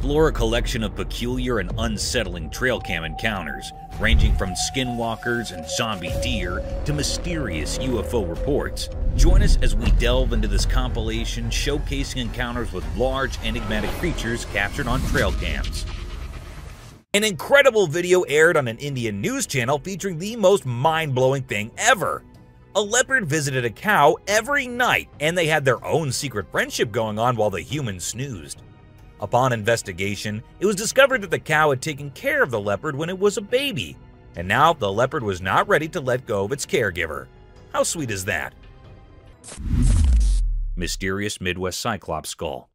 explore a collection of peculiar and unsettling trail cam encounters, ranging from skinwalkers and zombie deer to mysterious UFO reports. Join us as we delve into this compilation showcasing encounters with large, enigmatic creatures captured on trail cams. An incredible video aired on an Indian news channel featuring the most mind-blowing thing ever. A leopard visited a cow every night, and they had their own secret friendship going on while the humans snoozed. Upon investigation, it was discovered that the cow had taken care of the leopard when it was a baby, and now the leopard was not ready to let go of its caregiver. How sweet is that? Mysterious Midwest Cyclops Skull.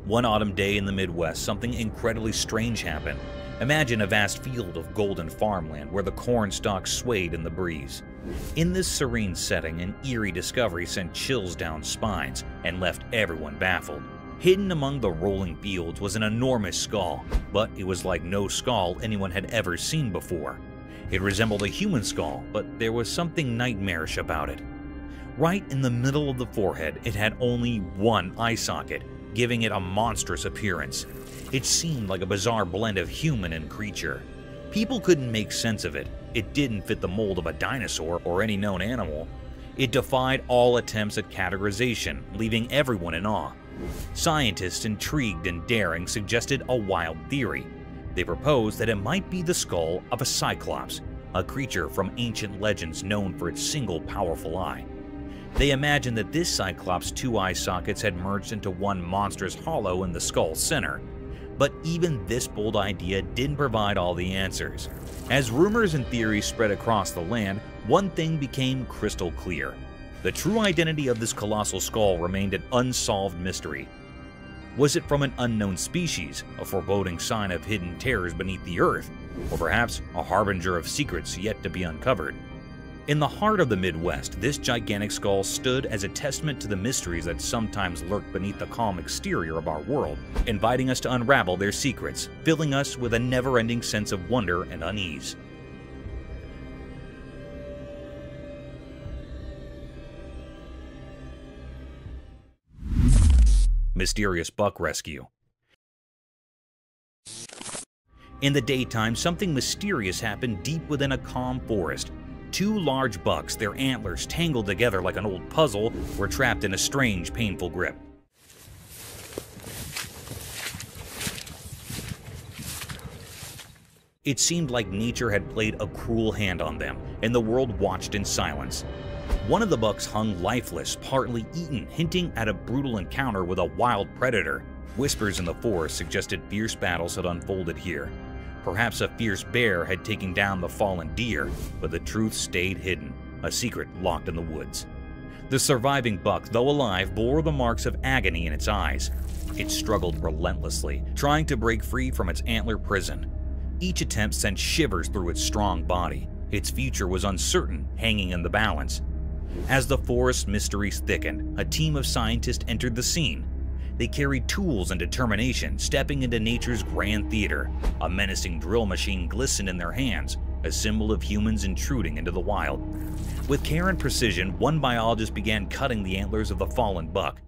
One autumn day in the Midwest, something incredibly strange happened. Imagine a vast field of golden farmland where the corn stalks swayed in the breeze. In this serene setting, an eerie discovery sent chills down spines and left everyone baffled. Hidden among the rolling fields was an enormous skull, but it was like no skull anyone had ever seen before. It resembled a human skull, but there was something nightmarish about it. Right in the middle of the forehead, it had only one eye socket, giving it a monstrous appearance. It seemed like a bizarre blend of human and creature. People couldn't make sense of it. It didn't fit the mold of a dinosaur or any known animal. It defied all attempts at categorization, leaving everyone in awe. Scientists, intrigued and daring, suggested a wild theory. They proposed that it might be the skull of a Cyclops, a creature from ancient legends known for its single powerful eye. They imagined that this Cyclops' two eye sockets had merged into one monstrous hollow in the skull's center. But even this bold idea didn't provide all the answers. As rumors and theories spread across the land, one thing became crystal clear. The true identity of this colossal skull remained an unsolved mystery. Was it from an unknown species, a foreboding sign of hidden terrors beneath the earth, or perhaps a harbinger of secrets yet to be uncovered? In the heart of the Midwest, this gigantic skull stood as a testament to the mysteries that sometimes lurk beneath the calm exterior of our world, inviting us to unravel their secrets, filling us with a never-ending sense of wonder and unease. Mysterious Buck Rescue. In the daytime, something mysterious happened deep within a calm forest. Two large bucks, their antlers tangled together like an old puzzle, were trapped in a strange, painful grip. It seemed like nature had played a cruel hand on them, and the world watched in silence. One of the bucks hung lifeless, partly eaten, hinting at a brutal encounter with a wild predator. Whispers in the forest suggested fierce battles had unfolded here. Perhaps a fierce bear had taken down the fallen deer, but the truth stayed hidden, a secret locked in the woods. The surviving buck, though alive, bore the marks of agony in its eyes. It struggled relentlessly, trying to break free from its antler prison. Each attempt sent shivers through its strong body. Its future was uncertain, hanging in the balance. As the forest mysteries thickened, a team of scientists entered the scene. They carried tools and determination, stepping into nature's grand theater. A menacing drill machine glistened in their hands, a symbol of humans intruding into the wild. With care and precision, one biologist began cutting the antlers of the fallen buck.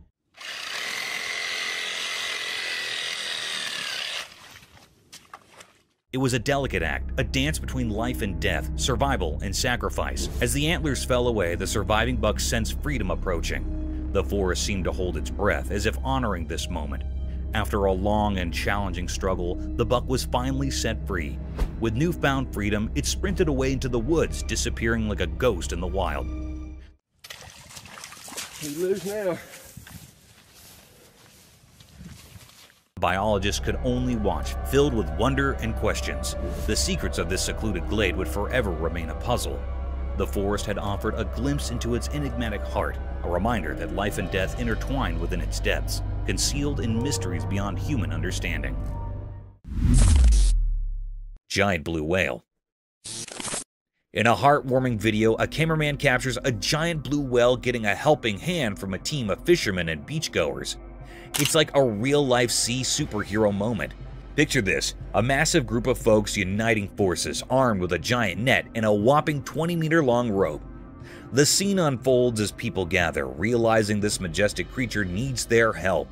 It was a delicate act, a dance between life and death, survival and sacrifice. As the antlers fell away, the surviving buck sensed freedom approaching. The forest seemed to hold its breath, as if honoring this moment. After a long and challenging struggle, the buck was finally set free. With newfound freedom, it sprinted away into the woods, disappearing like a ghost in the wild. We lose now. Biologists could only watch, filled with wonder and questions. The secrets of this secluded glade would forever remain a puzzle. The forest had offered a glimpse into its enigmatic heart, a reminder that life and death intertwined within its depths, concealed in mysteries beyond human understanding. Giant blue whale. In a heartwarming video, a cameraman captures a giant blue whale getting a helping hand from a team of fishermen and beachgoers. It's like a real-life sea superhero moment. Picture this, a massive group of folks uniting forces, armed with a giant net and a whopping 20-meter-long rope. The scene unfolds as people gather, realizing this majestic creature needs their help.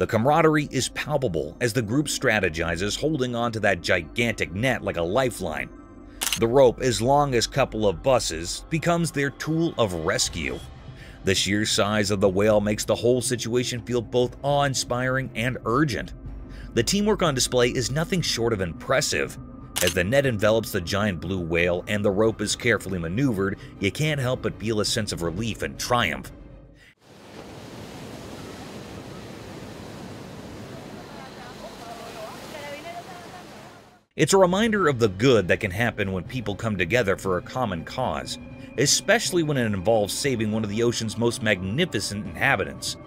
The camaraderie is palpable as the group strategizes, holding onto that gigantic net like a lifeline. The rope, as long as a couple of buses, becomes their tool of rescue. The sheer size of the whale makes the whole situation feel both awe-inspiring and urgent. The teamwork on display is nothing short of impressive. As the net envelops the giant blue whale and the rope is carefully maneuvered, you can't help but feel a sense of relief and triumph. It's a reminder of the good that can happen when people come together for a common cause, especially when it involves saving one of the ocean's most magnificent inhabitants.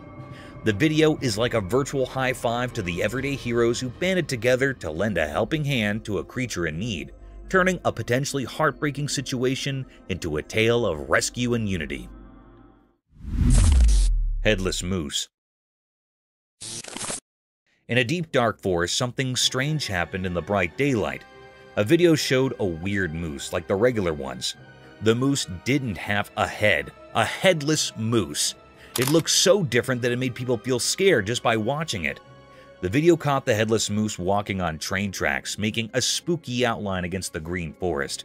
The video is like a virtual high five to the everyday heroes who banded together to lend a helping hand to a creature in need, turning a potentially heartbreaking situation into a tale of rescue and unity. Headless Moose. In a deep dark forest, something strange happened in the bright daylight. A video showed a weird moose like the regular ones. The moose didn't have a head, a headless moose. It looked so different that it made people feel scared just by watching it. The video caught the headless moose walking on train tracks, making a spooky outline against the green forest.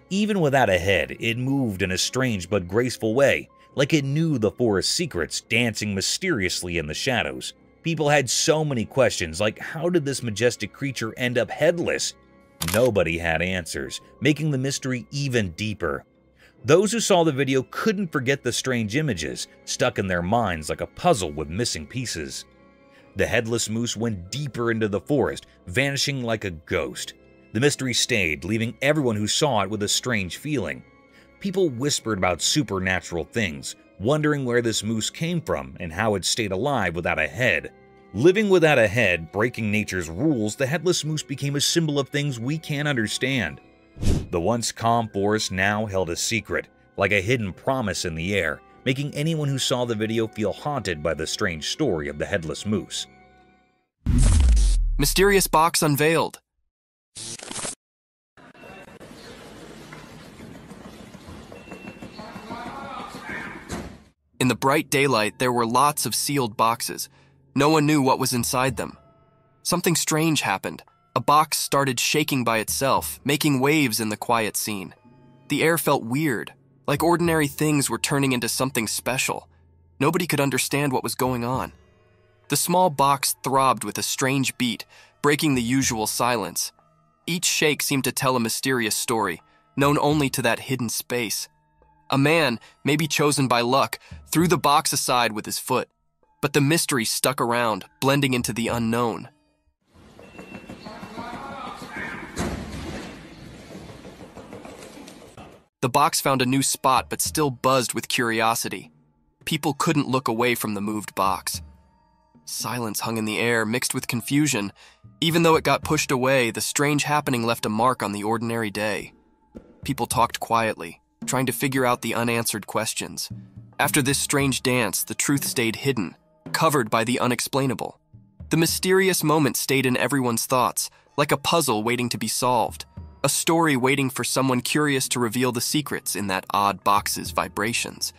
Even without a head, it moved in a strange but graceful way, like it knew the forest's secrets, dancing mysteriously in the shadows. People had so many questions, like how did this majestic creature end up headless? Nobody had answers, making the mystery even deeper. Those who saw the video couldn't forget the strange images, stuck in their minds like a puzzle with missing pieces. The headless moose went deeper into the forest, vanishing like a ghost. The mystery stayed, leaving everyone who saw it with a strange feeling. People whispered about supernatural things, wondering where this moose came from and how it stayed alive without a head. Living without a head, breaking nature's rules, the headless moose became a symbol of things we can't understand. The once calm forest now held a secret, like a hidden promise in the air, making anyone who saw the video feel haunted by the strange story of the headless moose. Mysterious box unveiled. In the bright daylight, there were lots of sealed boxes. No one knew what was inside them. Something strange happened. A box started shaking by itself, making waves in the quiet scene. The air felt weird, like ordinary things were turning into something special. Nobody could understand what was going on. The small box throbbed with a strange beat, breaking the usual silence. Each shake seemed to tell a mysterious story, known only to that hidden space. A man, maybe chosen by luck, threw the box aside with his foot, but the mystery stuck around, blending into the unknown. The box found a new spot but still buzzed with curiosity. People couldn't look away from the moved box. Silence hung in the air, mixed with confusion. Even though it got pushed away, the strange happening left a mark on the ordinary day. People talked quietly, trying to figure out the unanswered questions. After this strange dance, the truth stayed hidden, covered by the unexplainable. The mysterious moment stayed in everyone's thoughts, like a puzzle waiting to be solved, a story waiting for someone curious to reveal the secrets in that odd box's vibrations.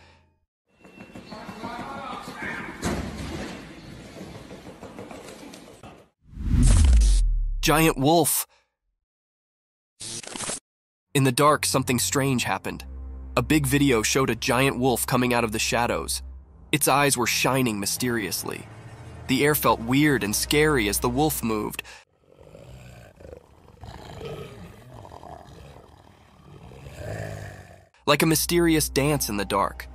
Giant wolf! In the dark, something strange happened. A big video showed a giant wolf coming out of the shadows. Its eyes were shining mysteriously. The air felt weird and scary as the wolf moved. Like a mysterious dance in the dark.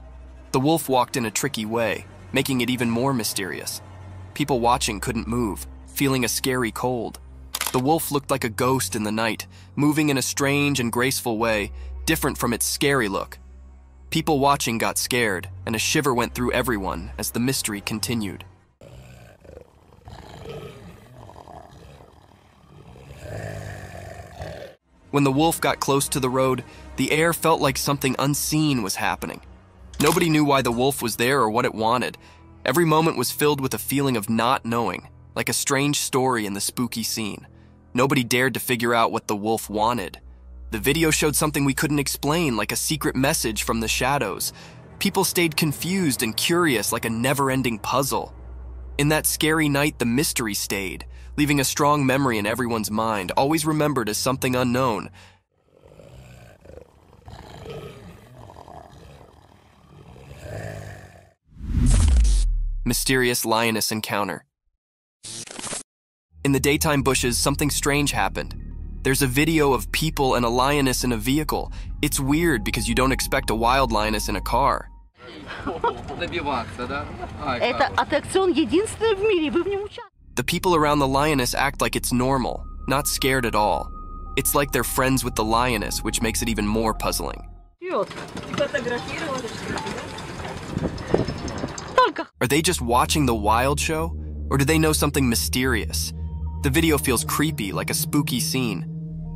The wolf walked in a tricky way, making it even more mysterious. People watching couldn't move, feeling a scary cold. The wolf looked like a ghost in the night, moving in a strange and graceful way, different from its scary look. People watching got scared, and a shiver went through everyone as the mystery continued. When the wolf got close to the road, the air felt like something unseen was happening. Nobody knew why the wolf was there or what it wanted. Every moment was filled with a feeling of not knowing, like a strange story in the spooky scene. Nobody dared to figure out what the wolf wanted. The video showed something we couldn't explain, like a secret message from the shadows. People stayed confused and curious like a never-ending puzzle. In that scary night, the mystery stayed, leaving a strong memory in everyone's mind, always remembered as something unknown. Mysterious Lionist encounter. In the daytime bushes, something strange happened. There's a video of people and a lioness in a vehicle. It's weird because you don't expect a wild lioness in a car. The people around the lioness act like it's normal, not scared at all. It's like they're friends with the lioness, which makes it even more puzzling. Are they just watching the wild show? Or do they know something mysterious? The video feels creepy, like a spooky scene.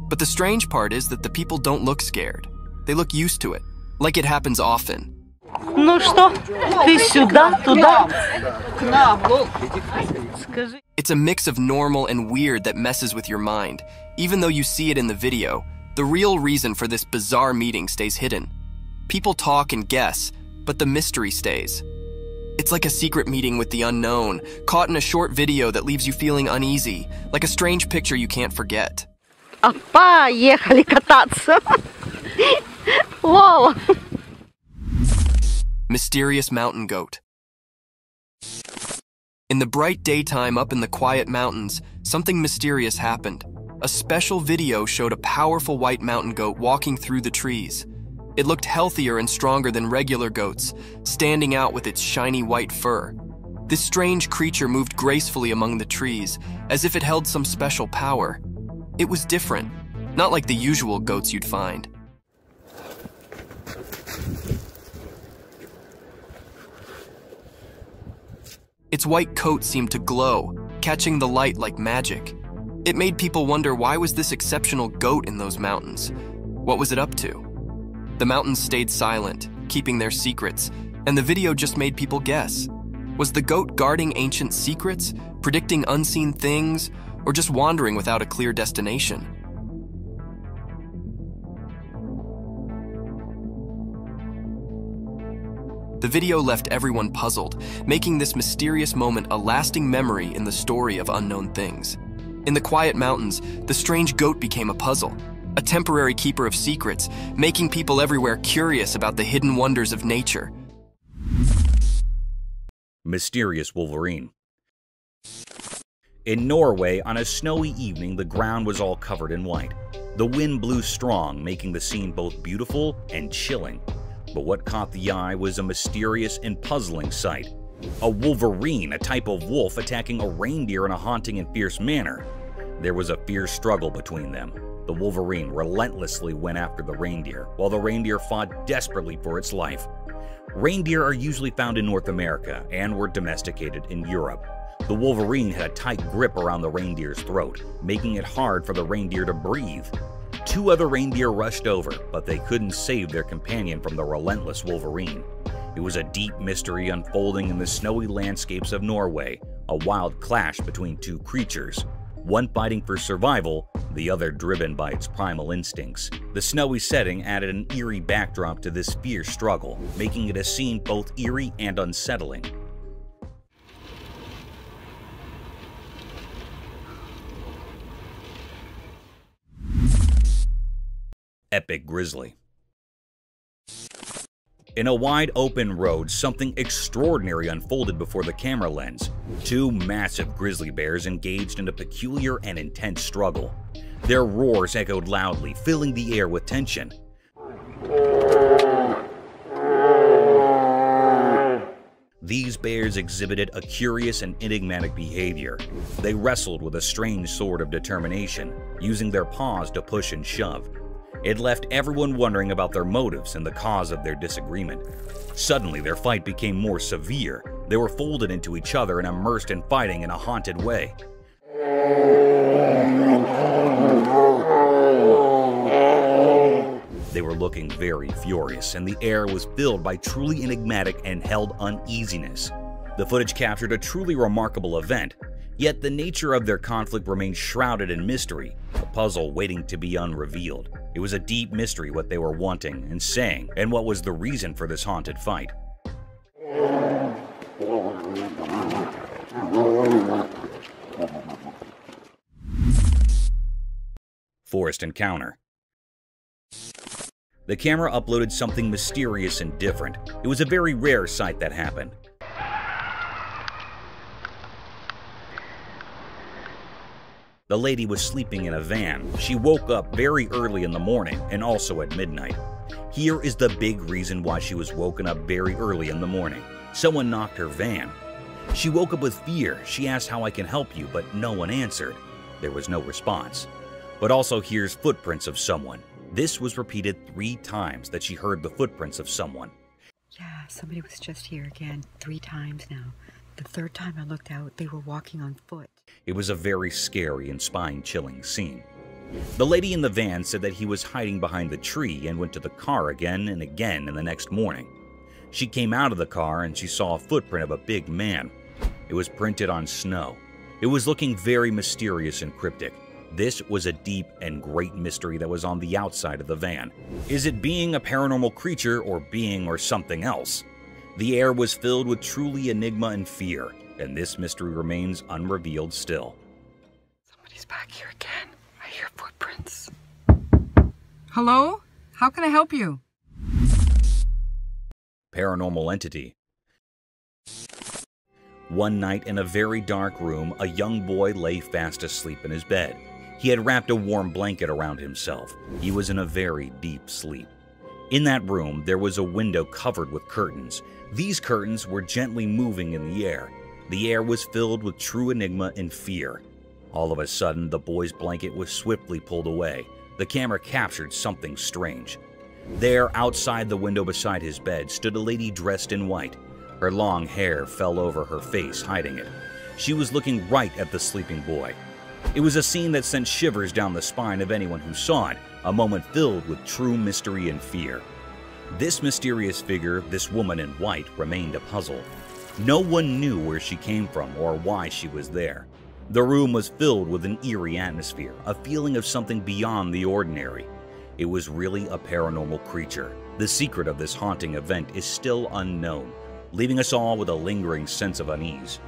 But the strange part is that the people don't look scared. They look used to it, like it happens often. Ну что, ты сюда, туда? It's a mix of normal and weird that messes with your mind. Even though you see it in the video, the real reason for this bizarre meeting stays hidden. People talk and guess, but the mystery stays. It's like a secret meeting with the unknown, caught in a short video that leaves you feeling uneasy, like a strange picture you can't forget. Поехали кататься. Вау. Mysterious mountain goat. In the bright daytime up in the quiet mountains, something mysterious happened. A special video showed a powerful white mountain goat walking through the trees. It looked healthier and stronger than regular goats, standing out with its shiny white fur. This strange creature moved gracefully among the trees, as if it held some special power. It was different, not like the usual goats you'd find. Its white coat seemed to glow, catching the light like magic. It made people wonder, why was this exceptional goat in those mountains? What was it up to? The mountains stayed silent, keeping their secrets, and the video just made people guess. Was the goat guarding ancient secrets, predicting unseen things, or just wandering without a clear destination? The video left everyone puzzled, making this mysterious moment a lasting memory in the story of unknown things. In the quiet mountains, the strange goat became a puzzle, a temporary keeper of secrets, making people everywhere curious about the hidden wonders of nature. Mysterious Wolverine. In Norway, on a snowy evening, the ground was all covered in white. The wind blew strong, making the scene both beautiful and chilling. But what caught the eye was a mysterious and puzzling sight. A Wolverine, a type of wolf, attacking a reindeer in a haunting and fierce manner. There was a fierce struggle between them. The Wolverine relentlessly went after the reindeer, while the reindeer fought desperately for its life. Reindeer are usually found in North America and were domesticated in Europe. The Wolverine had a tight grip around the reindeer's throat, making it hard for the reindeer to breathe. Two other reindeer rushed over, but they couldn't save their companion from the relentless Wolverine. It was a deep mystery unfolding in the snowy landscapes of Norway, a wild clash between two creatures, one fighting for survival, the other driven by its primal instincts. The snowy setting added an eerie backdrop to this fierce struggle, making it a scene both eerie and unsettling. Epic Grizzly. In a wide open road, something extraordinary unfolded before the camera lens. Two massive grizzly bears engaged in a peculiar and intense struggle. Their roars echoed loudly, filling the air with tension. These bears exhibited a curious and enigmatic behavior. They wrestled with a strange sort of determination, using their paws to push and shove. It left everyone wondering about their motives and the cause of their disagreement. Suddenly, their fight became more severe. They were folded into each other and immersed in fighting in a haunted way. They were looking very furious, and the air was filled by truly enigmatic and held uneasiness. The footage captured a truly remarkable event, yet the nature of their conflict remained shrouded in mystery, a puzzle waiting to be unrevealed. It was a deep mystery what they were wanting and saying, and what was the reason for this haunted fight. forest encounter. The camera uploaded something mysterious and different. It was a very rare sight that happened. The lady was sleeping in a van. She woke up very early in the morning and also at midnight. Here is the big reason why she was woken up very early in the morning. Someone knocked her van. She woke up with fear. She asked how I can help you, but no one answered. There was no response. But also here's footprints of someone. This was repeated 3 times that she heard the footprints of someone. Yeah, somebody was just here again 3 times now. The 3rd time I looked out, they were walking on foot. It was a very scary and spine-chilling scene. The lady in the van said that he was hiding behind the tree and went to the car again and again in the next morning. She came out of the car and she saw a footprint of a big man. It was printed on snow. It was looking very mysterious and cryptic. This was a deep and great mystery that was on the outside of the van. Is it being a paranormal creature or being or something else? The air was filled with truly enigma and fear, and this mystery remains unrevealed still. Somebody's back here again. I hear footprints. Hello? How can I help you? Paranormal entity. One night in a very dark room, a young boy lay fast asleep in his bed. He had wrapped a warm blanket around himself. He was in a very deep sleep. In that room, there was a window covered with curtains. These curtains were gently moving in the air. The air was filled with true enigma and fear. All of a sudden, the boy's blanket was swiftly pulled away. The camera captured something strange. There, outside the window beside his bed, stood a lady dressed in white. Her long hair fell over her face, hiding it. She was looking right at the sleeping boy. It was a scene that sent shivers down the spine of anyone who saw it, a moment filled with true mystery and fear. This mysterious figure, this woman in white, remained a puzzle. No one knew where she came from or why she was there. The room was filled with an eerie atmosphere, a feeling of something beyond the ordinary. It was really a paranormal creature. The secret of this haunting event is still unknown, leaving us all with a lingering sense of unease.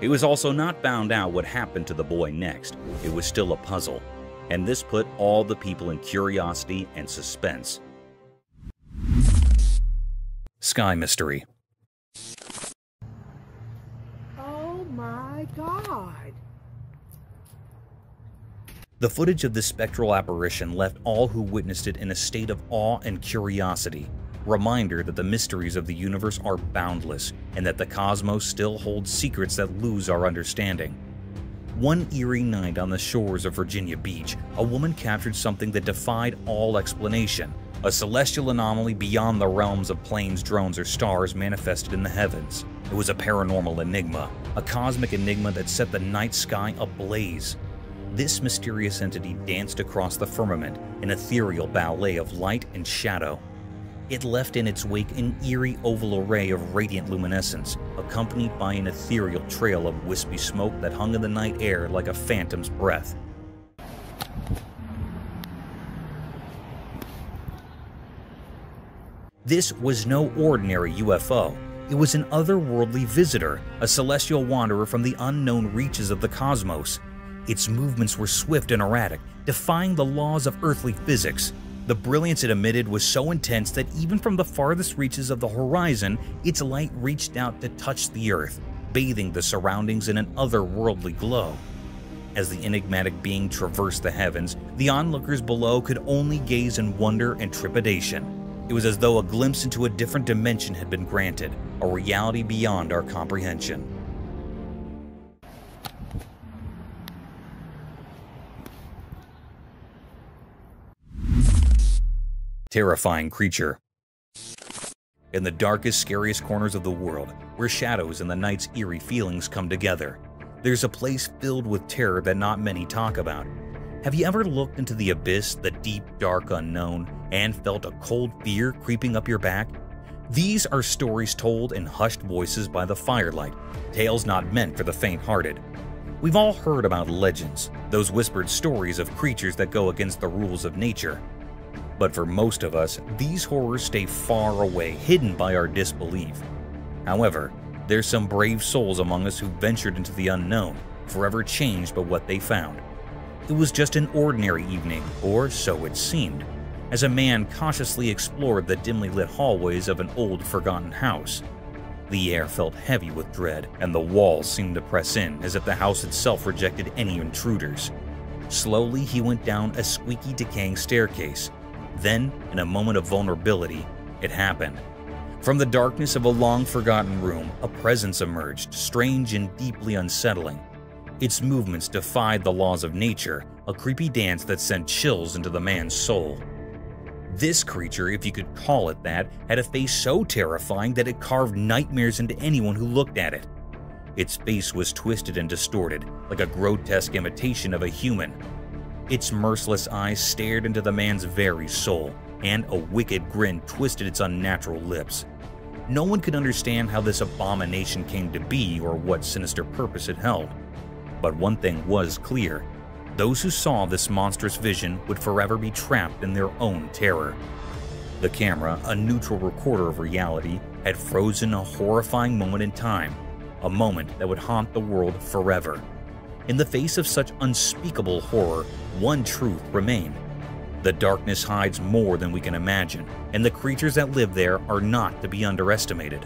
It was also not found out what happened to the boy next. It was still a puzzle, and this put all the people in curiosity and suspense. Sky Mystery. Oh my God! The footage of this spectral apparition left all who witnessed it in a state of awe and curiosity. Reminder that the mysteries of the universe are boundless and that the cosmos still holds secrets that lose our understanding. One eerie night on the shores of Virginia Beach, a woman captured something that defied all explanation. A celestial anomaly beyond the realms of planes, drones, or stars manifested in the heavens. It was a paranormal enigma, a cosmic enigma that set the night sky ablaze. This mysterious entity danced across the firmament, an ethereal ballet of light and shadow. It left in its wake an eerie oval array of radiant luminescence, accompanied by an ethereal trail of wispy smoke that hung in the night air like a phantom's breath. This was no ordinary UFO. It was an otherworldly visitor, a celestial wanderer from the unknown reaches of the cosmos. Its movements were swift and erratic, defying the laws of earthly physics. The brilliance it emitted was so intense that even from the farthest reaches of the horizon, its light reached out to touch the earth, bathing the surroundings in an otherworldly glow. As the enigmatic being traversed the heavens, the onlookers below could only gaze in wonder and trepidation. It was as though a glimpse into a different dimension had been granted, a reality beyond our comprehension. Terrifying creature. In the darkest, scariest corners of the world, where shadows and the night's eerie feelings come together, there's a place filled with terror that not many talk about. Have you ever looked into the abyss, the deep, dark unknown, and felt a cold fear creeping up your back? These are stories told in hushed voices by the firelight, tales not meant for the faint-hearted. We've all heard about legends, those whispered stories of creatures that go against the rules of nature. But for most of us, these horrors stay far away, hidden by our disbelief. However, there's some brave souls among us who ventured into the unknown, forever changed by what they found. It was just an ordinary evening, or so it seemed, as a man cautiously explored the dimly lit hallways of an old, forgotten house. The air felt heavy with dread, and the walls seemed to press in as if the house itself rejected any intruders. Slowly, he went down a squeaky, decaying staircase. Then, in a moment of vulnerability, it happened. From the darkness of a long-forgotten room, a presence emerged, strange and deeply unsettling. Its movements defied the laws of nature, a creepy dance that sent chills into the man's soul. This creature, if you could call it that, had a face so terrifying that it carved nightmares into anyone who looked at it. Its face was twisted and distorted, like a grotesque imitation of a human. Its merciless eyes stared into the man's very soul, and a wicked grin twisted its unnatural lips. No one could understand how this abomination came to be or what sinister purpose it held. But one thing was clear. Those who saw this monstrous vision would forever be trapped in their own terror. The camera, a neutral recorder of reality, had frozen a horrifying moment in time, a moment that would haunt the world forever. In the face of such unspeakable horror, one truth remained. The darkness hides more than we can imagine, and the creatures that live there are not to be underestimated.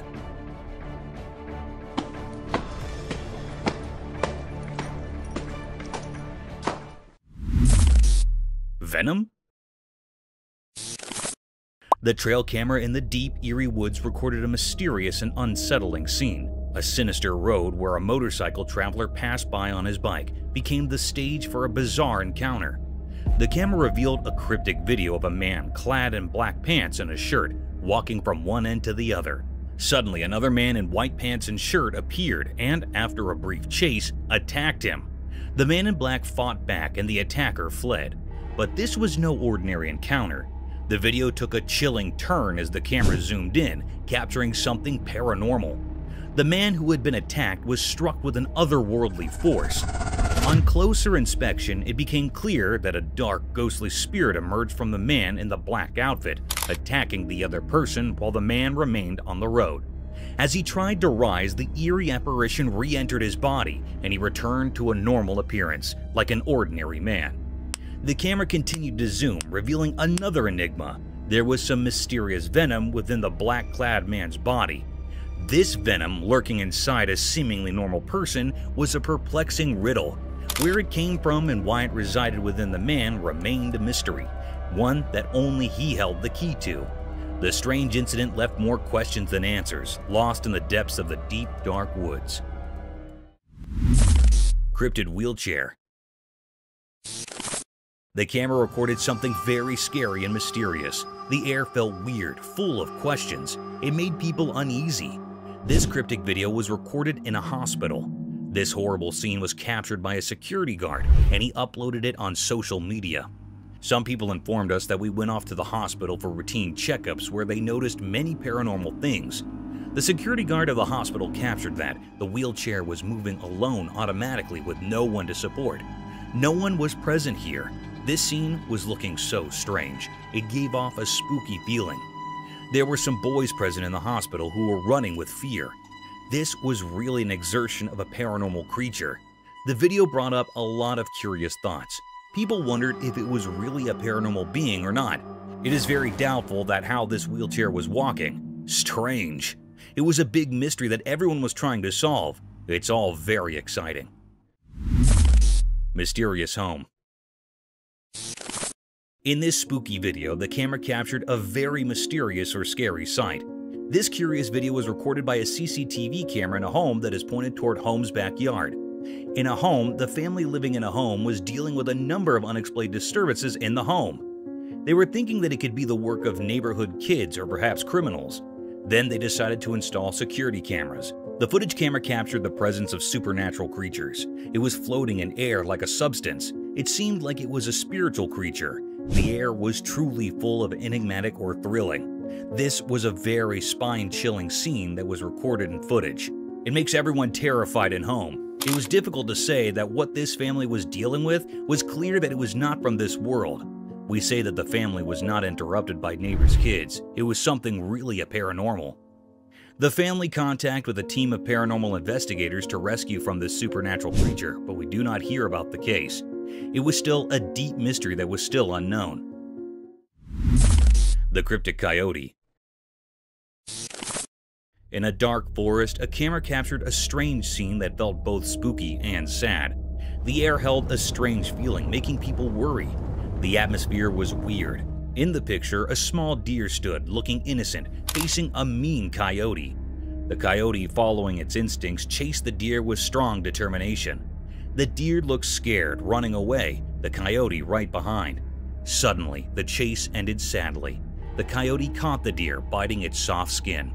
Venom? The trail camera in the deep, eerie woods recorded a mysterious and unsettling scene. A sinister road where a motorcycle traveler passed by on his bike became the stage for a bizarre encounter. The camera revealed a cryptic video of a man clad in black pants and a shirt, walking from one end to the other. Suddenly, another man in white pants and shirt appeared and, after a brief chase, attacked him. The man in black fought back and the attacker fled. But this was no ordinary encounter. The video took a chilling turn as the camera zoomed in, capturing something paranormal. The man who had been attacked was struck with an otherworldly force. On closer inspection, it became clear that a dark, ghostly spirit emerged from the man in the black outfit, attacking the other person while the man remained on the road. As he tried to rise, the eerie apparition re-entered his body, and he returned to a normal appearance, like an ordinary man. The camera continued to zoom, revealing another enigma. There was some mysterious venom within the black-clad man's body. This venom, lurking inside a seemingly normal person, was a perplexing riddle. Where it came from and why it resided within the man remained a mystery, one that only he held the key to. The strange incident left more questions than answers, lost in the depths of the deep, dark woods. Crypted Wheelchair. The camera recorded something very scary and mysterious. The air felt weird, full of questions. It made people uneasy. This cryptic video was recorded in a hospital. This horrible scene was captured by a security guard, and he uploaded it on social media. Some people informed us that we went off to the hospital for routine checkups where they noticed many paranormal things. The security guard of the hospital captured that the wheelchair was moving alone automatically with no one to support. No one was present here. This scene was looking so strange. It gave off a spooky feeling. There were some boys present in the hospital who were running with fear. This was really an exertion of a paranormal creature. The video brought up a lot of curious thoughts. People wondered if it was really a paranormal being or not. It is very doubtful that how this wheelchair was walking. Strange. It was a big mystery that everyone was trying to solve. It's all very exciting. Mysterious home. In this spooky video, the camera captured a very mysterious or scary sight. This curious video was recorded by a CCTV camera in a home that is pointed toward home's backyard. In a home, the family living in a home was dealing with a number of unexplained disturbances in the home. They were thinking that it could be the work of neighborhood kids or perhaps criminals. Then they decided to install security cameras. The footage camera captured the presence of supernatural creatures. It was floating in air like a substance. It seemed like it was a spiritual creature. The air was truly full of enigmatic or thrilling. This was a very spine-chilling scene that was recorded in footage. It makes everyone terrified in home. It was difficult to say that what this family was dealing with was clear that it was not from this world. We say that the family was not interrupted by neighbors' kids. It was something really paranormal. The family contact with a team of paranormal investigators to rescue from this supernatural creature, but we do not hear about the case. It was still a deep mystery that was still unknown. The Cryptic Coyote. In a dark forest, a camera captured a strange scene that felt both spooky and sad. The air held a strange feeling, making people worry. The atmosphere was weird. In the picture, a small deer stood, looking innocent, facing a mean coyote. The coyote, following its instincts, chased the deer with strong determination. The deer looked scared, running away, the coyote right behind. Suddenly, the chase ended sadly. The coyote caught the deer, biting its soft skin.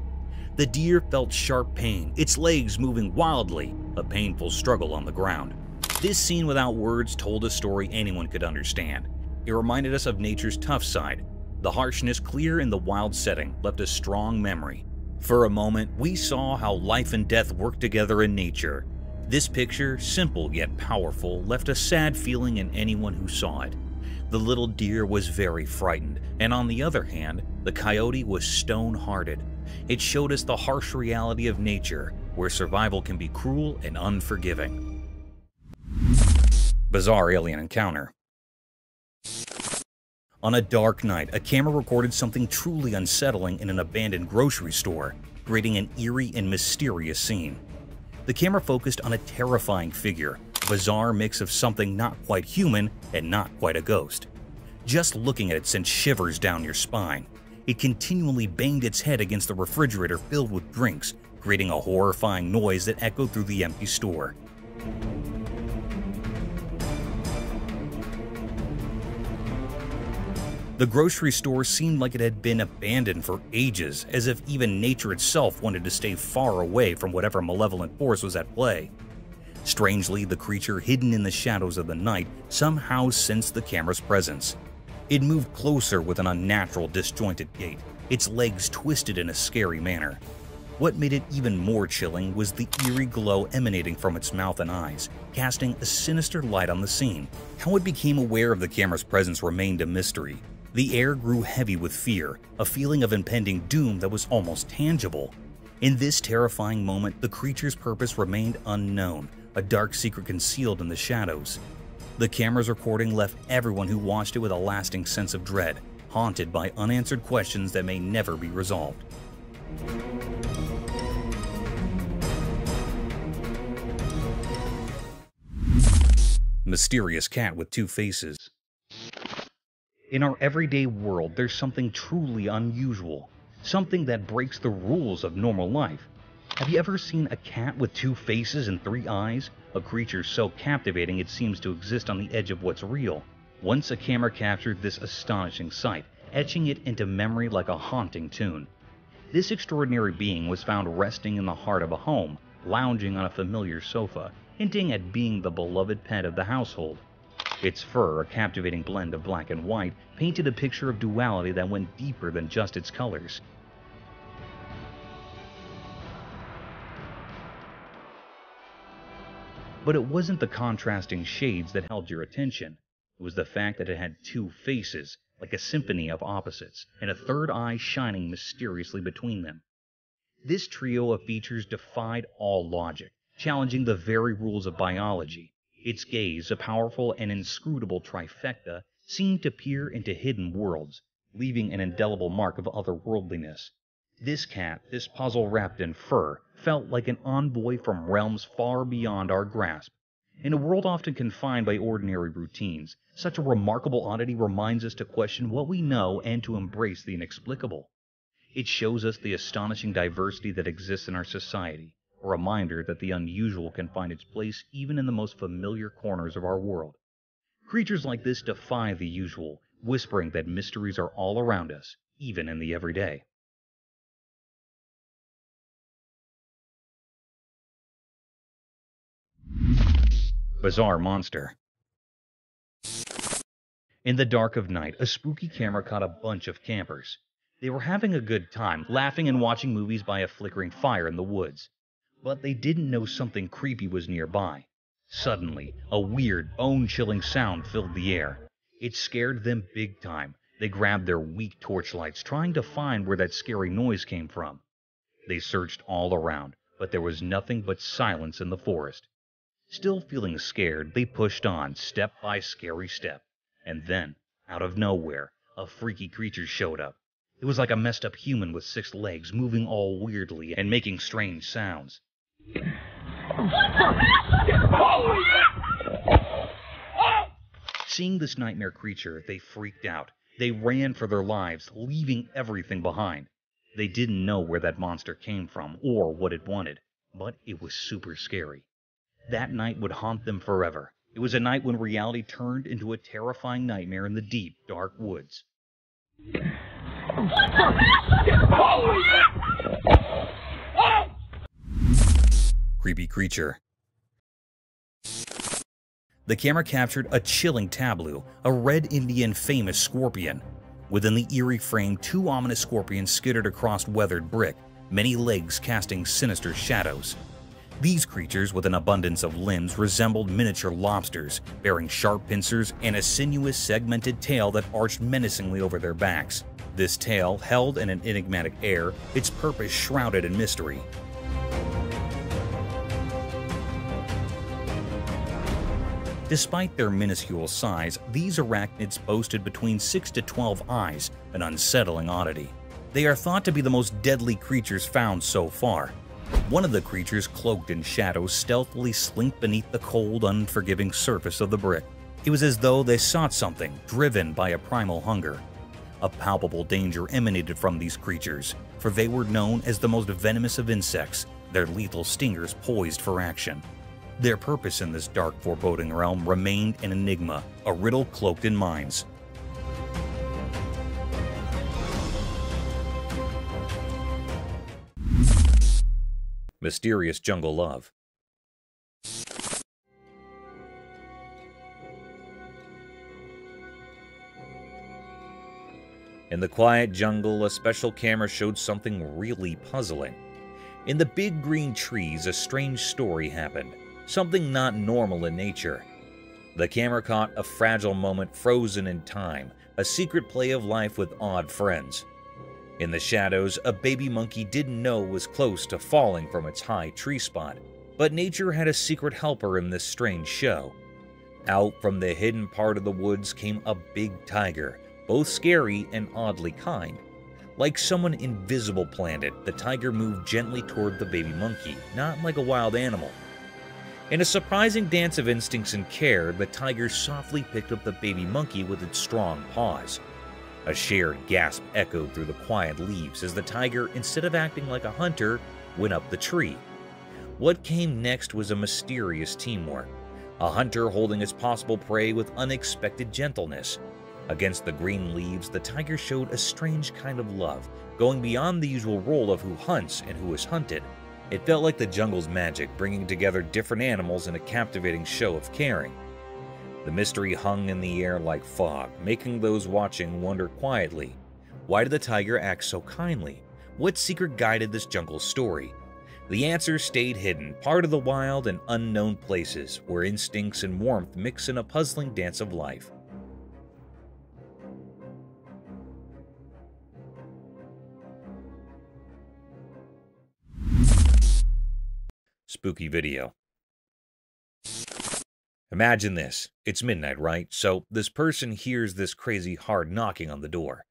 The deer felt sharp pain, its legs moving wildly, a painful struggle on the ground. This scene without words told a story anyone could understand. It reminded us of nature's tough side. The harshness, clear in the wild setting, left a strong memory. For a moment, we saw how life and death work together in nature. This picture, simple yet powerful, left a sad feeling in anyone who saw it. The little deer was very frightened, and on the other hand, the coyote was stone-hearted. It showed us the harsh reality of nature, where survival can be cruel and unforgiving. Bizarre alien encounter. On a dark night, a camera recorded something truly unsettling in an abandoned grocery store, creating an eerie and mysterious scene. The camera focused on a terrifying figure, a bizarre mix of something not quite human and not quite a ghost. Just looking at it sent shivers down your spine. It continually banged its head against the refrigerator filled with drinks, creating a horrifying noise that echoed through the empty store. The grocery store seemed like it had been abandoned for ages, as if even nature itself wanted to stay far away from whatever malevolent force was at play. Strangely, the creature hidden in the shadows of the night somehow sensed the camera's presence. It moved closer with an unnatural, disjointed gait, its legs twisted in a scary manner. What made it even more chilling was the eerie glow emanating from its mouth and eyes, casting a sinister light on the scene. How it became aware of the camera's presence remained a mystery. The air grew heavy with fear, a feeling of impending doom that was almost tangible. In this terrifying moment, the creature's purpose remained unknown, a dark secret concealed in the shadows. The camera's recording left everyone who watched it with a lasting sense of dread, haunted by unanswered questions that may never be resolved. Mysterious cat with two faces. In our everyday world, there's something truly unusual, something that breaks the rules of normal life. Have you ever seen a cat with two faces and three eyes? A creature so captivating it seems to exist on the edge of what's real. Once a camera captured this astonishing sight, etching it into memory like a haunting tune. This extraordinary being was found resting in the heart of a home, lounging on a familiar sofa, hinting at being the beloved pet of the household. Its fur, a captivating blend of black and white, painted a picture of duality that went deeper than just its colors. But it wasn't the contrasting shades that held your attention. It was the fact that it had two faces, like a symphony of opposites, and a third eye shining mysteriously between them. This trio of features defied all logic, challenging the very rules of biology. Its gaze, a powerful and inscrutable trifecta, seemed to peer into hidden worlds, leaving an indelible mark of otherworldliness. This cat, this puzzle wrapped in fur, felt like an envoy from realms far beyond our grasp. In a world often confined by ordinary routines, such a remarkable oddity reminds us to question what we know and to embrace the inexplicable. It shows us the astonishing diversity that exists in our society, a reminder that the unusual can find its place even in the most familiar corners of our world. Creatures like this defy the usual, whispering that mysteries are all around us, even in the everyday. Bizarre monster. In the dark of night, a spooky camera caught a bunch of campers. They were having a good time, laughing and watching movies by a flickering fire in the woods. But they didn't know something creepy was nearby. Suddenly, a weird, bone-chilling sound filled the air. It scared them big time. They grabbed their weak torchlights, trying to find where that scary noise came from. They searched all around, but there was nothing but silence in the forest. Still feeling scared, they pushed on, step by scary step. And then, out of nowhere, a freaky creature showed up. It was like a messed up human with 6 legs, moving all weirdly and making strange sounds. Seeing this nightmare creature, they freaked out. They ran for their lives, leaving everything behind. They didn't know where that monster came from or what it wanted, but it was super scary. That night would haunt them forever. It was a night when reality turned into a terrifying nightmare in the deep, dark woods. Creepy creature. The camera captured a chilling tableau, a red Indian famous scorpion. Within the eerie frame, 2 ominous scorpions skittered across weathered brick, many legs casting sinister shadows. These creatures, with an abundance of limbs, resembled miniature lobsters, bearing sharp pincers and a sinuous, segmented tail that arched menacingly over their backs. This tail, held in an enigmatic air, its purpose shrouded in mystery. Despite their minuscule size, these arachnids boasted between 6 to 12 eyes, an unsettling oddity. They are thought to be the most deadly creatures found so far. One of the creatures, cloaked in shadows, stealthily slinked beneath the cold, unforgiving surface of the brick. It was as though they sought something, driven by a primal hunger. A palpable danger emanated from these creatures, for they were known as the most venomous of insects, their lethal stingers poised for action. Their purpose in this dark, foreboding realm remained an enigma, a riddle cloaked in minds. Mysterious jungle love. In the quiet jungle, a special camera showed something really puzzling. In the big green trees, a strange story happened, something not normal in nature. The camera caught a fragile moment frozen in time, a secret play of life with odd friends. In the shadows, a baby monkey didn't know it was close to falling from its high tree spot, but nature had a secret helper in this strange show. Out from the hidden part of the woods came a big tiger, both scary and oddly kind. Like someone invisible planned it, the tiger moved gently toward the baby monkey, not like a wild animal. In a surprising dance of instincts and care, the tiger softly picked up the baby monkey with its strong paws. A shared gasp echoed through the quiet leaves as the tiger, instead of acting like a hunter, went up the tree. What came next was a mysterious teamwork, a hunter holding his possible prey with unexpected gentleness. Against the green leaves, the tiger showed a strange kind of love, going beyond the usual role of who hunts and who is hunted. It felt like the jungle's magic, bringing together different animals in a captivating show of caring. The mystery hung in the air like fog, making those watching wonder quietly, why did the tiger act so kindly? What secret guided this jungle story? The answer stayed hidden, part of the wild and unknown places, where instincts and warmth mix in a puzzling dance of life. Spooky video. Imagine this. It's midnight, right? So this person hears this crazy hard knocking on the door.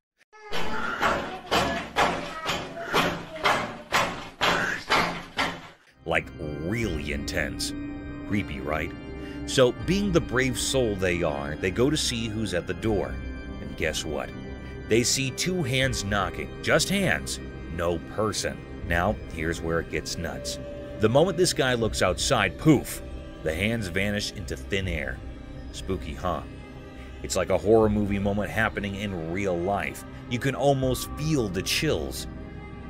Like really intense. Creepy, right? So being the brave soul they are, they go to see who's at the door. And guess what? They see 2 hands knocking. Just hands. No person. Now, here's where it gets nuts. The moment this guy looks outside, poof! The hands vanish into thin air. Spooky, huh? It's like a horror movie moment happening in real life. You can almost feel the chills.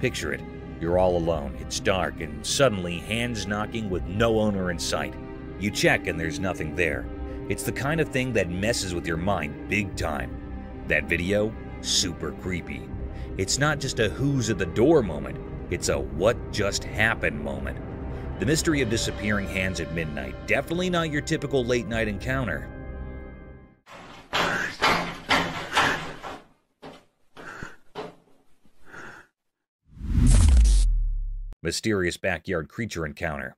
Picture it. You're all alone, it's dark, and suddenly hands knocking with no owner in sight. You check and there's nothing there. It's the kind of thing that messes with your mind big time. That video? Super creepy. It's not just a who's at the door moment, it's a what just happened moment. The mystery of disappearing hands at midnight, definitely not your typical late night encounter. Mysterious backyard creature encounter.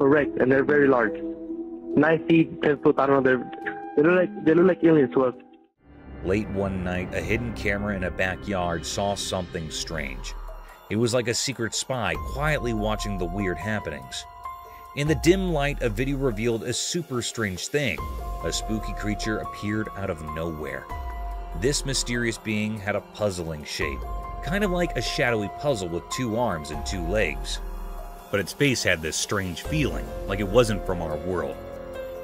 Correct, and they're very large. 9 feet, 10 foot. I don't know. They look like aliens to us. Late one night, a hidden camera in a backyard saw something strange. It was like a secret spy quietly watching the weird happenings. In the dim light, a video revealed a super strange thing. A spooky creature appeared out of nowhere. This mysterious being had a puzzling shape, kind of like a shadowy puzzle with 2 arms and 2 legs. But its face had this strange feeling, like it wasn't from our world.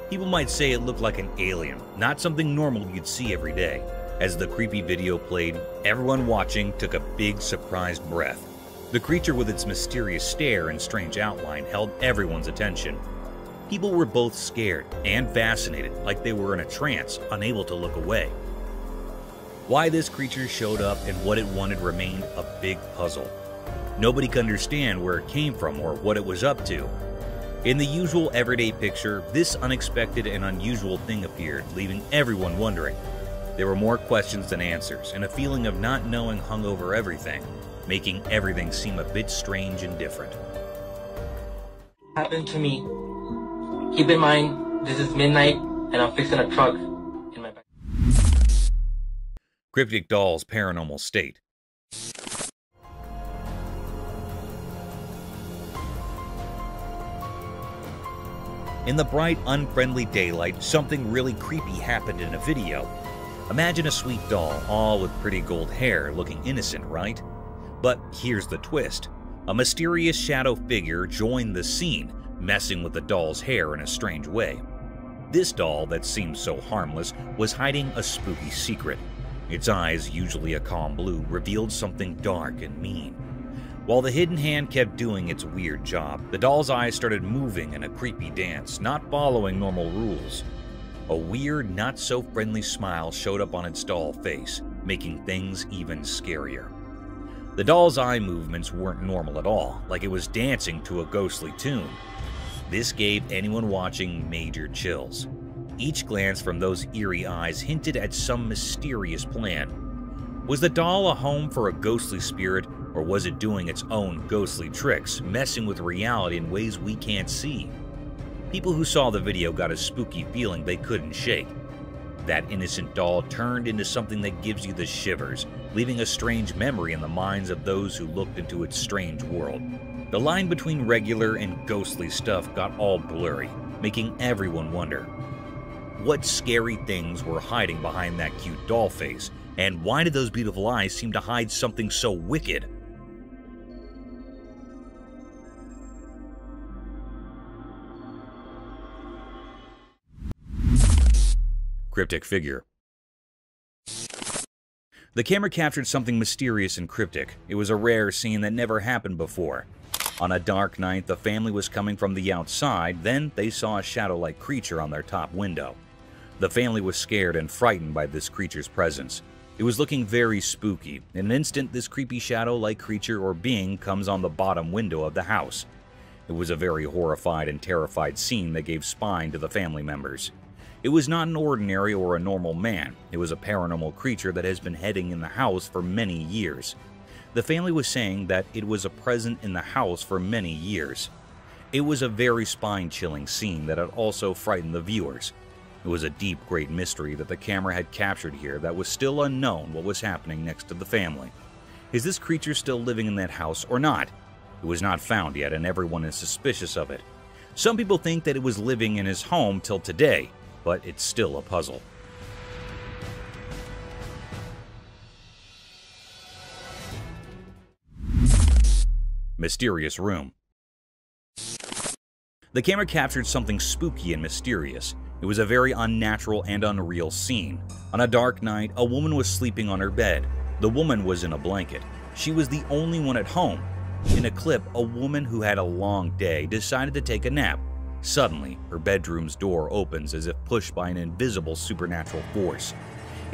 People might say it looked like an alien, not something normal you'd see every day. As the creepy video played, everyone watching took a big surprised breath. The creature with its mysterious stare and strange outline held everyone's attention. People were both scared and fascinated, like they were in a trance, unable to look away. Why this creature showed up and what it wanted remained a big puzzle. Nobody could understand where it came from or what it was up to. In the usual everyday picture, this unexpected and unusual thing appeared, leaving everyone wondering. There were more questions than answers, and a feeling of not knowing hung over everything, making everything seem a bit strange and different. Happened to me. Keep in mind, this is midnight, and I'm fixing a truck in my back. Cryptic Doll's Paranormal State. In the bright, unfriendly daylight, something really creepy happened in a video. Imagine a sweet doll, all with pretty gold hair, looking innocent, right? But here's the twist. A mysterious shadow figure joined the scene, messing with the doll's hair in a strange way. This doll, that seemed so harmless, was hiding a spooky secret. Its eyes, usually a calm blue, revealed something dark and mean. While the hidden hand kept doing its weird job, the doll's eyes started moving in a creepy dance, not following normal rules. A weird, not-so-friendly smile showed up on its doll face, making things even scarier. The doll's eye movements weren't normal at all, like it was dancing to a ghostly tune. This gave anyone watching major chills. Each glance from those eerie eyes hinted at some mysterious plan. Was the doll a home for a ghostly spirit, or was it doing its own ghostly tricks, messing with reality in ways we can't see? People who saw the video got a spooky feeling they couldn't shake. That innocent doll turned into something that gives you the shivers, leaving a strange memory in the minds of those who looked into its strange world. The line between regular and ghostly stuff got all blurry, making everyone wonder. What scary things were hiding behind that cute doll face, and why did those beautiful eyes seem to hide something so wicked? Cryptic Figure. The camera captured something mysterious and cryptic. It was a rare scene that never happened before. On a dark night, the family was coming from the outside, then they saw a shadow-like creature on their top window. The family was scared and frightened by this creature's presence. It was looking very spooky. In an instant, this creepy shadow-like creature or being comes on the bottom window of the house. It was a very horrified and terrified scene that gave spine to the family members. It was not an ordinary or a normal man. It was a paranormal creature that has been hiding in the house for many years. The family was saying that it was a present in the house for many years. It was a very spine-chilling scene that had also frightened the viewers. It was a deep, great mystery that the camera had captured here that was still unknown what was happening next to the family. Is this creature still living in that house or not? It was not found yet and everyone is suspicious of it. Some people think that it was living in his home till today, but it's still a puzzle. Mysterious room. The camera captured something spooky and mysterious. It was a very unnatural and unreal scene. On a dark night, a woman was sleeping on her bed. The woman was in a blanket. She was the only one at home. In a clip, a woman who had a long day decided to take a nap. Suddenly, her bedroom's door opens as if pushed by an invisible supernatural force.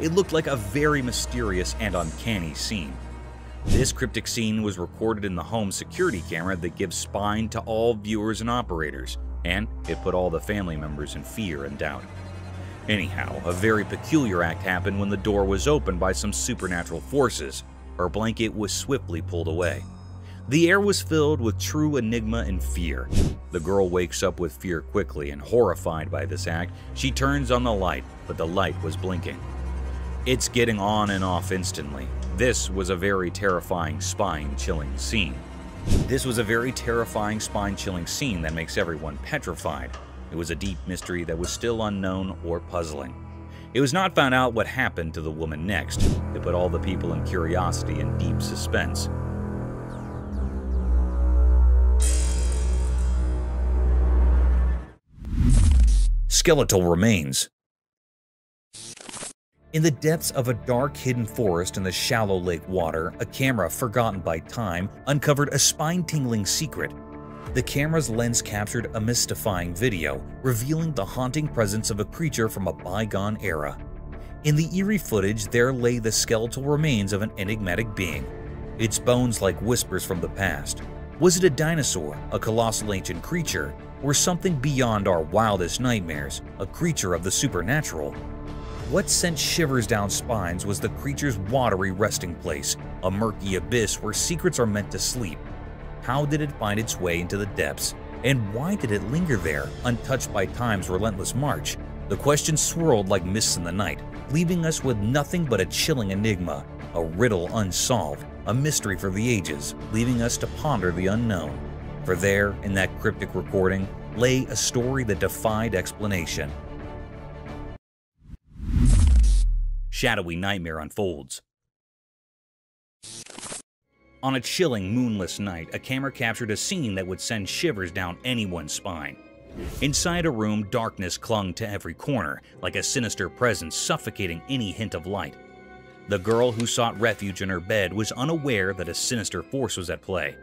It looked like a very mysterious and uncanny scene. This cryptic scene was recorded in the home security camera that gives spine to all viewers and operators, and it put all the family members in fear and doubt. Anyhow, a very peculiar act happened when the door was opened by some supernatural forces. Her blanket was swiftly pulled away. The air was filled with true enigma and fear. The girl wakes up with fear quickly, and horrified by this act, she turns on the light, but the light was blinking. It's getting on and off instantly. This was a very terrifying, spine-chilling scene. That makes everyone petrified. It was a deep mystery that was still unknown or puzzling. It was not found out what happened to the woman next. It put all the people in curiosity and deep suspense. Skeletal remains. In the depths of a dark, hidden forest in the shallow lake water, a camera forgotten by time uncovered a spine-tingling secret. The camera's lens captured a mystifying video, revealing the haunting presence of a creature from a bygone era. In the eerie footage, there lay the skeletal remains of an enigmatic being, its bones like whispers from the past. Was it a dinosaur, a colossal ancient creature, or something beyond our wildest nightmares, a creature of the supernatural? What sent shivers down spines was the creature's watery resting place, a murky abyss where secrets are meant to sleep. How did it find its way into the depths? And why did it linger there, untouched by time's relentless march? The questions swirled like mists in the night, leaving us with nothing but a chilling enigma, a riddle unsolved, a mystery for the ages, leaving us to ponder the unknown. For there, in that cryptic recording, lay a story that defied explanation. Shadowy nightmare unfolds. On a chilling, moonless night, a camera captured a scene that would send shivers down anyone's spine. Inside a room, darkness clung to every corner, like a sinister presence suffocating any hint of light. The girl who sought refuge in her bed was unaware that a sinister force was at play.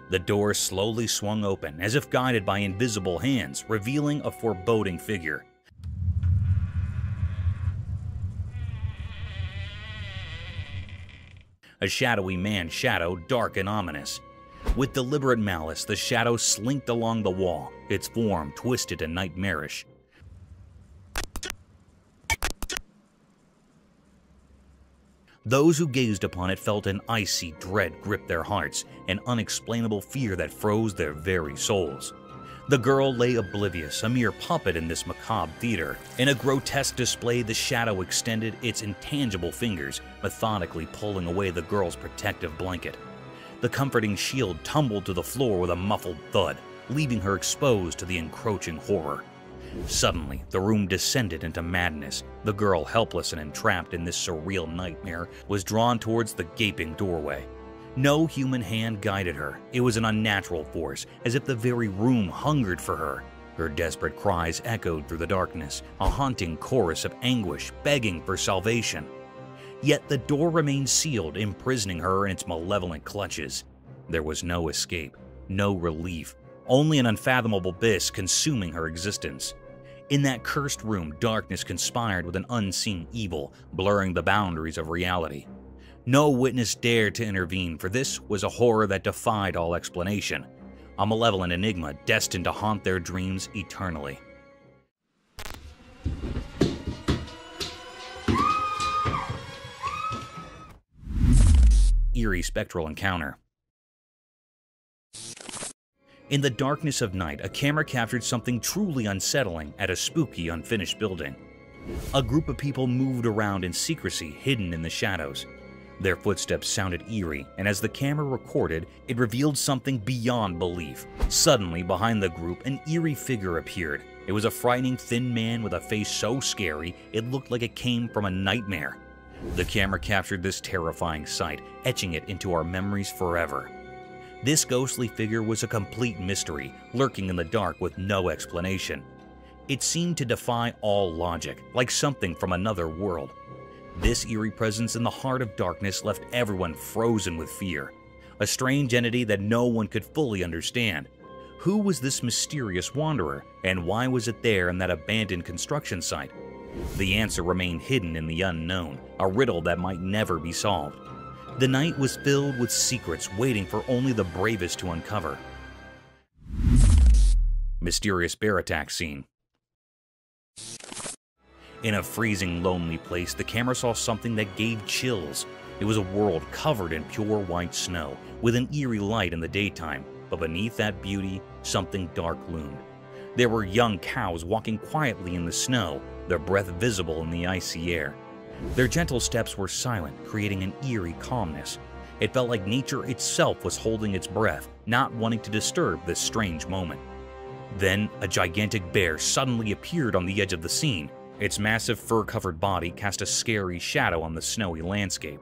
The door slowly swung open, as if guided by invisible hands, revealing a foreboding figure. A shadowy man's shadow, dark and ominous. With deliberate malice, the shadow slinked along the wall, its form twisted and nightmarish. Those who gazed upon it felt an icy dread grip their hearts, an unexplainable fear that froze their very souls. The girl lay oblivious, a mere puppet in this macabre theater. In a grotesque display, the shadow extended its intangible fingers, methodically pulling away the girl's protective blanket. The comforting shield tumbled to the floor with a muffled thud, leaving her exposed to the encroaching horror. Suddenly, the room descended into madness. The girl, helpless and entrapped in this surreal nightmare, was drawn towards the gaping doorway. No human hand guided her. It was an unnatural force, as if the very room hungered for her. Her desperate cries echoed through the darkness, a haunting chorus of anguish begging for salvation. Yet the door remained sealed, imprisoning her in its malevolent clutches. There was no escape, no relief, only an unfathomable abyss consuming her existence. In that cursed room, darkness conspired with an unseen evil, blurring the boundaries of reality. No witness dared to intervene, for this was a horror that defied all explanation, a malevolent enigma destined to haunt their dreams eternally. Eerie spectral encounter. In the darkness of night, a camera captured something truly unsettling at a spooky, unfinished building. A group of people moved around in secrecy, hidden in the shadows. Their footsteps sounded eerie, and as the camera recorded, it revealed something beyond belief. Suddenly, behind the group, an eerie figure appeared. It was a frightening, thin man with a face so scary, it looked like it came from a nightmare. The camera captured this terrifying sight, etching it into our memories forever. This ghostly figure was a complete mystery, lurking in the dark with no explanation. It seemed to defy all logic, like something from another world. This eerie presence in the heart of darkness left everyone frozen with fear. A strange entity that no one could fully understand. Who was this mysterious wanderer, and why was it there in that abandoned construction site? The answer remained hidden in the unknown, a riddle that might never be solved. The night was filled with secrets waiting for only the bravest to uncover. Mysterious bear attack scene. In a freezing, lonely place, the camera saw something that gave chills. It was a world covered in pure white snow, with an eerie light in the daytime. but beneath that beauty, something dark loomed. There were young cows walking quietly in the snow, their breath visible in the icy air. Their gentle steps were silent, creating an eerie calmness. It felt like nature itself was holding its breath, not wanting to disturb this strange moment. Then, a gigantic bear suddenly appeared on the edge of the scene. Its massive fur-covered body cast a scary shadow on the snowy landscape.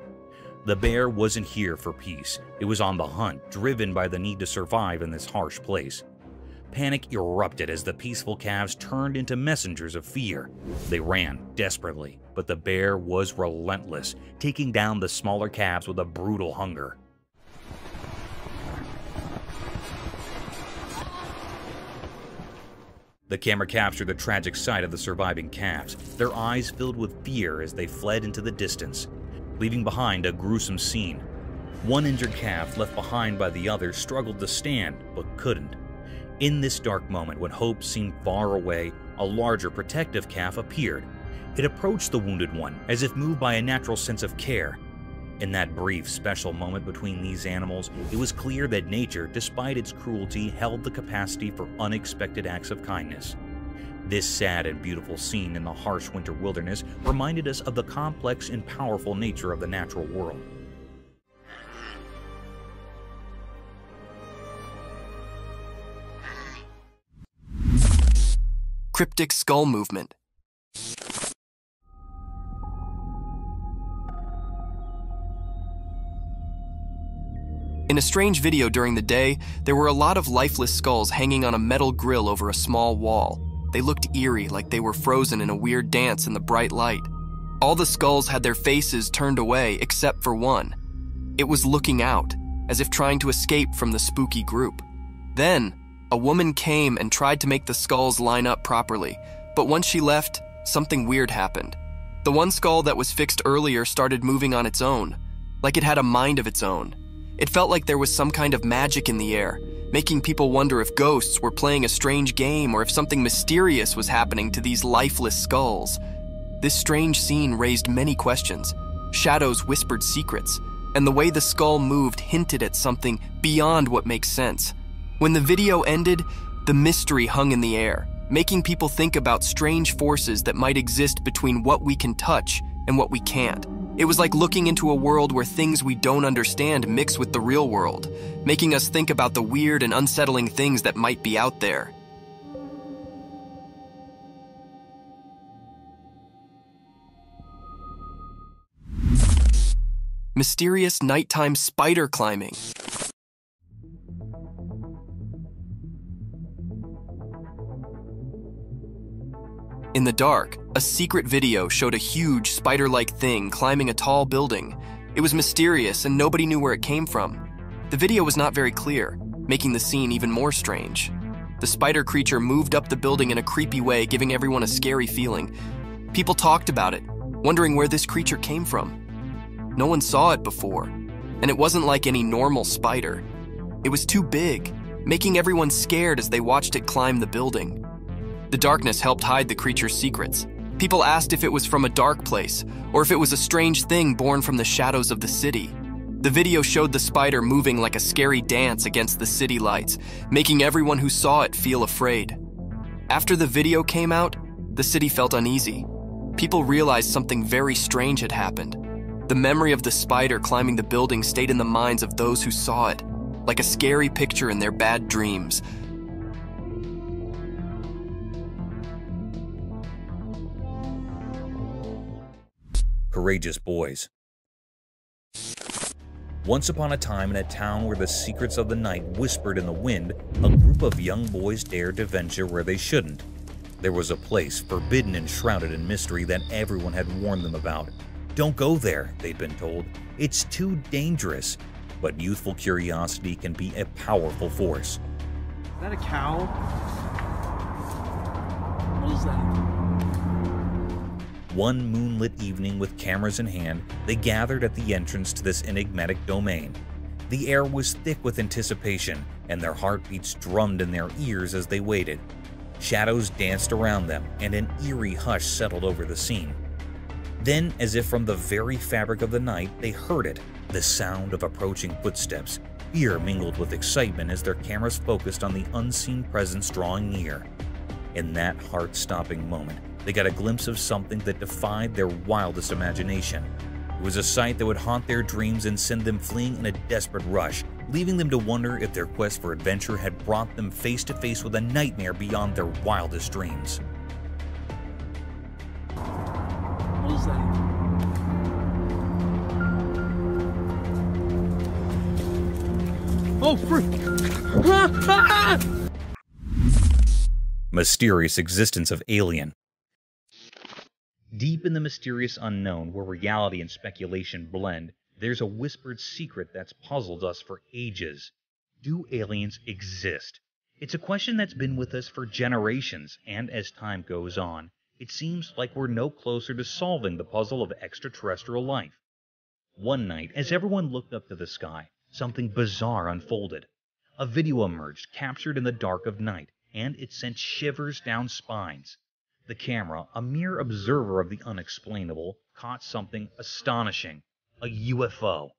The bear wasn't here for peace. It was on the hunt, driven by the need to survive in this harsh place. Panic erupted as the peaceful calves turned into messengers of fear. They ran desperately, but the bear was relentless, taking down the smaller calves with a brutal hunger. The camera captured the tragic sight of the surviving calves, their eyes filled with fear as they fled into the distance, leaving behind a gruesome scene. One injured calf left behind by the others struggled to stand, but couldn't. In this dark moment, when hope seemed far away, a larger protective calf appeared. It approached the wounded one, as if moved by a natural sense of care. In that brief, special moment between these animals, it was clear that nature, despite its cruelty, held the capacity for unexpected acts of kindness. This sad and beautiful scene in the harsh winter wilderness reminded us of the complex and powerful nature of the natural world. Cryptic skull movement. In a strange video during the day, there were a lot of lifeless skulls hanging on a metal grill over a small wall. They looked eerie, like they were frozen in a weird dance in the bright light. All the skulls had their faces turned away except for one. It was looking out, as if trying to escape from the spooky group. Then, a woman came and tried to make the skulls line up properly, but once she left, something weird happened. The one skull that was fixed earlier started moving on its own, like it had a mind of its own. It felt like there was some kind of magic in the air, making people wonder if ghosts were playing a strange game or if something mysterious was happening to these lifeless skulls. This strange scene raised many questions. Shadows whispered secrets, and the way the skull moved hinted at something beyond what makes sense. When the video ended, the mystery hung in the air, making people think about strange forces that might exist between what we can touch and what we can't. It was like looking into a world where things we don't understand mix with the real world, making us think about the weird and unsettling things that might be out there. Mysterious nighttime spider climbing. In the dark, a secret video showed a huge spider-like thing climbing a tall building. It was mysterious and nobody knew where it came from. The video was not very clear, making the scene even more strange. The spider creature moved up the building in a creepy way, giving everyone a scary feeling. People talked about it, wondering where this creature came from. No one saw it before, and it wasn't like any normal spider. It was too big, making everyone scared as they watched it climb the building. The darkness helped hide the creature's secrets. People asked if it was from a dark place, or if it was a strange thing born from the shadows of the city. The video showed the spider moving like a scary dance against the city lights, making everyone who saw it feel afraid. After the video came out, the city felt uneasy. People realized something very strange had happened. The memory of the spider climbing the building stayed in the minds of those who saw it, like a scary picture in their bad dreams. Courageous boys. Once upon a time, in a town where the secrets of the night whispered in the wind, a group of young boys dared to venture where they shouldn't. There was a place forbidden and shrouded in mystery that everyone had warned them about. Don't go there, they'd been told. It's too dangerous. But youthful curiosity can be a powerful force. Is that a cow? What is that? One moonlit evening, with cameras in hand, they gathered at the entrance to this enigmatic domain. The air was thick with anticipation, and their heartbeats drummed in their ears as they waited. Shadows danced around them, and an eerie hush settled over the scene. Then, as if from the very fabric of the night, they heard it, the sound of approaching footsteps. Fear mingled with excitement as their cameras focused on the unseen presence drawing near. In that heart-stopping moment, they got a glimpse of something that defied their wildest imagination. It was a sight that would haunt their dreams and send them fleeing in a desperate rush, leaving them to wonder if their quest for adventure had brought them face to face with a nightmare beyond their wildest dreams. What is that? Oh, freak! Mysterious existence of alien. Deep in the mysterious unknown, where reality and speculation blend, there's a whispered secret that's puzzled us for ages. Do aliens exist? It's a question that's been with us for generations, and as time goes on, it seems like we're no closer to solving the puzzle of extraterrestrial life. One night, as everyone looked up to the sky, something bizarre unfolded. A video emerged, captured in the dark of night, and it sent shivers down spines. The camera, a mere observer of the unexplainable, caught something astonishing. A UFO.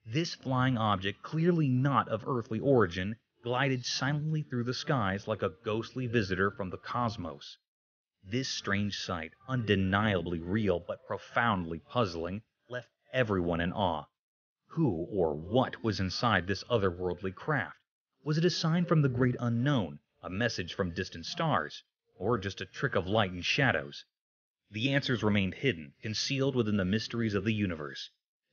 This flying object, clearly not of earthly origin, glided silently through the skies like a ghostly visitor from the cosmos. This strange sight, undeniably real but profoundly puzzling, left everyone in awe. Who or what was inside this otherworldly craft? Was it a sign from the great unknown, a message from distant stars, or just a trick of light and shadows? The answers remained hidden, concealed within the mysteries of the universe.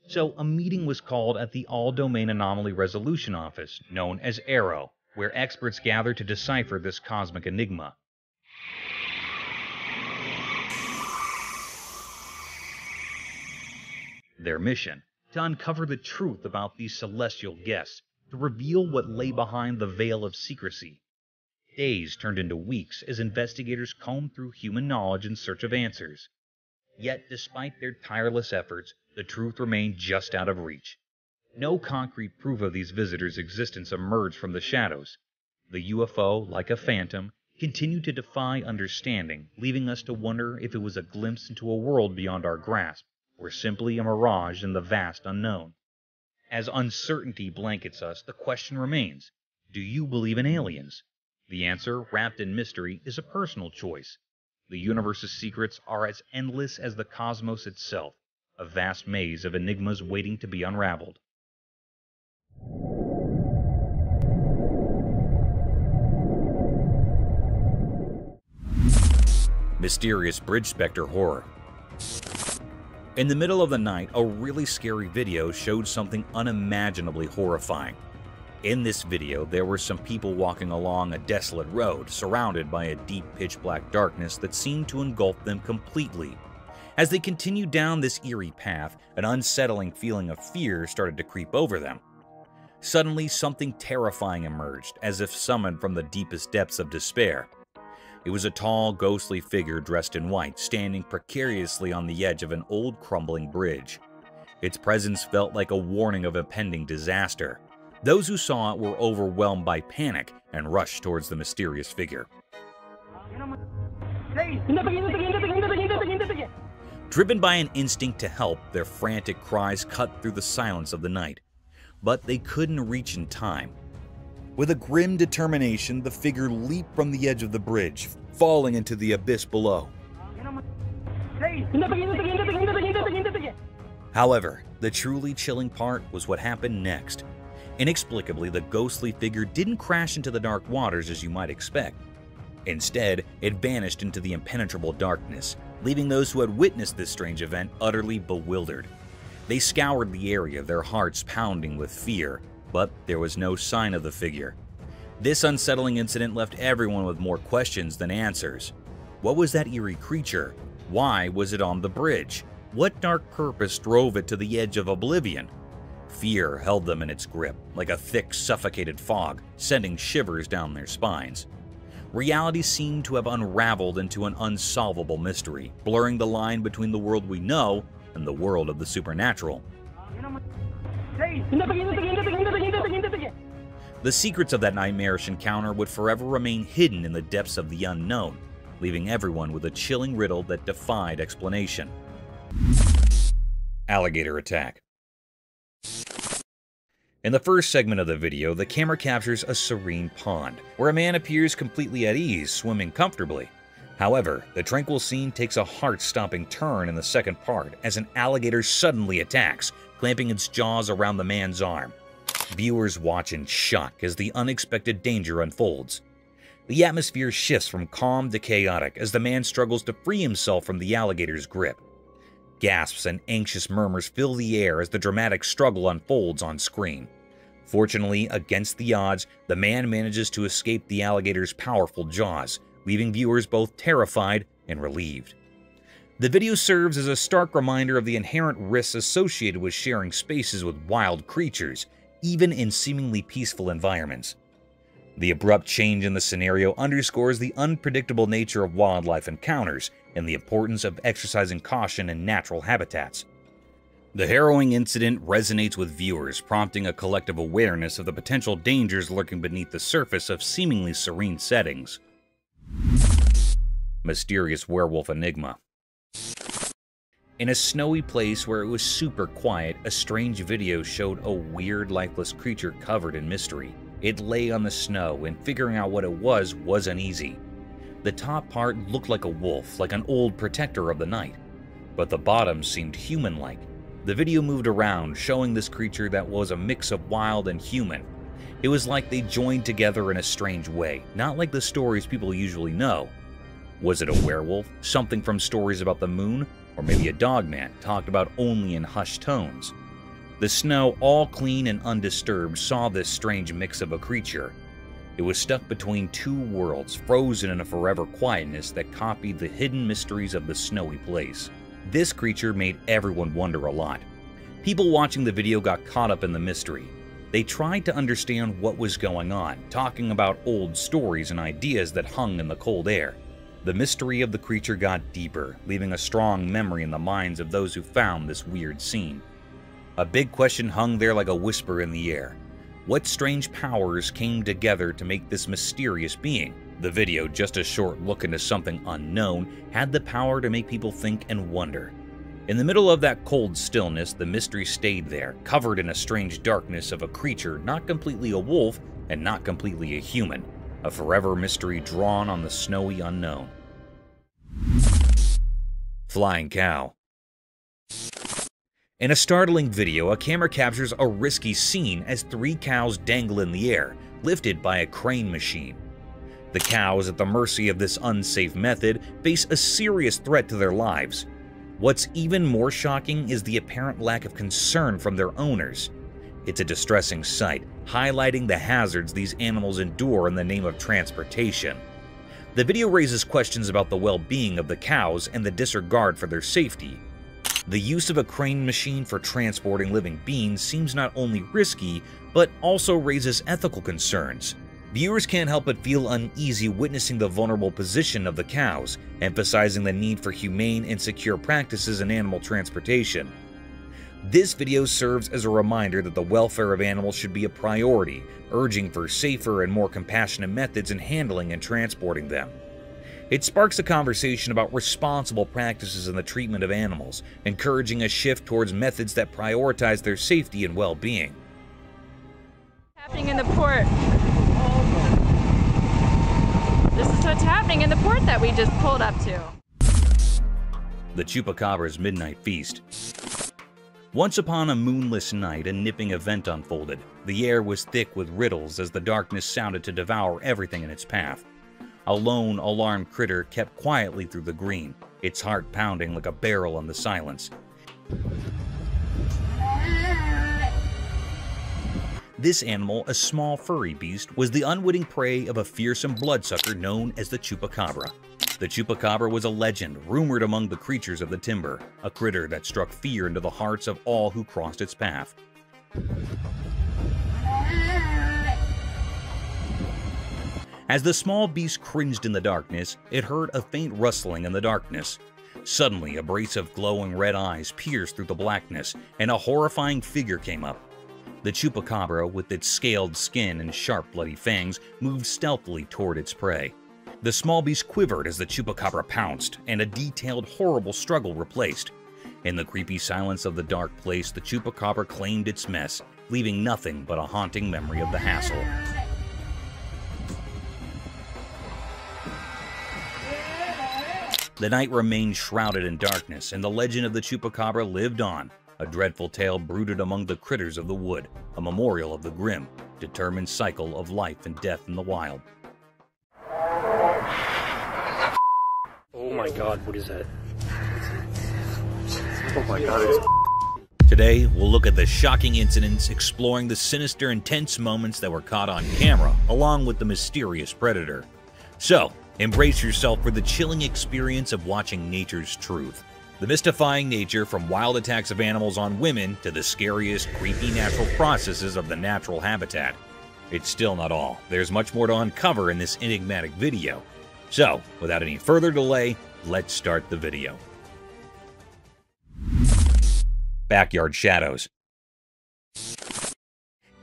So a meeting was called at the All-Domain Anomaly Resolution Office, known as ARROW, where experts gathered to decipher this cosmic enigma. Their mission: to uncover the truth about these celestial guests, to reveal what lay behind the veil of secrecy. Days turned into weeks as investigators combed through human knowledge in search of answers. Yet, despite their tireless efforts, the truth remained just out of reach. No concrete proof of these visitors' existence emerged from the shadows. The UFO, like a phantom, continued to defy understanding, leaving us to wonder if it was a glimpse into a world beyond our grasp, or simply a mirage in the vast unknown. As uncertainty blankets us, the question remains: do you believe in aliens? The answer, wrapped in mystery, is a personal choice. The universe's secrets are as endless as the cosmos itself, a vast maze of enigmas waiting to be unraveled. Mysterious Bridge Spectre horror. In the middle of the night, a really scary video showed something unimaginably horrifying. In this video, there were some people walking along a desolate road, surrounded by a deep pitch-black darkness that seemed to engulf them completely. As they continued down this eerie path, an unsettling feeling of fear started to creep over them. Suddenly, something terrifying emerged, as if summoned from the deepest depths of despair. It was a tall, ghostly figure dressed in white, standing precariously on the edge of an old, crumbling bridge. Its presence felt like a warning of impending disaster. Those who saw it were overwhelmed by panic and rushed towards the mysterious figure. Driven by an instinct to help, their frantic cries cut through the silence of the night. But they couldn't reach in time. With a grim determination, the figure leaped from the edge of the bridge, falling into the abyss below. However, the truly chilling part was what happened next. Inexplicably, the ghostly figure didn't crash into the dark waters as you might expect. Instead, it vanished into the impenetrable darkness, leaving those who had witnessed this strange event utterly bewildered. They scoured the area, their hearts pounding with fear, but there was no sign of the figure. This unsettling incident left everyone with more questions than answers. What was that eerie creature? Why was it on the bridge? What dark purpose drove it to the edge of oblivion? Fear held them in its grip, like a thick, suffocated fog, sending shivers down their spines. Reality seemed to have unraveled into an unsolvable mystery, blurring the line between the world we know and the world of the supernatural. The secrets of that nightmarish encounter would forever remain hidden in the depths of the unknown, leaving everyone with a chilling riddle that defied explanation. Alligator Attack. In the first segment of the video, the camera captures a serene pond, where a man appears completely at ease, swimming comfortably. However, the tranquil scene takes a heart-stopping turn in the second part as an alligator suddenly attacks, clamping its jaws around the man's arm. Viewers watch in shock as the unexpected danger unfolds. The atmosphere shifts from calm to chaotic as the man struggles to free himself from the alligator's grip. Gasps and anxious murmurs fill the air as the dramatic struggle unfolds on screen. Fortunately, against the odds, the man manages to escape the alligator's powerful jaws, leaving viewers both terrified and relieved. The video serves as a stark reminder of the inherent risks associated with sharing spaces with wild creatures, even in seemingly peaceful environments. The abrupt change in the scenario underscores the unpredictable nature of wildlife encounters and the importance of exercising caution in natural habitats. The harrowing incident resonates with viewers, prompting a collective awareness of the potential dangers lurking beneath the surface of seemingly serene settings. Mysterious werewolf Enigma. In a snowy place where it was super quiet, a strange video showed a weird, lifeless creature covered in mystery. It lay on the snow, and figuring out what it was uneasy. The top part looked like a wolf, like an old protector of the night, but the bottom seemed human-like. The video moved around, showing this creature that was a mix of wild and human. It was like they joined together in a strange way, not like the stories people usually know. Was it a werewolf, something from stories about the moon, or maybe a dogman talked about only in hushed tones? The snow, all clean and undisturbed, saw this strange mix of a creature. It was stuck between two worlds, frozen in a forever quietness that copied the hidden mysteries of the snowy place. This creature made everyone wonder a lot. People watching the video got caught up in the mystery. They tried to understand what was going on, talking about old stories and ideas that hung in the cold air. The mystery of the creature got deeper, leaving a strong memory in the minds of those who found this weird scene. A big question hung there like a whisper in the air. What strange powers came together to make this mysterious being? The video, just a short look into something unknown, had the power to make people think and wonder. In the middle of that cold stillness, the mystery stayed there, covered in a strange darkness of a creature not completely a wolf and not completely a human. A forever mystery drawn on the snowy unknown. Flying cow. In a startling video, a camera captures a risky scene as 3 cows dangle in the air, lifted by a crane machine. The cows, at the mercy of this unsafe method, face a serious threat to their lives. What's even more shocking is the apparent lack of concern from their owners. It's a distressing sight, highlighting the hazards these animals endure in the name of transportation. The video raises questions about the well-being of the cows and the disregard for their safety. The use of a crane machine for transporting living beings seems not only risky, but also raises ethical concerns. Viewers can't help but feel uneasy witnessing the vulnerable position of the cows, emphasizing the need for humane and secure practices in animal transportation. This video serves as a reminder that the welfare of animals should be a priority, urging for safer and more compassionate methods in handling and transporting them. It sparks a conversation about responsible practices in the treatment of animals, encouraging a shift towards methods that prioritize their safety and well-being. Happening in the port. This is what's happening in the port that we just pulled up to. The Chupacabra's Midnight Feast. Once upon a moonless night, a nipping event unfolded. The air was thick with riddles as the darkness sounded to devour everything in its path. A lone, alarmed critter kept quietly through the green, its heart pounding like a barrel in the silence. This animal, a small furry beast, was the unwitting prey of a fearsome bloodsucker known as the Chupacabra. The Chupacabra was a legend, rumored among the creatures of the timber, a critter that struck fear into the hearts of all who crossed its path. As the small beast cringed in the darkness, it heard a faint rustling in the darkness. Suddenly, a brace of glowing red eyes pierced through the blackness, and a horrifying figure came up. The Chupacabra, with its scaled skin and sharp, bloody fangs, moved stealthily toward its prey. The small beast quivered as the Chupacabra pounced, and a detailed, horrible struggle replaced. In the creepy silence of the dark place, the Chupacabra claimed its mess, leaving nothing but a haunting memory of the hassle. The night remained shrouded in darkness, and the legend of the Chupacabra lived on, a dreadful tale brooded among the critters of the wood, a memorial of the grim, determined cycle of life and death in the wild. Oh my god, what is that? Oh my god. Today, we'll look at the shocking incidents, exploring the sinister and tense moments that were caught on camera, along with the mysterious predator. So, embrace yourself for the chilling experience of watching nature's truth. The mystifying nature from wild attacks of animals on women to the scariest, creepy natural processes of the natural habitat. It's still not all. There's much more to uncover in this enigmatic video. So, without any further delay, let's start the video. Backyard shadows.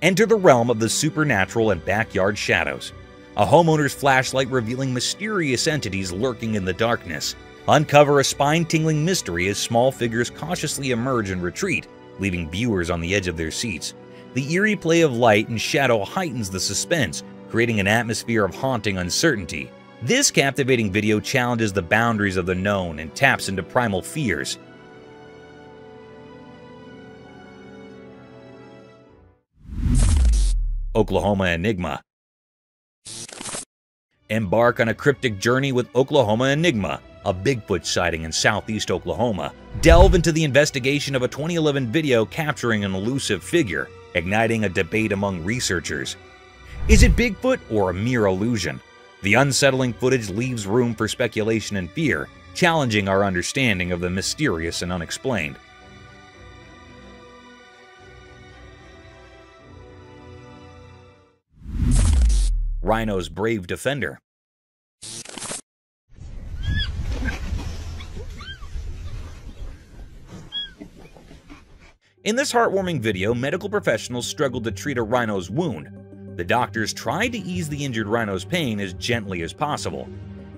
Enter the realm of the supernatural and backyard shadows. A homeowner's flashlight revealing mysterious entities lurking in the darkness. Uncover a spine-tingling mystery as small figures cautiously emerge and retreat, leaving viewers on the edge of their seats. The eerie play of light and shadow heightens the suspense, creating an atmosphere of haunting uncertainty. This captivating video challenges the boundaries of the known and taps into primal fears. Oklahoma Enigma. Embark on a cryptic journey with Oklahoma Enigma, a Bigfoot sighting in southeast Oklahoma. Delve into the investigation of a 2011 video capturing an elusive figure, igniting a debate among researchers. Is it Bigfoot or a mere illusion? The unsettling footage leaves room for speculation and fear, challenging our understanding of the mysterious and unexplained. Rhino's brave defender. In this heartwarming video, medical professionals struggled to treat a rhino's wound. The doctors tried to ease the injured rhino's pain as gently as possible.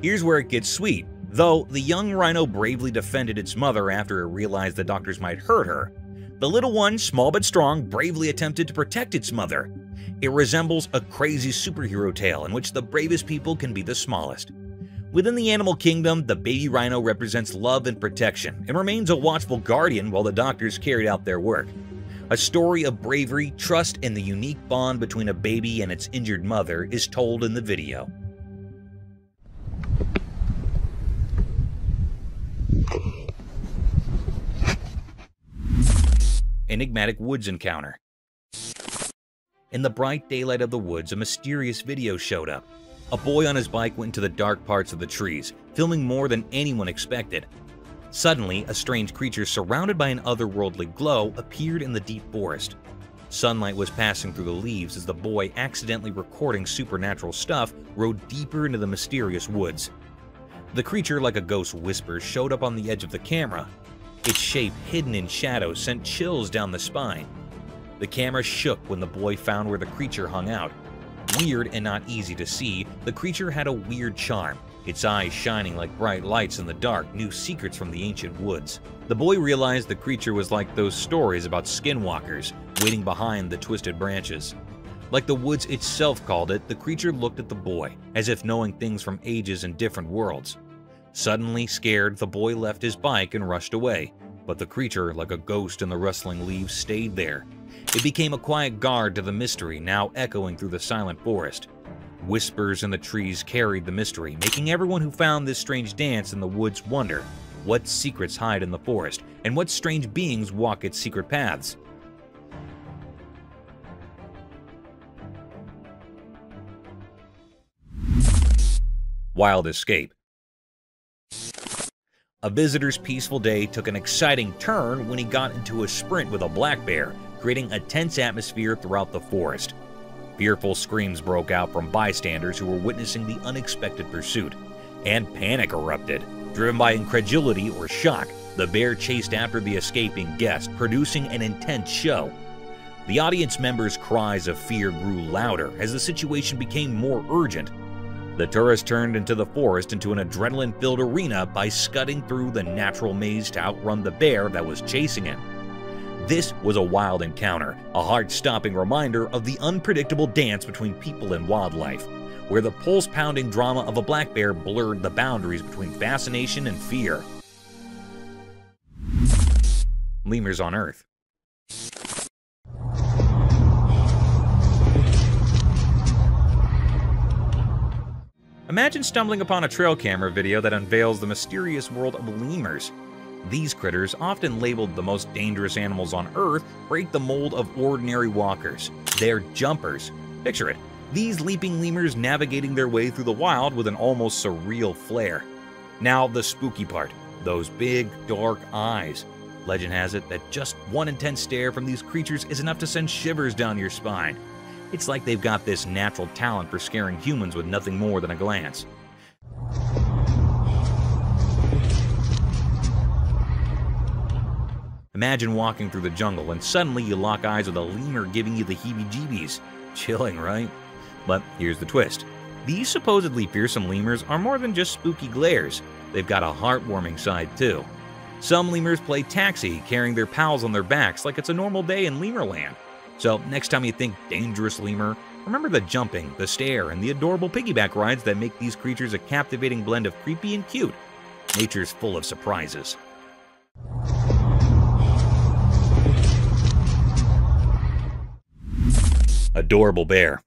Here's where it gets sweet. Though the young rhino bravely defended its mother after it realized the doctors might hurt her, the little one, small but strong, bravely attempted to protect its mother. It resembles a crazy superhero tale in which the bravest people can be the smallest. Within the animal kingdom, the baby rhino represents love and protection and remains a watchful guardian while the doctors carried out their work. A story of bravery, trust, and the unique bond between a baby and its injured mother is told in the video. Enigmatic woods encounter. In the bright daylight of the woods, a mysterious video showed up. A boy on his bike went into the dark parts of the trees, filming more than anyone expected. Suddenly, a strange creature surrounded by an otherworldly glow appeared in the deep forest. Sunlight was passing through the leaves as the boy, accidentally recording supernatural stuff, rode deeper into the mysterious woods. The creature, like a ghost whisper, showed up on the edge of the camera. Its shape, hidden in shadows, sent chills down the spine. The camera shook when the boy found where the creature hung out. Weird and not easy to see, the creature had a weird charm. Its eyes shining like bright lights in the dark knew secrets from the ancient woods. The boy realized the creature was like those stories about skinwalkers, waiting behind the twisted branches. Like the woods itself called it, the creature looked at the boy, as if knowing things from ages and different worlds. Suddenly scared, the boy left his bike and rushed away, but the creature, like a ghost in the rustling leaves, stayed there. It became a quiet guard to the mystery, now echoing through the silent forest. Whispers in the trees carried the mystery, making everyone who found this strange dance in the woods wonder what secrets hide in the forest and what strange beings walk its secret paths. Wild escape. A visitor's peaceful day took an exciting turn when he got into a sprint with a black bear, creating a tense atmosphere throughout the forest. Fearful screams broke out from bystanders who were witnessing the unexpected pursuit, and panic erupted. Driven by incredulity or shock, the bear chased after the escaping guest, producing an intense show. The audience members' cries of fear grew louder as the situation became more urgent. The tourist turned into the forest into an adrenaline-filled arena by scudding through the natural maze to outrun the bear that was chasing him. This was a wild encounter, a heart-stopping reminder of the unpredictable dance between people and wildlife, where the pulse-pounding drama of a black bear blurred the boundaries between fascination and fear. Lemurs on Earth. Imagine stumbling upon a trail camera video that unveils the mysterious world of lemurs. These critters, often labeled the most dangerous animals on Earth, break the mold of ordinary walkers. They're jumpers. Picture it. These leaping lemurs navigating their way through the wild with an almost surreal flair. Now the spooky part. Those big, dark eyes. Legend has it that just one intense stare from these creatures is enough to send shivers down your spine. It's like they've got this natural talent for scaring humans with nothing more than a glance. Imagine walking through the jungle and suddenly you lock eyes with a lemur giving you the heebie-jeebies. Chilling, right? But here's the twist. These supposedly fearsome lemurs are more than just spooky glares. They've got a heartwarming side too. Some lemurs play taxi, carrying their pals on their backs like it's a normal day in Lemurland. So next time you think dangerous lemur, remember the jumping, the stare, and the adorable piggyback rides that make these creatures a captivating blend of creepy and cute. Nature's full of surprises. Adorable bear.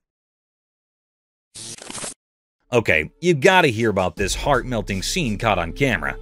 Okay, you gotta hear about this heart-melting scene caught on camera.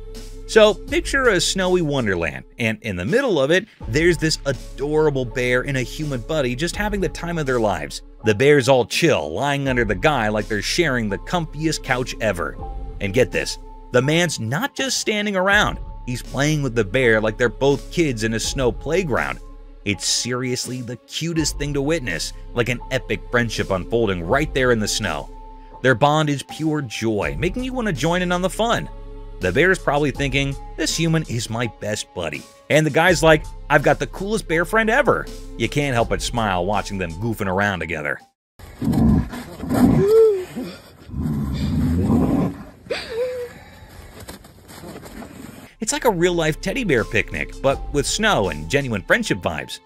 So, picture a snowy wonderland, and in the middle of it, there's this adorable bear and a human buddy just having the time of their lives. The bear's all chill, lying under the guy like they're sharing the comfiest couch ever. And get this, the man's not just standing around, he's playing with the bear like they're both kids in a snow playground. It's seriously the cutest thing to witness, like an epic friendship unfolding right there in the snow. Their bond is pure joy, making you want to join in on the fun. The bear's probably thinking, this human is my best buddy. And the guy's like, I've got the coolest bear friend ever. You can't help but smile watching them goofing around together. It's like a real-life teddy bear picnic, but with snow and genuine friendship vibes.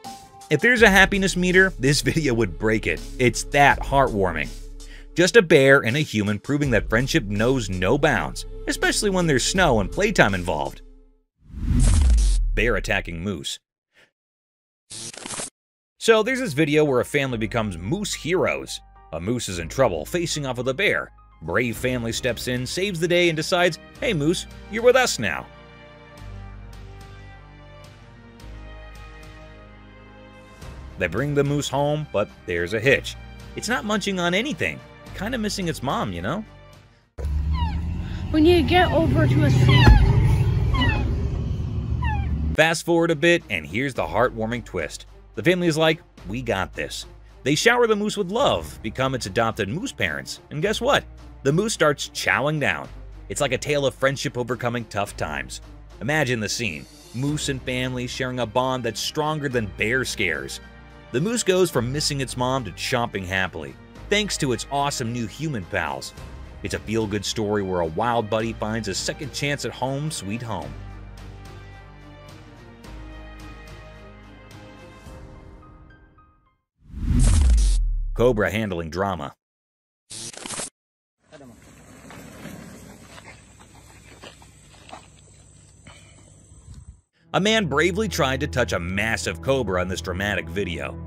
If there's a happiness meter, this video would break it. It's that heartwarming. Just a bear and a human proving that friendship knows no bounds, especially when there's snow and playtime involved. Bear attacking moose. So there's this video where a family becomes moose heroes. A moose is in trouble, facing off with a bear. Brave family steps in, saves the day, and decides, hey moose, you're with us now. They bring the moose home, but there's a hitch. It's not munching on anything. Kind of missing its mom, you know? We need to get over to a seat. Fast forward a bit, and here's the heartwarming twist. The family is like, we got this. They shower the moose with love, become its adopted moose parents, and guess what? The moose starts chowing down. It's like a tale of friendship overcoming tough times. Imagine the scene. Moose and family sharing a bond that's stronger than bear scares. The moose goes from missing its mom to chomping happily, thanks to its awesome new human pals. It's a feel-good story where a wild buddy finds a second chance at home sweet home. Cobra handling drama. A man bravely tried to touch a massive cobra in this dramatic video.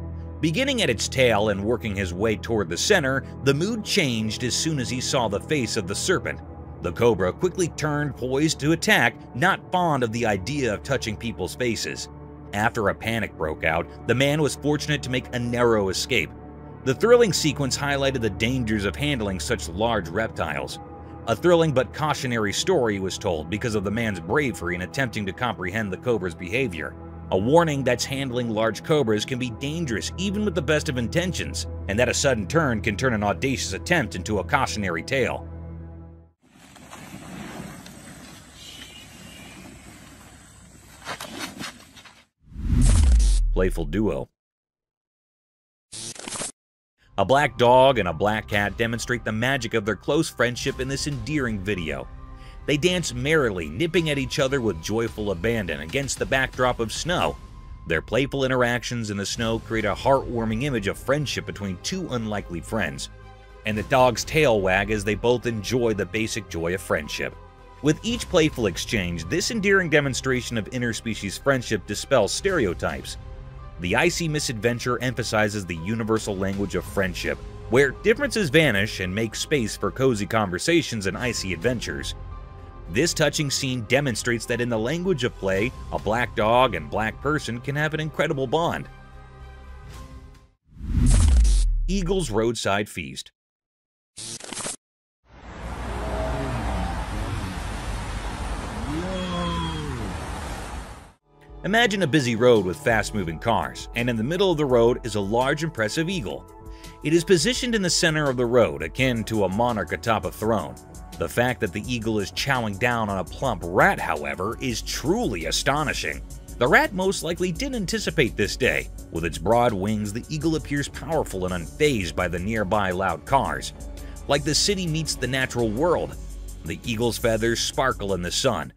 Beginning at its tail and working his way toward the center, the mood changed as soon as he saw the face of the serpent. The cobra quickly turned poised to attack, not fond of the idea of touching people's faces. After a panic broke out, the man was fortunate to make a narrow escape. The thrilling sequence highlighted the dangers of handling such large reptiles. A thrilling but cautionary story was told because of the man's bravery in attempting to comprehend the cobra's behavior. A warning that handling large cobras can be dangerous even with the best of intentions, and that a sudden turn can turn an audacious attempt into a cautionary tale. Playful duo. A black dog and a black cat demonstrate the magic of their close friendship in this endearing video. They dance merrily, nipping at each other with joyful abandon against the backdrop of snow. Their playful interactions in the snow create a heartwarming image of friendship between two unlikely friends. And the dog's tail wag as they both enjoy the basic joy of friendship. With each playful exchange, this endearing demonstration of interspecies friendship dispels stereotypes. The icy misadventure emphasizes the universal language of friendship, where differences vanish and make space for cozy conversations and icy adventures. This touching scene demonstrates that in the language of play, a black dog and black person can have an incredible bond. Eagle's Roadside Feast. Imagine a busy road with fast-moving cars, and in the middle of the road is a large, impressive eagle. It is positioned in the center of the road, akin to a monarch atop a throne. The fact that the eagle is chowing down on a plump rat, however, is truly astonishing. The rat most likely didn't anticipate this day. With its broad wings, the eagle appears powerful and unfazed by the nearby loud cars. Like the city meets the natural world, the eagle's feathers sparkle in the sun.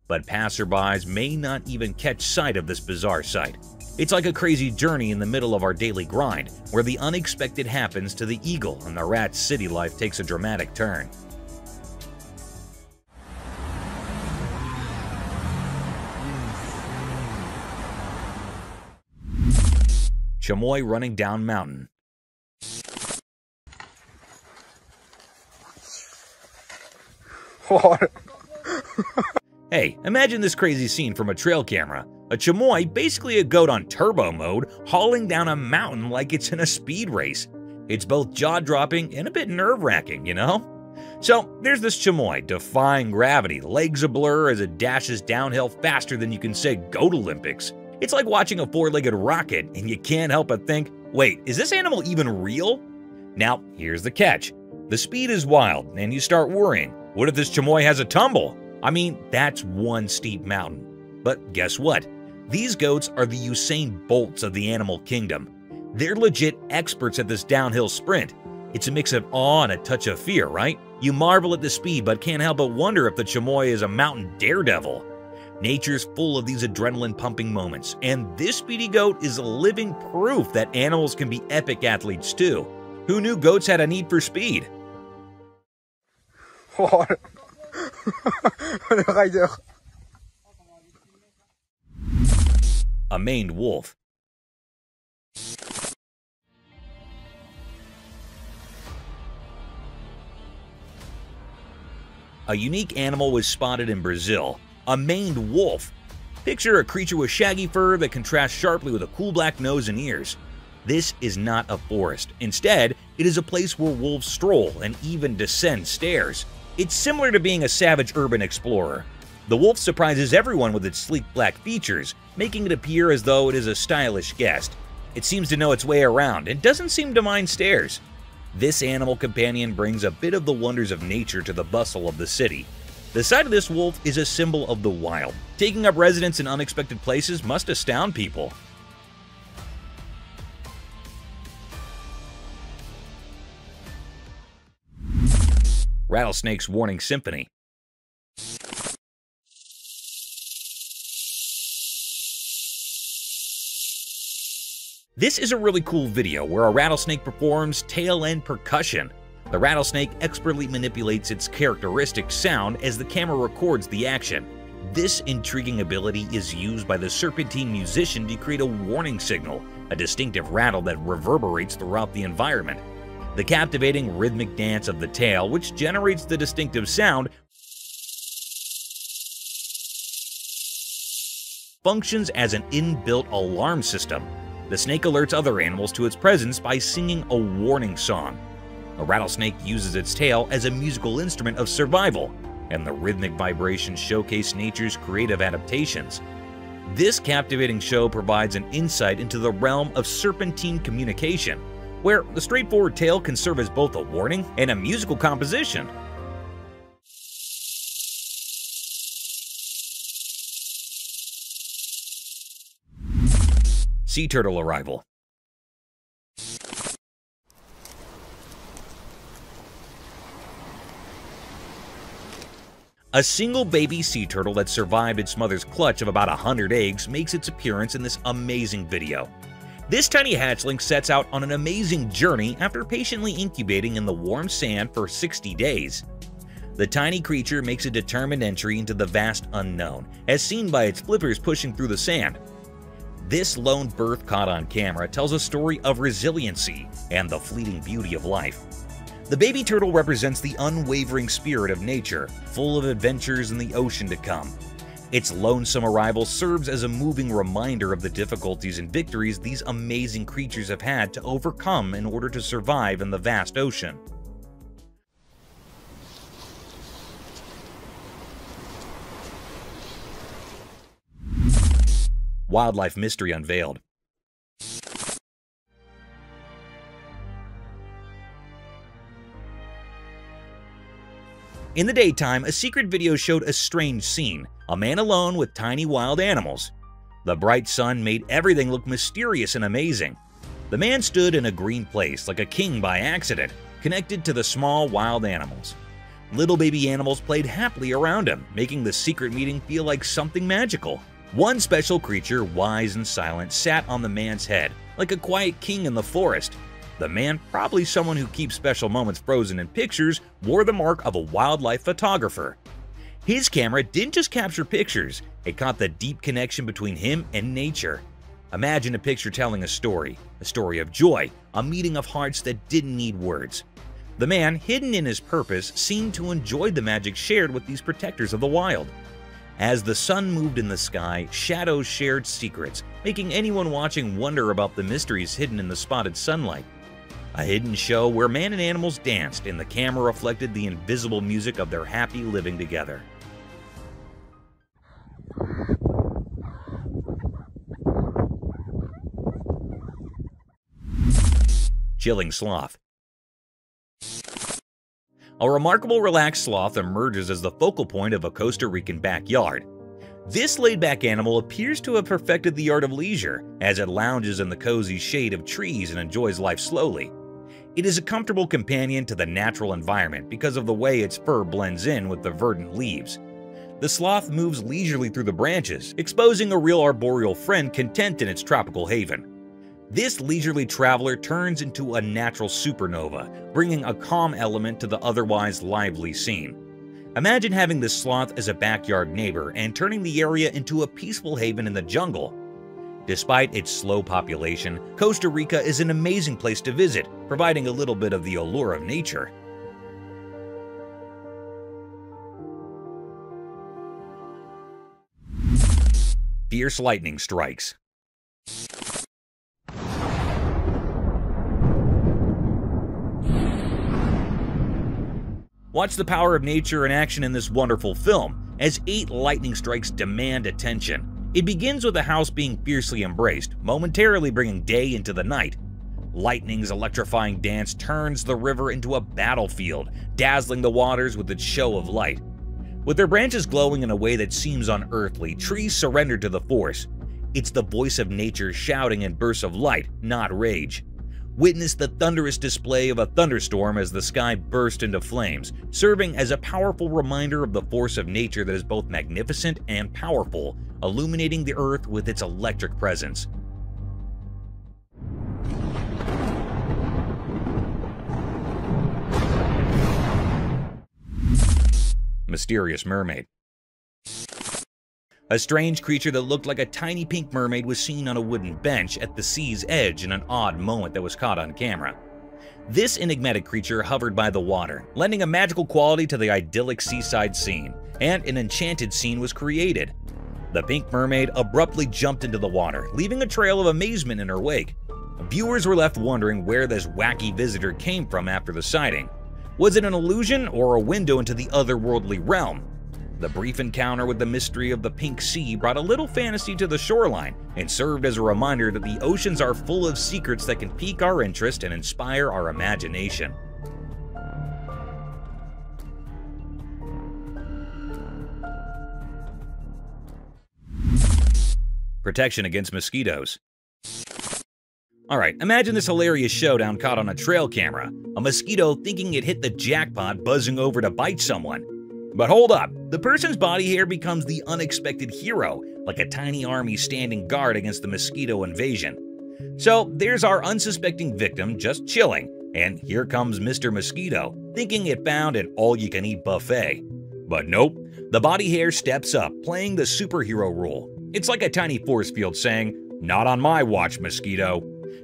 But passerbys may not even catch sight of this bizarre sight. It's like a crazy journey in the middle of our daily grind, where the unexpected happens to the eagle and the rat's city life takes a dramatic turn. Chamois running down mountain. Hey, imagine this crazy scene from a trail camera. A chamois, basically a goat on turbo mode, hauling down a mountain like it's in a speed race. It's both jaw-dropping and a bit nerve-wracking, you know? So, there's this chamois, defying gravity, legs a blur as it dashes downhill faster than you can say Goat Olympics. It's like watching a four-legged rocket, and you can't help but think, wait, is this animal even real? Now, here's the catch. The speed is wild, and you start worrying. What if this chamois has a tumble? I mean, that's one steep mountain. But guess what? These goats are the Usain Bolts of the animal kingdom. They're legit experts at this downhill sprint. It's a mix of awe and a touch of fear, right? You marvel at the speed, but can't help but wonder if the chamois is a mountain daredevil. Nature's full of these adrenaline-pumping moments, and this speedy goat is living proof that animals can be epic athletes too. Who knew goats had a need for speed? A maned wolf. A unique animal was spotted in Brazil, a maned wolf. Picture a creature with shaggy fur that contrasts sharply with a cool black nose and ears. This is not a forest. Instead, it is a place where wolves stroll and even descend stairs. It's similar to being a savage urban explorer. The wolf surprises everyone with its sleek black features, making it appear as though it is a stylish guest. It seems to know its way around and doesn't seem to mind stairs. This animal companion brings a bit of the wonders of nature to the bustle of the city. The sight of this wolf is a symbol of the wild. Taking up residence in unexpected places must astound people. Rattlesnake's Warning Symphony. This is a really cool video where a rattlesnake performs tail-end percussion. The rattlesnake expertly manipulates its characteristic sound as the camera records the action. This intriguing ability is used by the serpentine musician to create a warning signal, a distinctive rattle that reverberates throughout the environment. The captivating rhythmic dance of the tail, which generates the distinctive sound, functions as an inbuilt alarm system. The snake alerts other animals to its presence by singing a warning song. A rattlesnake uses its tail as a musical instrument of survival, and the rhythmic vibrations showcase nature's creative adaptations. This captivating show provides an insight into the realm of serpentine communication, where the straightforward tail can serve as both a warning and a musical composition. Sea turtle arrival. A single baby sea turtle that survived its mother's clutch of about 100 eggs makes its appearance in this amazing video. This tiny hatchling sets out on an amazing journey after patiently incubating in the warm sand for 60 days. The tiny creature makes a determined entry into the vast unknown, as seen by its flippers pushing through the sand. This lone birth caught on camera tells a story of resiliency and the fleeting beauty of life. The baby turtle represents the unwavering spirit of nature, full of adventures in the ocean to come. Its lonesome arrival serves as a moving reminder of the difficulties and victories these amazing creatures have had to overcome in order to survive in the vast ocean. Wildlife mystery unveiled. In the daytime, a secret video showed a strange scene, a man alone with tiny wild animals. The bright sun made everything look mysterious and amazing. The man stood in a green place like a king by accident, connected to the small wild animals. Little baby animals played happily around him, making the secret meeting feel like something magical. One special creature, wise and silent, sat on the man's head, like a quiet king in the forest. The man, probably someone who keeps special moments frozen in pictures, wore the mark of a wildlife photographer. His camera didn't just capture pictures, it caught the deep connection between him and nature. Imagine a picture telling a story of joy, a meeting of hearts that didn't need words. The man, hidden in his purpose, seemed to enjoy the magic shared with these protectors of the wild. As the sun moved in the sky, shadows shared secrets, making anyone watching wonder about the mysteries hidden in the spotted sunlight. A hidden show where man and animals danced and the camera reflected the invisible music of their happy living together. Chilling sloth. A remarkable relaxed sloth emerges as the focal point of a Costa Rican backyard. This laid-back animal appears to have perfected the art of leisure as it lounges in the cozy shade of trees and enjoys life slowly. It is a comfortable companion to the natural environment because of the way its fur blends in with the verdant leaves. The sloth moves leisurely through the branches, exposing a real arboreal friend content in its tropical haven. This leisurely traveler turns into a natural supernova, bringing a calm element to the otherwise lively scene. Imagine having this sloth as a backyard neighbor and turning the area into a peaceful haven in the jungle. Despite its slow population, Costa Rica is an amazing place to visit, providing a little bit of the allure of nature. Fierce lightning strikes. Watch the power of nature in action in this wonderful film, as 8 lightning strikes demand attention. It begins with a house being fiercely embraced, momentarily bringing day into the night. Lightning's electrifying dance turns the river into a battlefield, dazzling the waters with its show of light. With their branches glowing in a way that seems unearthly, trees surrender to the force. It's the voice of nature shouting in bursts of light, not rage. Witness the thunderous display of a thunderstorm as the sky burst into flames, serving as a powerful reminder of the force of nature that is both magnificent and powerful, illuminating the earth with its electric presence. Mysterious mermaid. A strange creature that looked like a tiny pink mermaid was seen on a wooden bench at the sea's edge in an odd moment that was caught on camera. This enigmatic creature hovered by the water, lending a magical quality to the idyllic seaside scene, and an enchanted scene was created. The pink mermaid abruptly jumped into the water, leaving a trail of amazement in her wake. Viewers were left wondering where this wacky visitor came from after the sighting. Was it an illusion or a window into the otherworldly realm? The brief encounter with the mystery of the pink sea brought a little fantasy to the shoreline and served as a reminder that the oceans are full of secrets that can pique our interest and inspire our imagination. Protection against mosquitoes. Alright, imagine this hilarious showdown caught on a trail camera. A mosquito thinking it hit the jackpot buzzing over to bite someone. But hold up, the person's body hair becomes the unexpected hero, like a tiny army standing guard against the mosquito invasion. So there's our unsuspecting victim just chilling, and here comes Mr. Mosquito, thinking it found an all-you-can-eat buffet. But nope, the body hair steps up, playing the superhero role. It's like a tiny force field saying, "Not on my watch, Mosquito."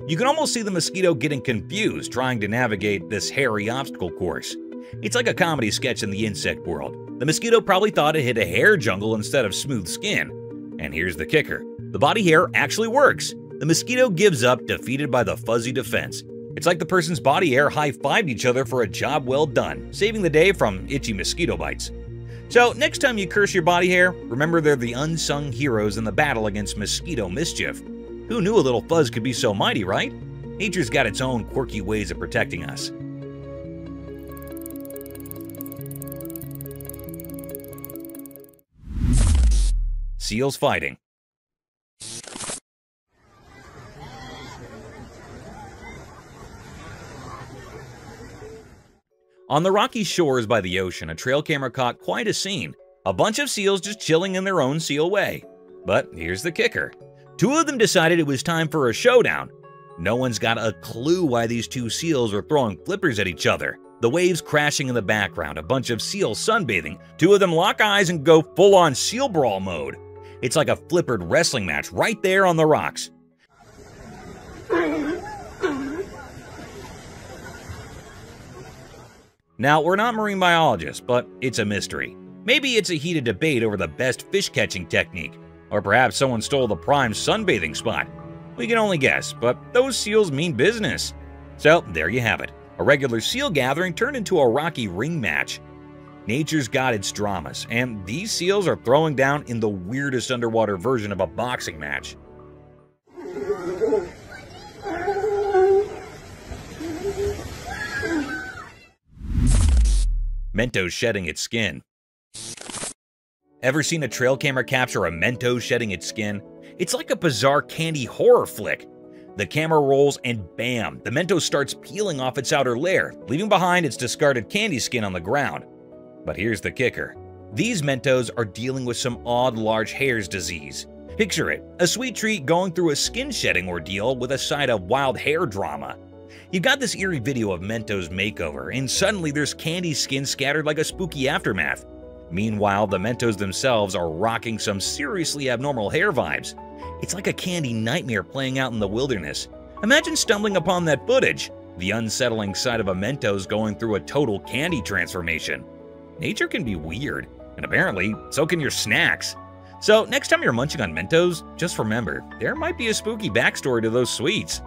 You can almost see the mosquito getting confused trying to navigate this hairy obstacle course. It's like a comedy sketch in the insect world. The mosquito probably thought it hit a hair jungle instead of smooth skin. And here's the kicker. The body hair actually works. The mosquito gives up, defeated by the fuzzy defense. It's like the person's body hair high-fived each other for a job well done, saving the day from itchy mosquito bites. So next time you curse your body hair, remember they're the unsung heroes in the battle against mosquito mischief. Who knew a little fuzz could be so mighty, right? Nature's got its own quirky ways of protecting us. Seals fighting. On the rocky shores by the ocean, a trail camera caught quite a scene. A bunch of seals just chilling in their own seal way. But here's the kicker. Two of them decided it was time for a showdown. No one's got a clue why these two seals were throwing flippers at each other. The waves crashing in the background, a bunch of seals sunbathing. Two of them lock eyes and go full-on seal brawl mode. It's like a flippered wrestling match right there on the rocks. Now, we're not marine biologists, but it's a mystery. Maybe it's a heated debate over the best fish-catching technique, or perhaps someone stole the prime sunbathing spot. We can only guess, but those seals mean business. So, there you have it. A regular seal gathering turned into a rocky ring match. Nature's got its dramas, and these seals are throwing down in the weirdest underwater version of a boxing match. Mento shedding its skin. Ever seen a trail camera capture a mento shedding its skin? It's like a bizarre candy horror flick. The camera rolls and bam, the mento starts peeling off its outer layer, leaving behind its discarded candy skin on the ground. But here's the kicker. These mentos are dealing with some odd large hairs disease. Picture it, a sweet treat going through a skin shedding ordeal with a side of wild hair drama. You've got this eerie video of Mento's makeover, and suddenly there's candy skin scattered like a spooky aftermath. Meanwhile, the Mentos themselves are rocking some seriously abnormal hair vibes. It's like a candy nightmare playing out in the wilderness. Imagine stumbling upon that footage. The unsettling sight of a Mentos going through a total candy transformation. Nature can be weird, and apparently, so can your snacks. So next time you're munching on Mentos, just remember, there might be a spooky backstory to those sweets.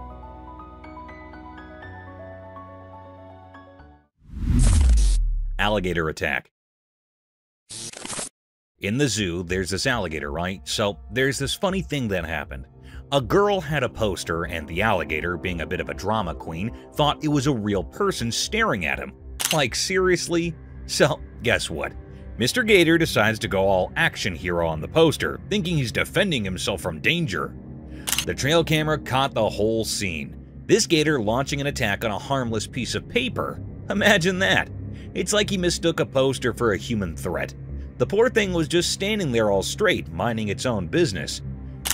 Alligator Attack. In the zoo, there's this alligator, right? So there's this funny thing that happened. A girl had a poster, and the alligator, being a bit of a drama queen, thought it was a real person staring at him. Like, seriously? So, guess what? Mr. Gator decides to go all action hero on the poster, thinking he's defending himself from danger. The trail camera caught the whole scene. This gator launching an attack on a harmless piece of paper. Imagine that. It's like he mistook a poster for a human threat. The poor thing was just standing there all straight, minding its own business.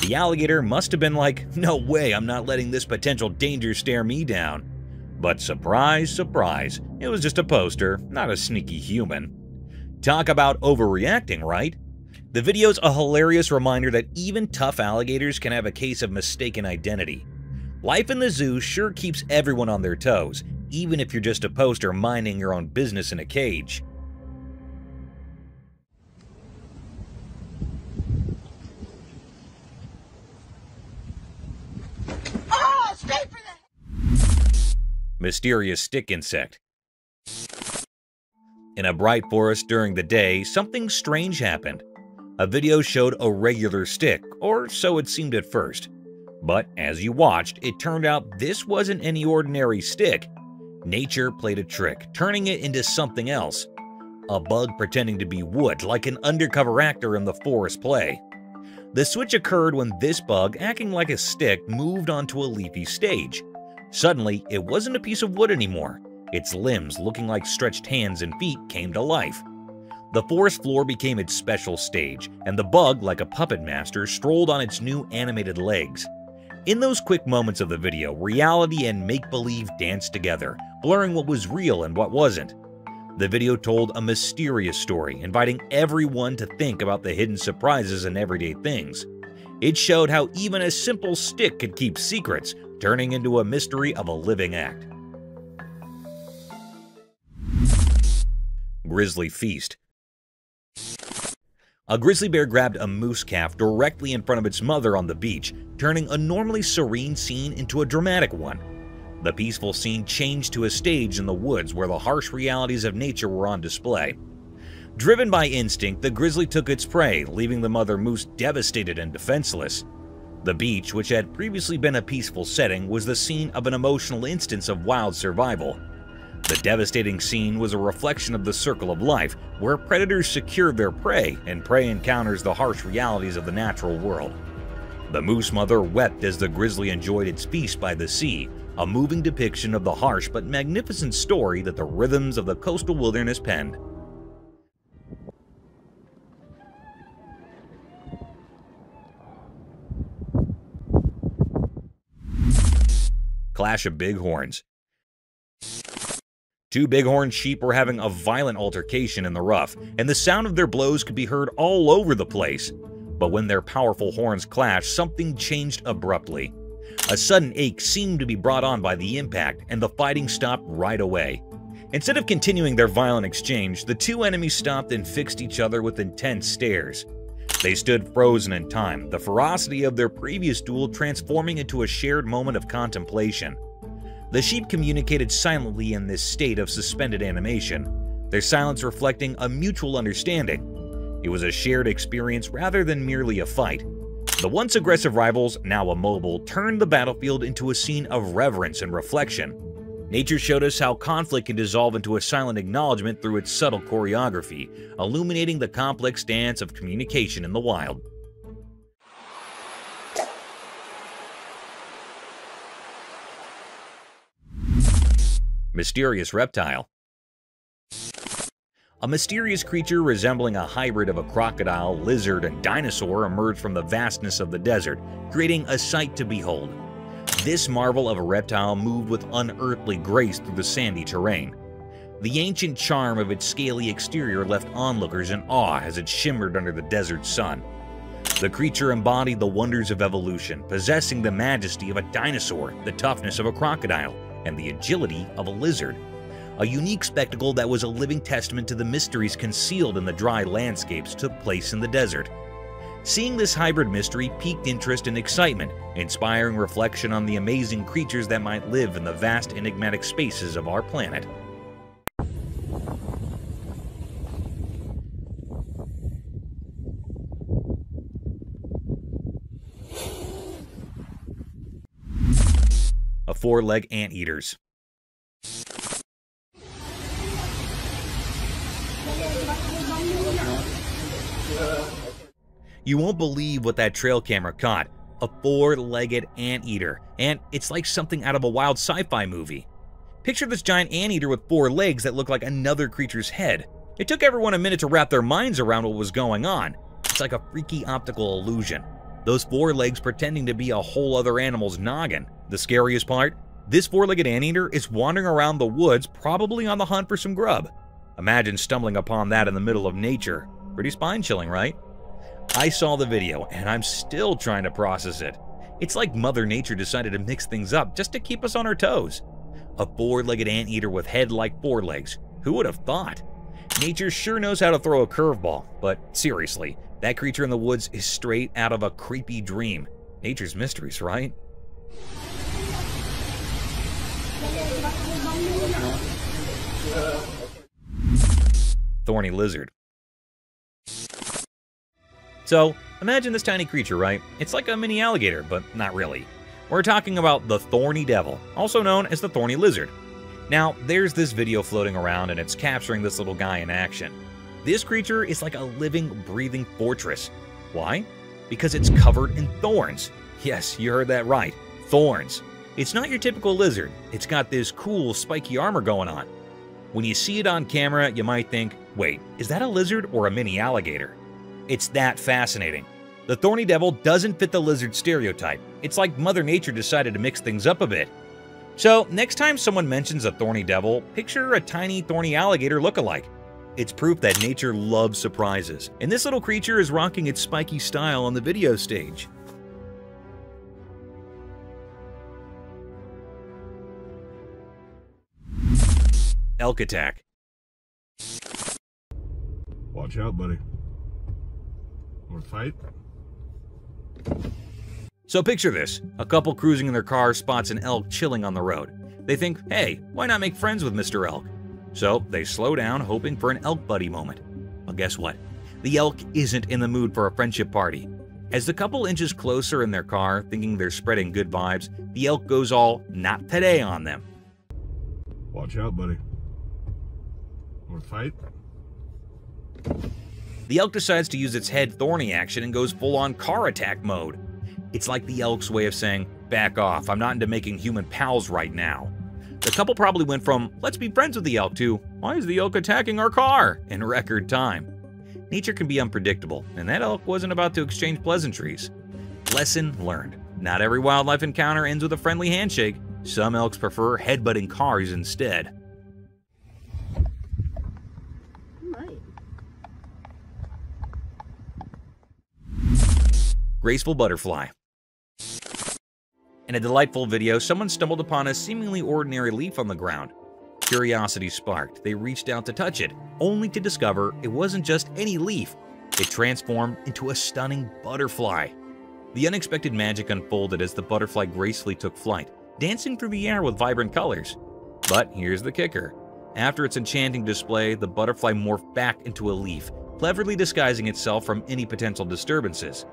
The alligator must have been like, no way, I'm not letting this potential danger stare me down. But surprise, surprise, it was just a poster, not a sneaky human. Talk about overreacting, right? The video's a hilarious reminder that even tough alligators can have a case of mistaken identity. Life in the zoo sure keeps everyone on their toes, even if you're just a poster minding your own business in a cage. Oh, straight for the... Mysterious stick insect. In a bright forest during the day, something strange happened. A video showed a regular stick, or so it seemed at first. But as you watched, it turned out this wasn't any ordinary stick. Nature played a trick, turning it into something else. A bug pretending to be wood, like an undercover actor in the forest play. The switch occurred when this bug, acting like a stick, moved onto a leafy stage. Suddenly, it wasn't a piece of wood anymore. Its limbs, looking like stretched hands and feet, came to life. The forest floor became its special stage, and the bug, like a puppet master, strolled on its new animated legs. In those quick moments of the video, reality and make-believe danced together, blurring what was real and what wasn't. The video told a mysterious story, inviting everyone to think about the hidden surprises in everyday things. It showed how even a simple stick could keep secrets, turning into a mystery of a living act. Grizzly Feast. A grizzly bear grabbed a moose calf directly in front of its mother on the beach, turning a normally serene scene into a dramatic one. The peaceful scene changed to a stage in the woods where the harsh realities of nature were on display. Driven by instinct, the grizzly took its prey, leaving the mother moose devastated and defenseless. The beach, which had previously been a peaceful setting, was the scene of an emotional instance of wild survival. The devastating scene was a reflection of the circle of life, where predators secure their prey and prey encounters the harsh realities of the natural world. The moose mother wept as the grizzly enjoyed its feast by the sea, a moving depiction of the harsh but magnificent story that the rhythms of the coastal wilderness penned. Clash of bighorns. Two bighorn sheep were having a violent altercation in the rough, and the sound of their blows could be heard all over the place. But when their powerful horns clashed, something changed abruptly. A sudden ache seemed to be brought on by the impact, and the fighting stopped right away. Instead of continuing their violent exchange, the two enemies stopped and fixed each other with intense stares. They stood frozen in time, the ferocity of their previous duel transforming into a shared moment of contemplation. The sheep communicated silently in this state of suspended animation, their silence reflecting a mutual understanding. It was a shared experience rather than merely a fight. The once aggressive rivals, now immobile, turned the battlefield into a scene of reverence and reflection. Nature showed us how conflict can dissolve into a silent acknowledgement through its subtle choreography, illuminating the complex dance of communication in the wild. Mysterious reptile. A mysterious creature resembling a hybrid of a crocodile, lizard, and dinosaur emerged from the vastness of the desert, creating a sight to behold. This marvel of a reptile moved with unearthly grace through the sandy terrain. The ancient charm of its scaly exterior left onlookers in awe as it shimmered under the desert sun. The creature embodied the wonders of evolution, possessing the majesty of a dinosaur, the toughness of a crocodile, and the agility of a lizard. A unique spectacle that was a living testament to the mysteries concealed in the dry landscapes took place in the desert. Seeing this hybrid mystery piqued interest and excitement, inspiring reflection on the amazing creatures that might live in the vast enigmatic spaces of our planet. A four-leg anteaters. You won't believe what that trail camera caught. A four-legged anteater, and it's like something out of a wild sci-fi movie. Picture this giant anteater with four legs that look like another creature's head. It took everyone a minute to wrap their minds around what was going on. It's like a freaky optical illusion. Those four legs pretending to be a whole other animal's noggin. The scariest part? This four-legged anteater is wandering around the woods, probably on the hunt for some grub. Imagine stumbling upon that in the middle of nature. Pretty spine-chilling, right? I saw the video, and I'm still trying to process it. It's like Mother Nature decided to mix things up just to keep us on our toes. A four-legged anteater with head like four legs. Who would have thought? Nature sure knows how to throw a curveball, but seriously, that creature in the woods is straight out of a creepy dream. Nature's mysteries, right? Thorny lizard. So, imagine this tiny creature, right? It's like a mini alligator, but not really. We're talking about the thorny devil, also known as the thorny lizard. Now, there's this video floating around and it's capturing this little guy in action. This creature is like a living, breathing fortress. Why? Because it's covered in thorns. Yes, you heard that right. Thorns. It's not your typical lizard. It's got this cool, spiky armor going on. When you see it on camera, you might think, wait, is that a lizard or a mini alligator? It's that fascinating. The thorny devil doesn't fit the lizard stereotype. It's like Mother Nature decided to mix things up a bit. So, next time someone mentions a thorny devil, picture a tiny thorny alligator look-alike. It's proof that nature loves surprises, and this little creature is rocking its spiky style on the video stage. Elk attack. Watch out, buddy. Want to fight? So picture this. A couple cruising in their car spots an elk chilling on the road. They think, hey, why not make friends with Mr. Elk? So they slow down, hoping for an elk buddy moment. Well, guess what? The elk isn't in the mood for a friendship party. As the couple inches closer in their car, thinking they're spreading good vibes, the elk goes all not today on them. Watch out, buddy. Want to fight? The elk decides to use its head thorny action and goes full-on car attack mode. It's like the elk's way of saying, back off, I'm not into making human pals right now. The couple probably went from, let's be friends with the elk to, why is the elk attacking our car? In record time. Nature can be unpredictable, and that elk wasn't about to exchange pleasantries. Lesson learned. Not every wildlife encounter ends with a friendly handshake. Some elks prefer headbutting cars instead. Graceful butterfly. In a delightful video, someone stumbled upon a seemingly ordinary leaf on the ground. Curiosity sparked. They reached out to touch it, only to discover it wasn't just any leaf. It transformed into a stunning butterfly. The unexpected magic unfolded as the butterfly gracefully took flight, dancing through the air with vibrant colors. But here's the kicker. After its enchanting display, the butterfly morphed back into a leaf, cleverly disguising itself from any potential disturbances.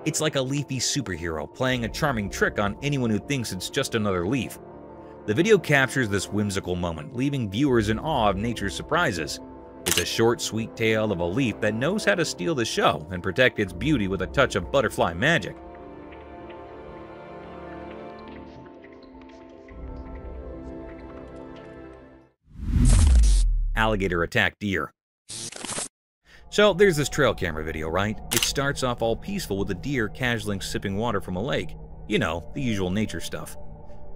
It's like a leafy superhero playing a charming trick on anyone who thinks it's just another leaf. The video captures this whimsical moment, leaving viewers in awe of nature's surprises. It's a short, sweet tale of a leaf that knows how to steal the show and protect its beauty with a touch of butterfly magic. Alligator attack deer. So there's this trail camera video, right? It starts off all peaceful with a deer casually sipping water from a lake. You know, the usual nature stuff.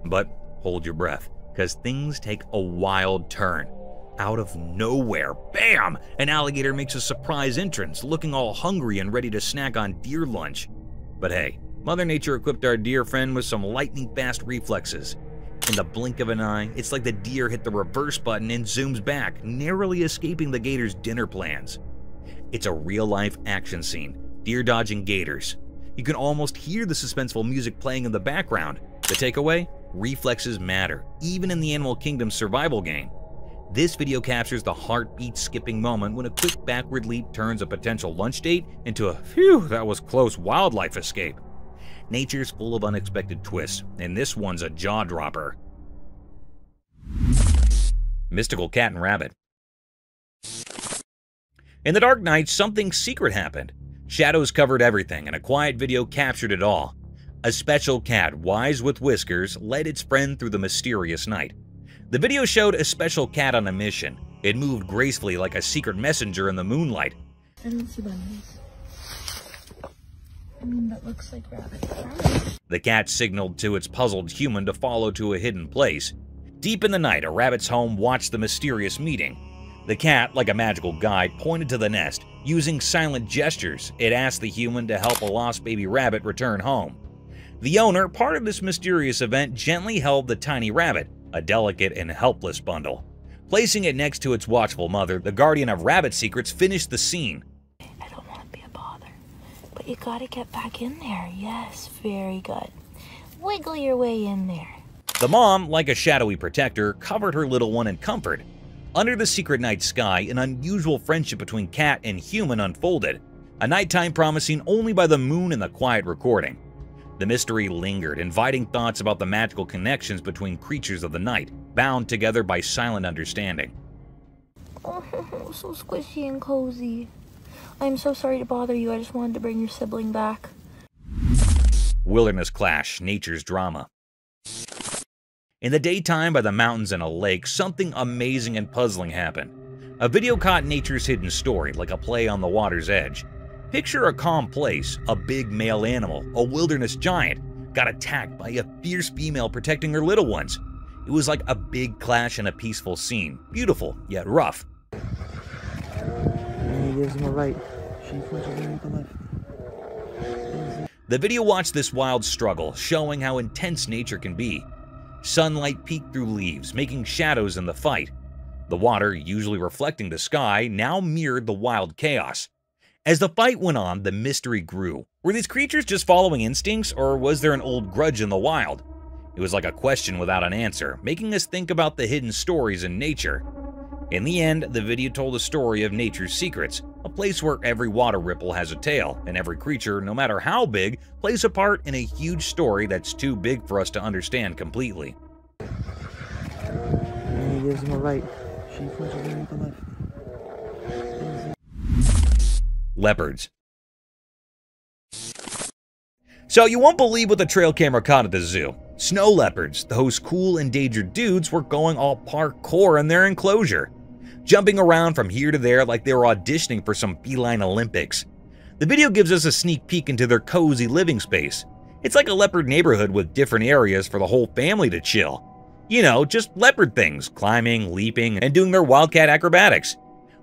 But hold your breath, because things take a wild turn. Out of nowhere, bam! An alligator makes a surprise entrance, looking all hungry and ready to snack on deer lunch. But hey, Mother Nature equipped our deer friend with some lightning-fast reflexes. In the blink of an eye, it's like the deer hit the reverse button and zooms back, narrowly escaping the gator's dinner plans. It's a real-life action scene, deer dodging gators. You can almost hear the suspenseful music playing in the background. The takeaway? Reflexes matter, even in the animal kingdom's survival game. This video captures the heartbeat-skipping moment when a quick backward leap turns a potential lunch date into a phew, that was close wildlife escape. Nature's full of unexpected twists, and this one's a jaw-dropper. Mystical cat and rabbit. In the dark night, something secret happened. Shadows covered everything, and a quiet video captured it all. A special cat, wise with whiskers, led its friend through the mysterious night. The video showed a special cat on a mission. It moved gracefully like a secret messenger in the moonlight. I don't see bunnies. That looks like rabbits. The cat signaled to its puzzled human to follow to a hidden place. Deep in the night, a rabbit's home watched the mysterious meeting. The cat, like a magical guide, pointed to the nest. Using silent gestures, it asked the human to help a lost baby rabbit return home. The owner, part of this mysterious event, gently held the tiny rabbit, a delicate and helpless bundle. Placing it next to its watchful mother, the guardian of rabbit secrets finished the scene. I don't want to be a bother, but you gotta get back in there. Yes, very good. Wiggle your way in there. The mom, like a shadowy protector, covered her little one in comfort. Under the secret night sky, an unusual friendship between cat and human unfolded, a nighttime promising only by the moon and the quiet recording. The mystery lingered, inviting thoughts about the magical connections between creatures of the night, bound together by silent understanding. Oh, so squishy and cozy. I'm so sorry to bother you, I just wanted to bring your sibling back. Wilderness clash, nature's drama. In the daytime by the mountains and a lake, something amazing and puzzling happened. A video caught nature's hidden story, like a play on the water's edge. Picture a calm place, a big male animal, a wilderness giant, got attacked by a fierce female protecting her little ones. It was like a big clash in a peaceful scene, beautiful yet rough. And he gives him a right. She punches him to the left. The video watched this wild struggle, showing how intense nature can be. Sunlight peeked through leaves, making shadows in the fight. The water, usually reflecting the sky, now mirrored the wild chaos. As the fight went on, the mystery grew. Were these creatures just following instincts, or was there an old grudge in the wild? It was like a question without an answer, making us think about the hidden stories in nature. In the end, the video told a story of nature's secrets, a place where every water ripple has a tale, and every creature, no matter how big, plays a part in a huge story that's too big for us to understand completely. And he gives him a right. She punches him to the left. Leopards. So you won't believe what the trail camera caught at the zoo. Snow leopards, those cool endangered dudes, were going all parkour in their enclosure, jumping around from here to there like they were auditioning for some feline Olympics. The video gives us a sneak peek into their cozy living space. It's like a leopard neighborhood with different areas for the whole family to chill. You know, just leopard things, climbing, leaping, and doing their wildcat acrobatics.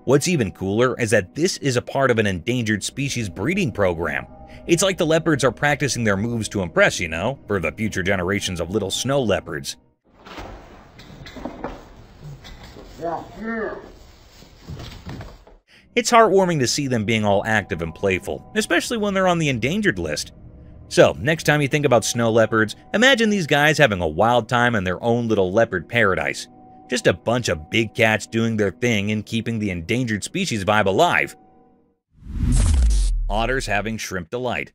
What's even cooler is that this is a part of an endangered species breeding program. It's like the leopards are practicing their moves to impress, you know, for the future generations of little snow leopards. It's heartwarming to see them being all active and playful, especially when they're on the endangered list. So, next time you think about snow leopards, imagine these guys having a wild time in their own little leopard paradise. Just a bunch of big cats doing their thing and keeping the endangered species vibe alive. Otters having shrimp delight.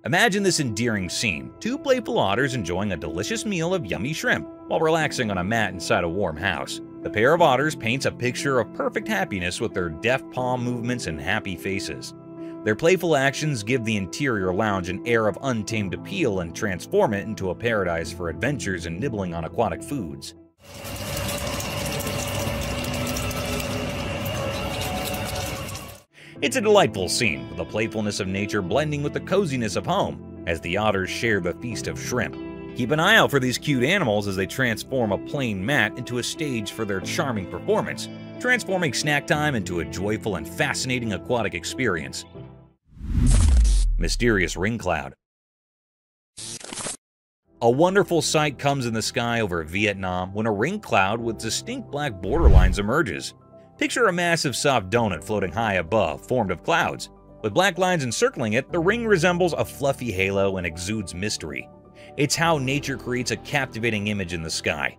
Imagine this endearing scene, two playful otters enjoying a delicious meal of yummy shrimp while relaxing on a mat inside a warm house. The pair of otters paints a picture of perfect happiness with their deft palm movements and happy faces. Their playful actions give the interior lounge an air of untamed appeal and transform it into a paradise for adventures and nibbling on aquatic foods. It's a delightful scene, with the playfulness of nature blending with the coziness of home, as the otters share the feast of shrimp. Keep an eye out for these cute animals as they transform a plain mat into a stage for their charming performance, transforming snack time into a joyful and fascinating aquatic experience. Mysterious ring cloud. A wonderful sight comes in the sky over Vietnam when a ring cloud with distinct black borderlines emerges. Picture a massive soft donut floating high above, formed of clouds. With black lines encircling it, the ring resembles a fluffy halo and exudes mystery. It's how nature creates a captivating image in the sky.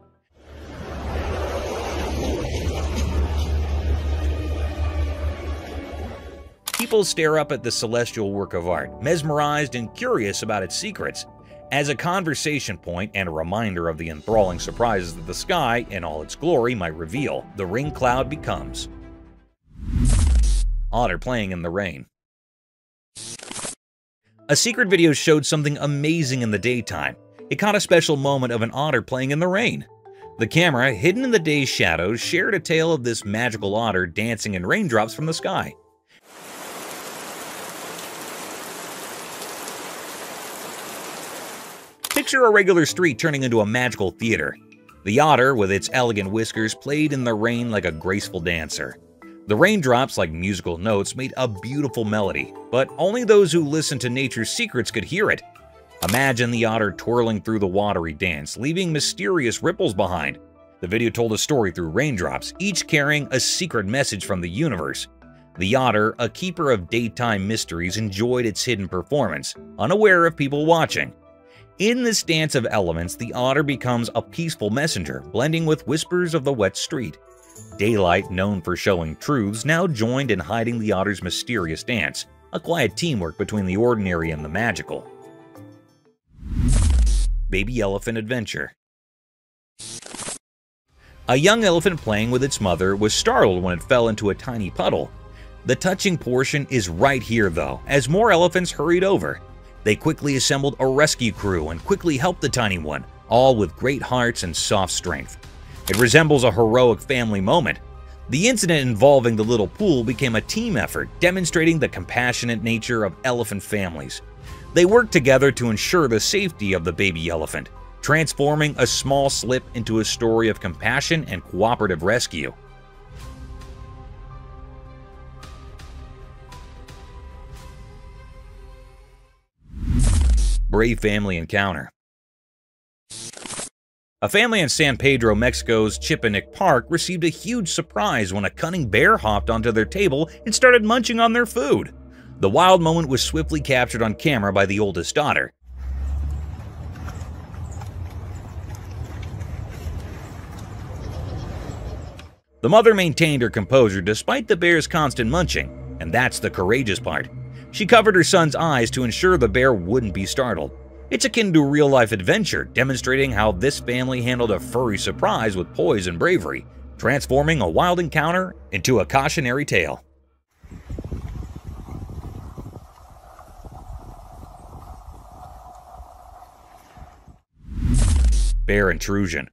People stare up at the celestial work of art, mesmerized and curious about its secrets. As a conversation point and a reminder of the enthralling surprises that the sky, in all its glory, might reveal, the ring cloud becomes. Otter playing in the rain. A secret video showed something amazing in the daytime. It caught a special moment of an otter playing in the rain. The camera, hidden in the day's shadows, shared a tale of this magical otter dancing in raindrops from the sky. Picture a regular street turning into a magical theater. The otter, with its elegant whiskers, played in the rain like a graceful dancer. The raindrops, like musical notes, made a beautiful melody, but only those who listened to nature's secrets could hear it. Imagine the otter twirling through the watery dance, leaving mysterious ripples behind. The video told a story through raindrops, each carrying a secret message from the universe. The otter, a keeper of daytime mysteries, enjoyed its hidden performance, unaware of people watching. In this dance of elements, the otter becomes a peaceful messenger, blending with whispers of the wet street. Daylight, known for showing truths, now joined in hiding the otter's mysterious dance, a quiet teamwork between the ordinary and the magical. Baby elephant adventure. A young elephant playing with its mother was startled when it fell into a tiny puddle. The touching portion is right here though, as more elephants hurried over. They quickly assembled a rescue crew and quickly helped the tiny one, all with great hearts and soft strength. It resembles a heroic family moment. The incident involving the little pool became a team effort, demonstrating the compassionate nature of elephant families. They worked together to ensure the safety of the baby elephant, transforming a small slip into a story of compassion and cooperative rescue. Brave family encounter. A family in San Pedro, Mexico's Chipinic Park received a huge surprise when a cunning bear hopped onto their table and started munching on their food. The wild moment was swiftly captured on camera by the oldest daughter. The mother maintained her composure despite the bear's constant munching, and that's the courageous part. She covered her son's eyes to ensure the bear wouldn't be startled. It's akin to a real-life adventure, demonstrating how this family handled a furry surprise with poise and bravery, transforming a wild encounter into a cautionary tale. Bear intrusion.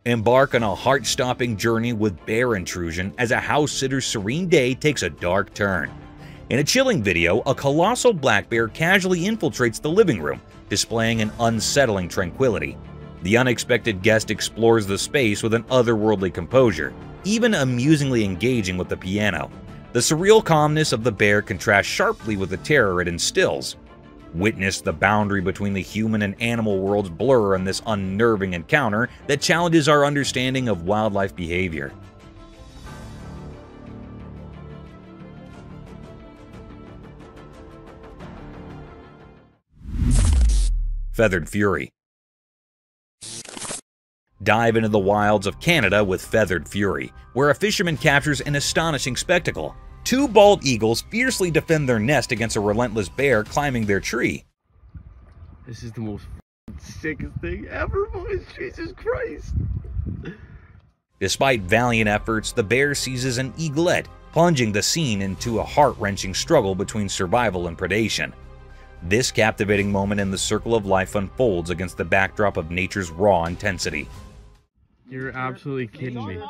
Embark on a heart-stopping journey with bear intrusion as a house sitter's serene day takes a dark turn. In a chilling video, a colossal black bear casually infiltrates the living room, displaying an unsettling tranquility. The unexpected guest explores the space with an otherworldly composure, even amusingly engaging with the piano. The surreal calmness of the bear contrasts sharply with the terror it instills. Witness the boundary between the human and animal worlds blur in this unnerving encounter that challenges our understanding of wildlife behavior. Feathered Fury. Dive into the wilds of Canada with Feathered Fury, where a fisherman captures an astonishing spectacle. Two bald eagles fiercely defend their nest against a relentless bear climbing their tree. This is the most sickest thing ever, boys. Jesus Christ. Despite valiant efforts, the bear seizes an eaglet, plunging the scene into a heart-wrenching struggle between survival and predation. This captivating moment in the circle of life unfolds against the backdrop of nature's raw intensity. You're absolutely kidding me.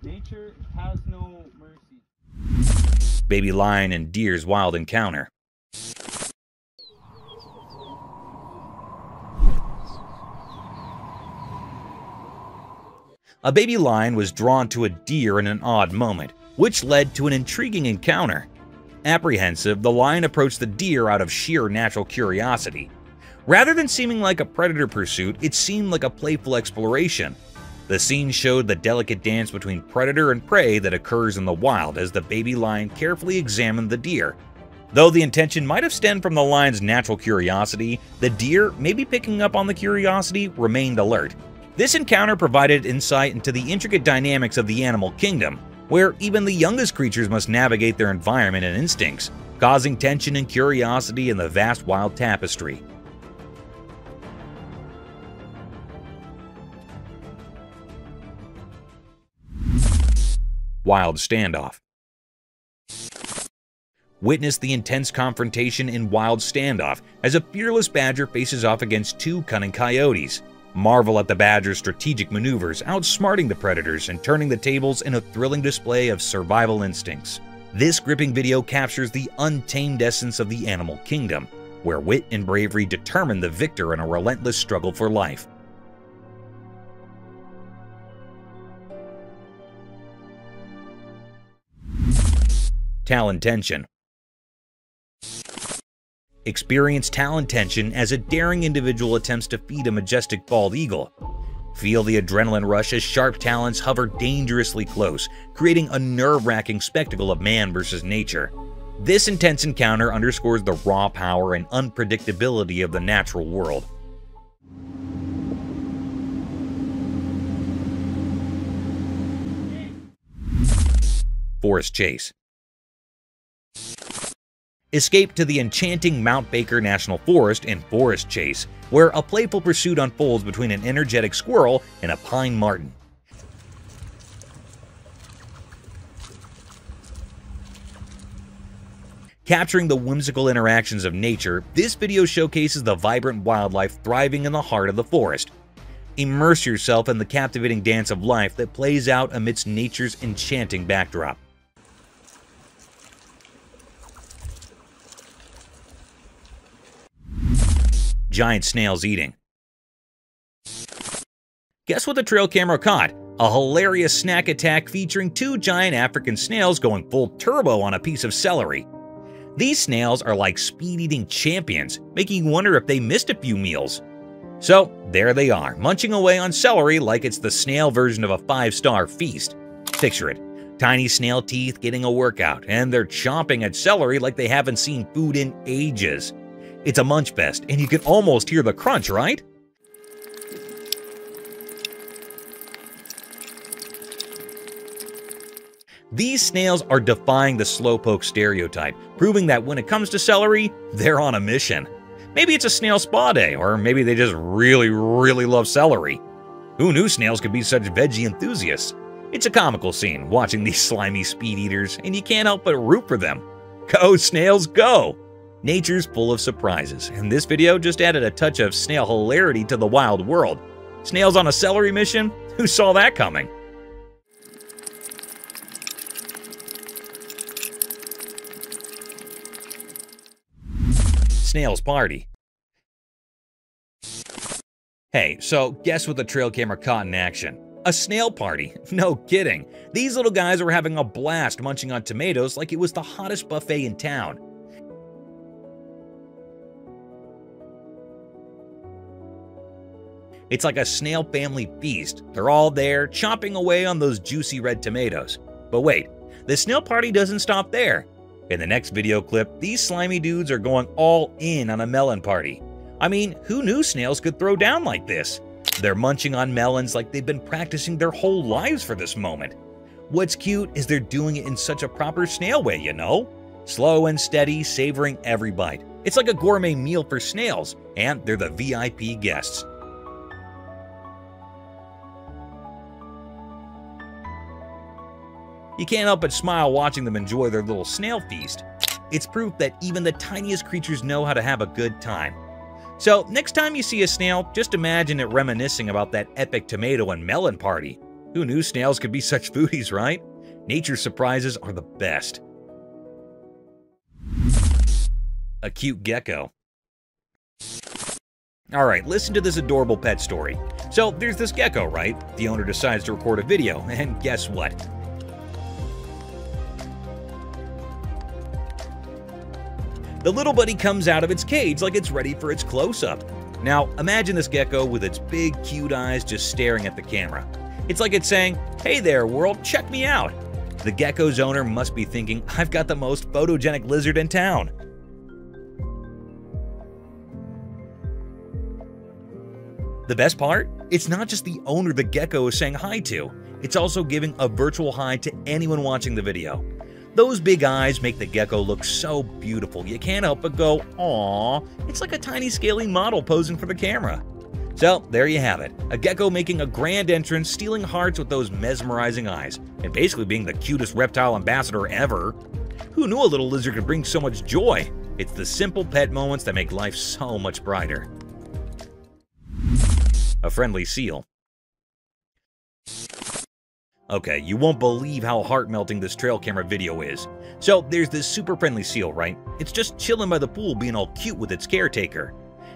Nature has no mercy. Baby lion and deer's wild encounter. A baby lion was drawn to a deer in an odd moment, which led to an intriguing encounter. Apprehensive, the lion approached the deer out of sheer natural curiosity. Rather than seeming like a predator pursuit, it seemed like a playful exploration. The scene showed the delicate dance between predator and prey that occurs in the wild as the baby lion carefully examined the deer. Though the intention might have stemmed from the lion's natural curiosity, the deer, maybe picking up on the curiosity, remained alert. This encounter provided insight into the intricate dynamics of the animal kingdom, where even the youngest creatures must navigate their environment and instincts, causing tension and curiosity in the vast wild tapestry. Wild standoff. Witness the intense confrontation in Wild Standoff as a fearless badger faces off against two cunning coyotes. Marvel at the badger's strategic maneuvers, outsmarting the predators and turning the tables in a thrilling display of survival instincts. This gripping video captures the untamed essence of the animal kingdom, where wit and bravery determine the victor in a relentless struggle for life. Talon tension. Experience talon tension as a daring individual attempts to feed a majestic bald eagle. Feel the adrenaline rush as sharp talons hover dangerously close, creating a nerve-wracking spectacle of man versus nature. This intense encounter underscores the raw power and unpredictability of the natural world. Forest chase. Escape to the enchanting Mount Baker National Forest in Forest Chase, where a playful pursuit unfolds between an energetic squirrel and a pine marten. Capturing the whimsical interactions of nature, this video showcases the vibrant wildlife thriving in the heart of the forest. Immerse yourself in the captivating dance of life that plays out amidst nature's enchanting backdrop. Giant snails eating. Guess what the trail camera caught? A hilarious snack attack featuring two giant African snails going full turbo on a piece of celery. These snails are like speed-eating champions, making you wonder if they missed a few meals. So, there they are, munching away on celery like it's the snail version of a 5-star feast. Picture it, tiny snail teeth getting a workout, and they're chomping at celery like they haven't seen food in ages. It's a munch fest, and you can almost hear the crunch, right? These snails are defying the slowpoke stereotype, proving that when it comes to celery, they're on a mission. Maybe it's a snail spa day, or maybe they just really love celery. Who knew snails could be such veggie enthusiasts? It's a comical scene watching these slimy speed eaters, and you can't help but root for them. Go snails, go! Nature's full of surprises, and this video just added a touch of snail hilarity to the wild world. Snails on a celery mission? Who saw that coming? Snails party. Hey, so guess what the trail camera caught in action? A snail party. No kidding. These little guys were having a blast munching on tomatoes like it was the hottest buffet in town. It's like a snail family feast. They're all there, chomping away on those juicy red tomatoes. But wait, the snail party doesn't stop there. In the next video clip, these slimy dudes are going all in on a melon party. I mean, who knew snails could throw down like this? They're munching on melons like they've been practicing their whole lives for this moment. What's cute is they're doing it in such a proper snail way, you know? Slow and steady, savoring every bite. It's like a gourmet meal for snails, and they're the VIP guests. You can't help but smile watching them enjoy their little snail feast. It's proof that even the tiniest creatures know how to have a good time. So next time you see a snail, just imagine it reminiscing about that epic tomato and melon party. Who knew snails could be such foodies, right? Nature's surprises are the best. A cute gecko. Alright, listen to this adorable pet story. So there's this gecko, right? The owner decides to record a video, and guess what? The little buddy comes out of its cage like it's ready for its close-up. Now, imagine this gecko with its big, cute eyes just staring at the camera. It's like it's saying, "Hey there, world, check me out." The gecko's owner must be thinking, "I've got the most photogenic lizard in town." The best part? It's not just the owner the gecko is saying hi to. It's also giving a virtual hi to anyone watching the video. Those big eyes make the gecko look so beautiful, you can't help but go, "Aww." It's like a tiny scaly model posing for the camera. So, there you have it. A gecko making a grand entrance, stealing hearts with those mesmerizing eyes, and basically being the cutest reptile ambassador ever. Who knew a little lizard could bring so much joy? It's the simple pet moments that make life so much brighter. A friendly seal. Okay, you won't believe how heart-melting this trail camera video is. So there's this super friendly seal, right? It's just chilling by the pool being all cute with its caretaker.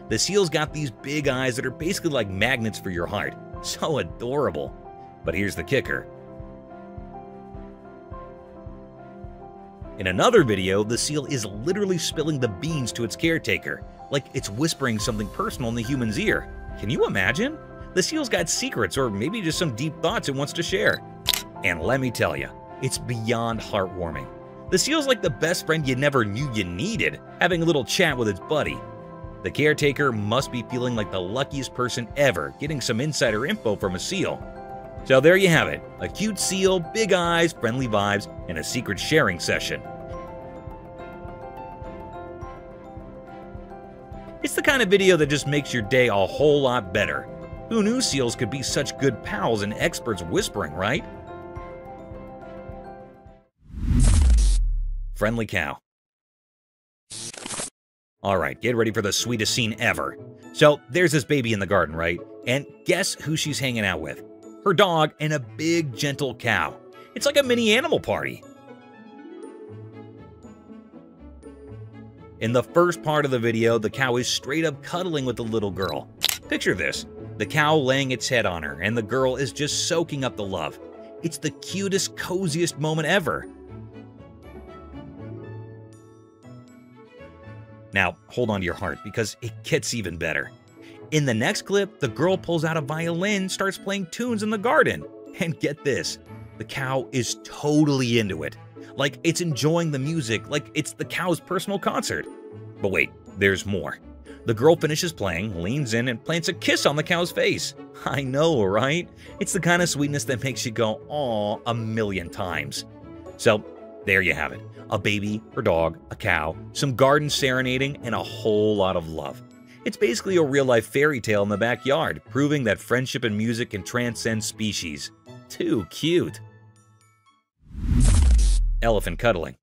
The seal's got these big eyes that are basically like magnets for your heart. So adorable. But here's the kicker. In another video, the seal is literally spilling the beans to its caretaker, like it's whispering something personal in the human's ear. Can you imagine? The seal's got secrets, or maybe just some deep thoughts it wants to share. And let me tell you, it's beyond heartwarming. The seal's like the best friend you never knew you needed, having a little chat with its buddy. The caretaker must be feeling like the luckiest person ever, getting some insider info from a seal. So there you have it, a cute seal, big eyes, friendly vibes, and a secret sharing session. It's the kind of video that just makes your day a whole lot better. Who knew seals could be such good pals and experts whispering, right? Friendly cow. Alright, get ready for the sweetest scene ever. So, there's this baby in the garden, right? And guess who she's hanging out with? Her dog and a big, gentle cow. It's like a mini animal party. In the first part of the video, the cow is straight up cuddling with the little girl. Picture this, the cow laying its head on her, and the girl is just soaking up the love. It's the cutest, coziest moment ever. Now, hold on to your heart, because it gets even better. In the next clip, the girl pulls out a violin, starts playing tunes in the garden. And get this, the cow is totally into it. Like it's enjoying the music, like it's the cow's personal concert. But wait, there's more. The girl finishes playing, leans in, and plants a kiss on the cow's face. I know, right? It's the kind of sweetness that makes you go, "Aw," a million times. So, there you have it. A baby, her dog, a cow, some garden serenading, and a whole lot of love. It's basically a real-life fairy tale in the backyard, proving that friendship and music can transcend species. Too cute. Elephant cuddling.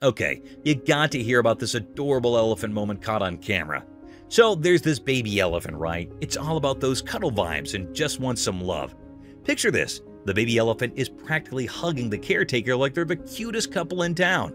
Okay, you got to hear about this adorable elephant moment caught on camera. So there's this baby elephant, right? It's all about those cuddle vibes and just wants some love. Picture this, the baby elephant is practically hugging the caretaker like they're the cutest couple in town.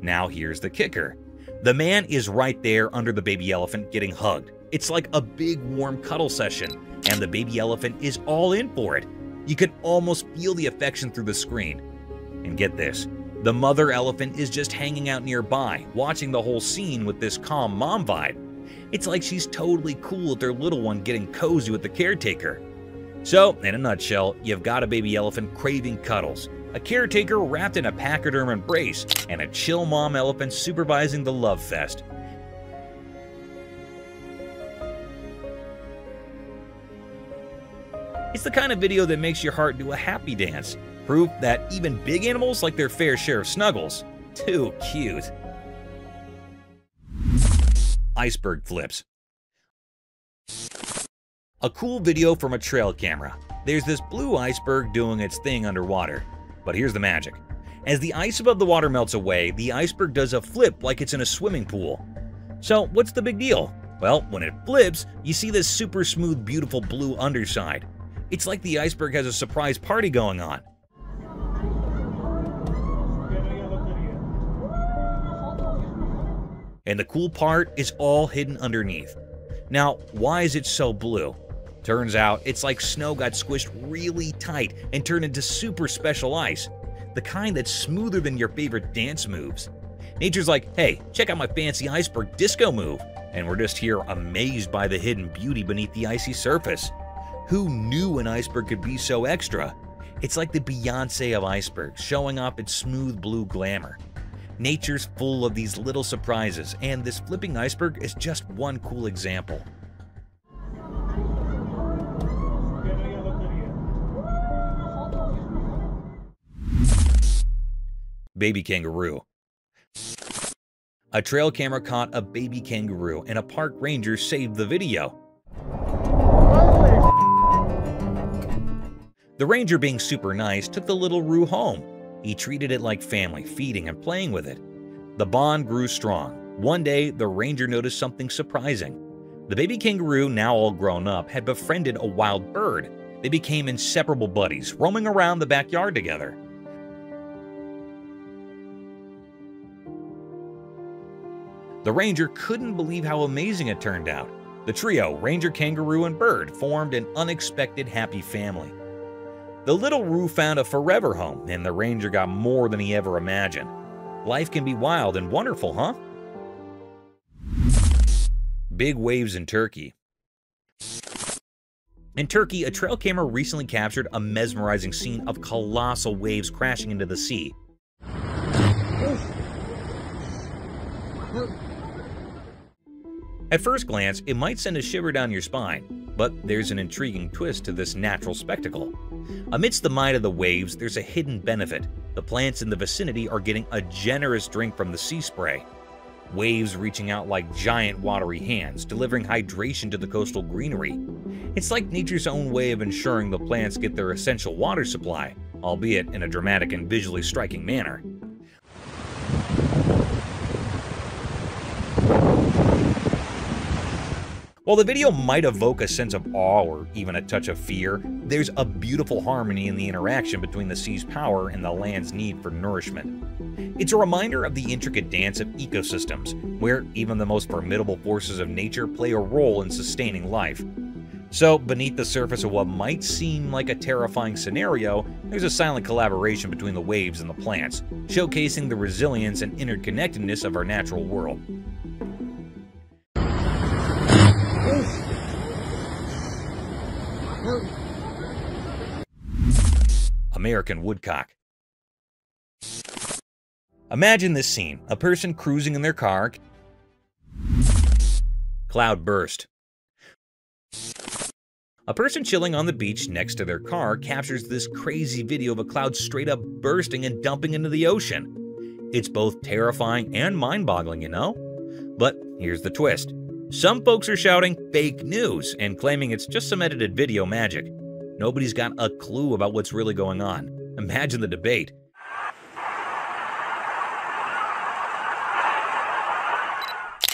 Now here's the kicker. The man is right there under the baby elephant getting hugged. It's like a big warm cuddle session, and the baby elephant is all in for it. You can almost feel the affection through the screen. And get this, the mother elephant is just hanging out nearby, watching the whole scene with this calm mom vibe. It's like she's totally cool with their little one getting cozy with the caretaker. So, in a nutshell, you've got a baby elephant craving cuddles, a caretaker wrapped in a pachyderm embrace, and a chill mom elephant supervising the love fest. It's the kind of video that makes your heart do a happy dance. Proof that even big animals like their fair share of snuggles. Too cute. Iceberg flips. A cool video from a trail camera. There's this blue iceberg doing its thing underwater. But here's the magic. As the ice above the water melts away, the iceberg does a flip like it's in a swimming pool. So what's the big deal? Well, when it flips, you see this super smooth, beautiful blue underside. It's like the iceberg has a surprise party going on. And the cool part is all hidden underneath. Now, why is it so blue? Turns out it's like snow got squished really tight and turned into super special ice. The kind that's smoother than your favorite dance moves. Nature's like, hey, check out my fancy iceberg disco move. And we're just here amazed by the hidden beauty beneath the icy surface. Who knew an iceberg could be so extra? It's like the Beyoncé of icebergs, showing off its smooth blue glamour. Nature's full of these little surprises, and this flipping iceberg is just one cool example. Baby kangaroo. A trail camera caught a baby kangaroo, and a park ranger saved the video. The ranger, being super nice, took the little roo home. He treated it like family, feeding and playing with it. The bond grew strong. One day, the ranger noticed something surprising. The baby kangaroo, now all grown up, had befriended a wild bird. They became inseparable buddies, roaming around the backyard together. The ranger couldn't believe how amazing it turned out. The trio, ranger, kangaroo, and bird, formed an unexpected happy family. The little roo found a forever home, and the ranger got more than he ever imagined. Life can be wild and wonderful, huh? Big waves in Turkey. In Turkey, a trail camera recently captured a mesmerizing scene of colossal waves crashing into the sea. At first glance, it might send a shiver down your spine, but there's an intriguing twist to this natural spectacle. Amidst the might of the waves, there's a hidden benefit. The plants in the vicinity are getting a generous drink from the sea spray. waves reaching out like giant watery hands, delivering hydration to the coastal greenery. It's like nature's own way of ensuring the plants get their essential water supply, albeit in a dramatic and visually striking manner. While the video might evoke a sense of awe or even a touch of fear, there's a beautiful harmony in the interaction between the sea's power and the land's need for nourishment. It's a reminder of the intricate dance of ecosystems, where even the most formidable forces of nature play a role in sustaining life. So, beneath the surface of what might seem like a terrifying scenario, there's a silent collaboration between the waves and the plants, showcasing the resilience and interconnectedness of our natural world. American woodcock. Imagine this scene: a person cruising in their car, cloud burst. A person chilling on the beach next to their car captures this crazy video of a cloud straight up bursting and dumping into the ocean. It's both terrifying and mind-boggling, you know? But here's the twist. Some folks are shouting fake news and claiming it's just some edited video magic. Nobody's got a clue about what's really going on. Imagine the debate.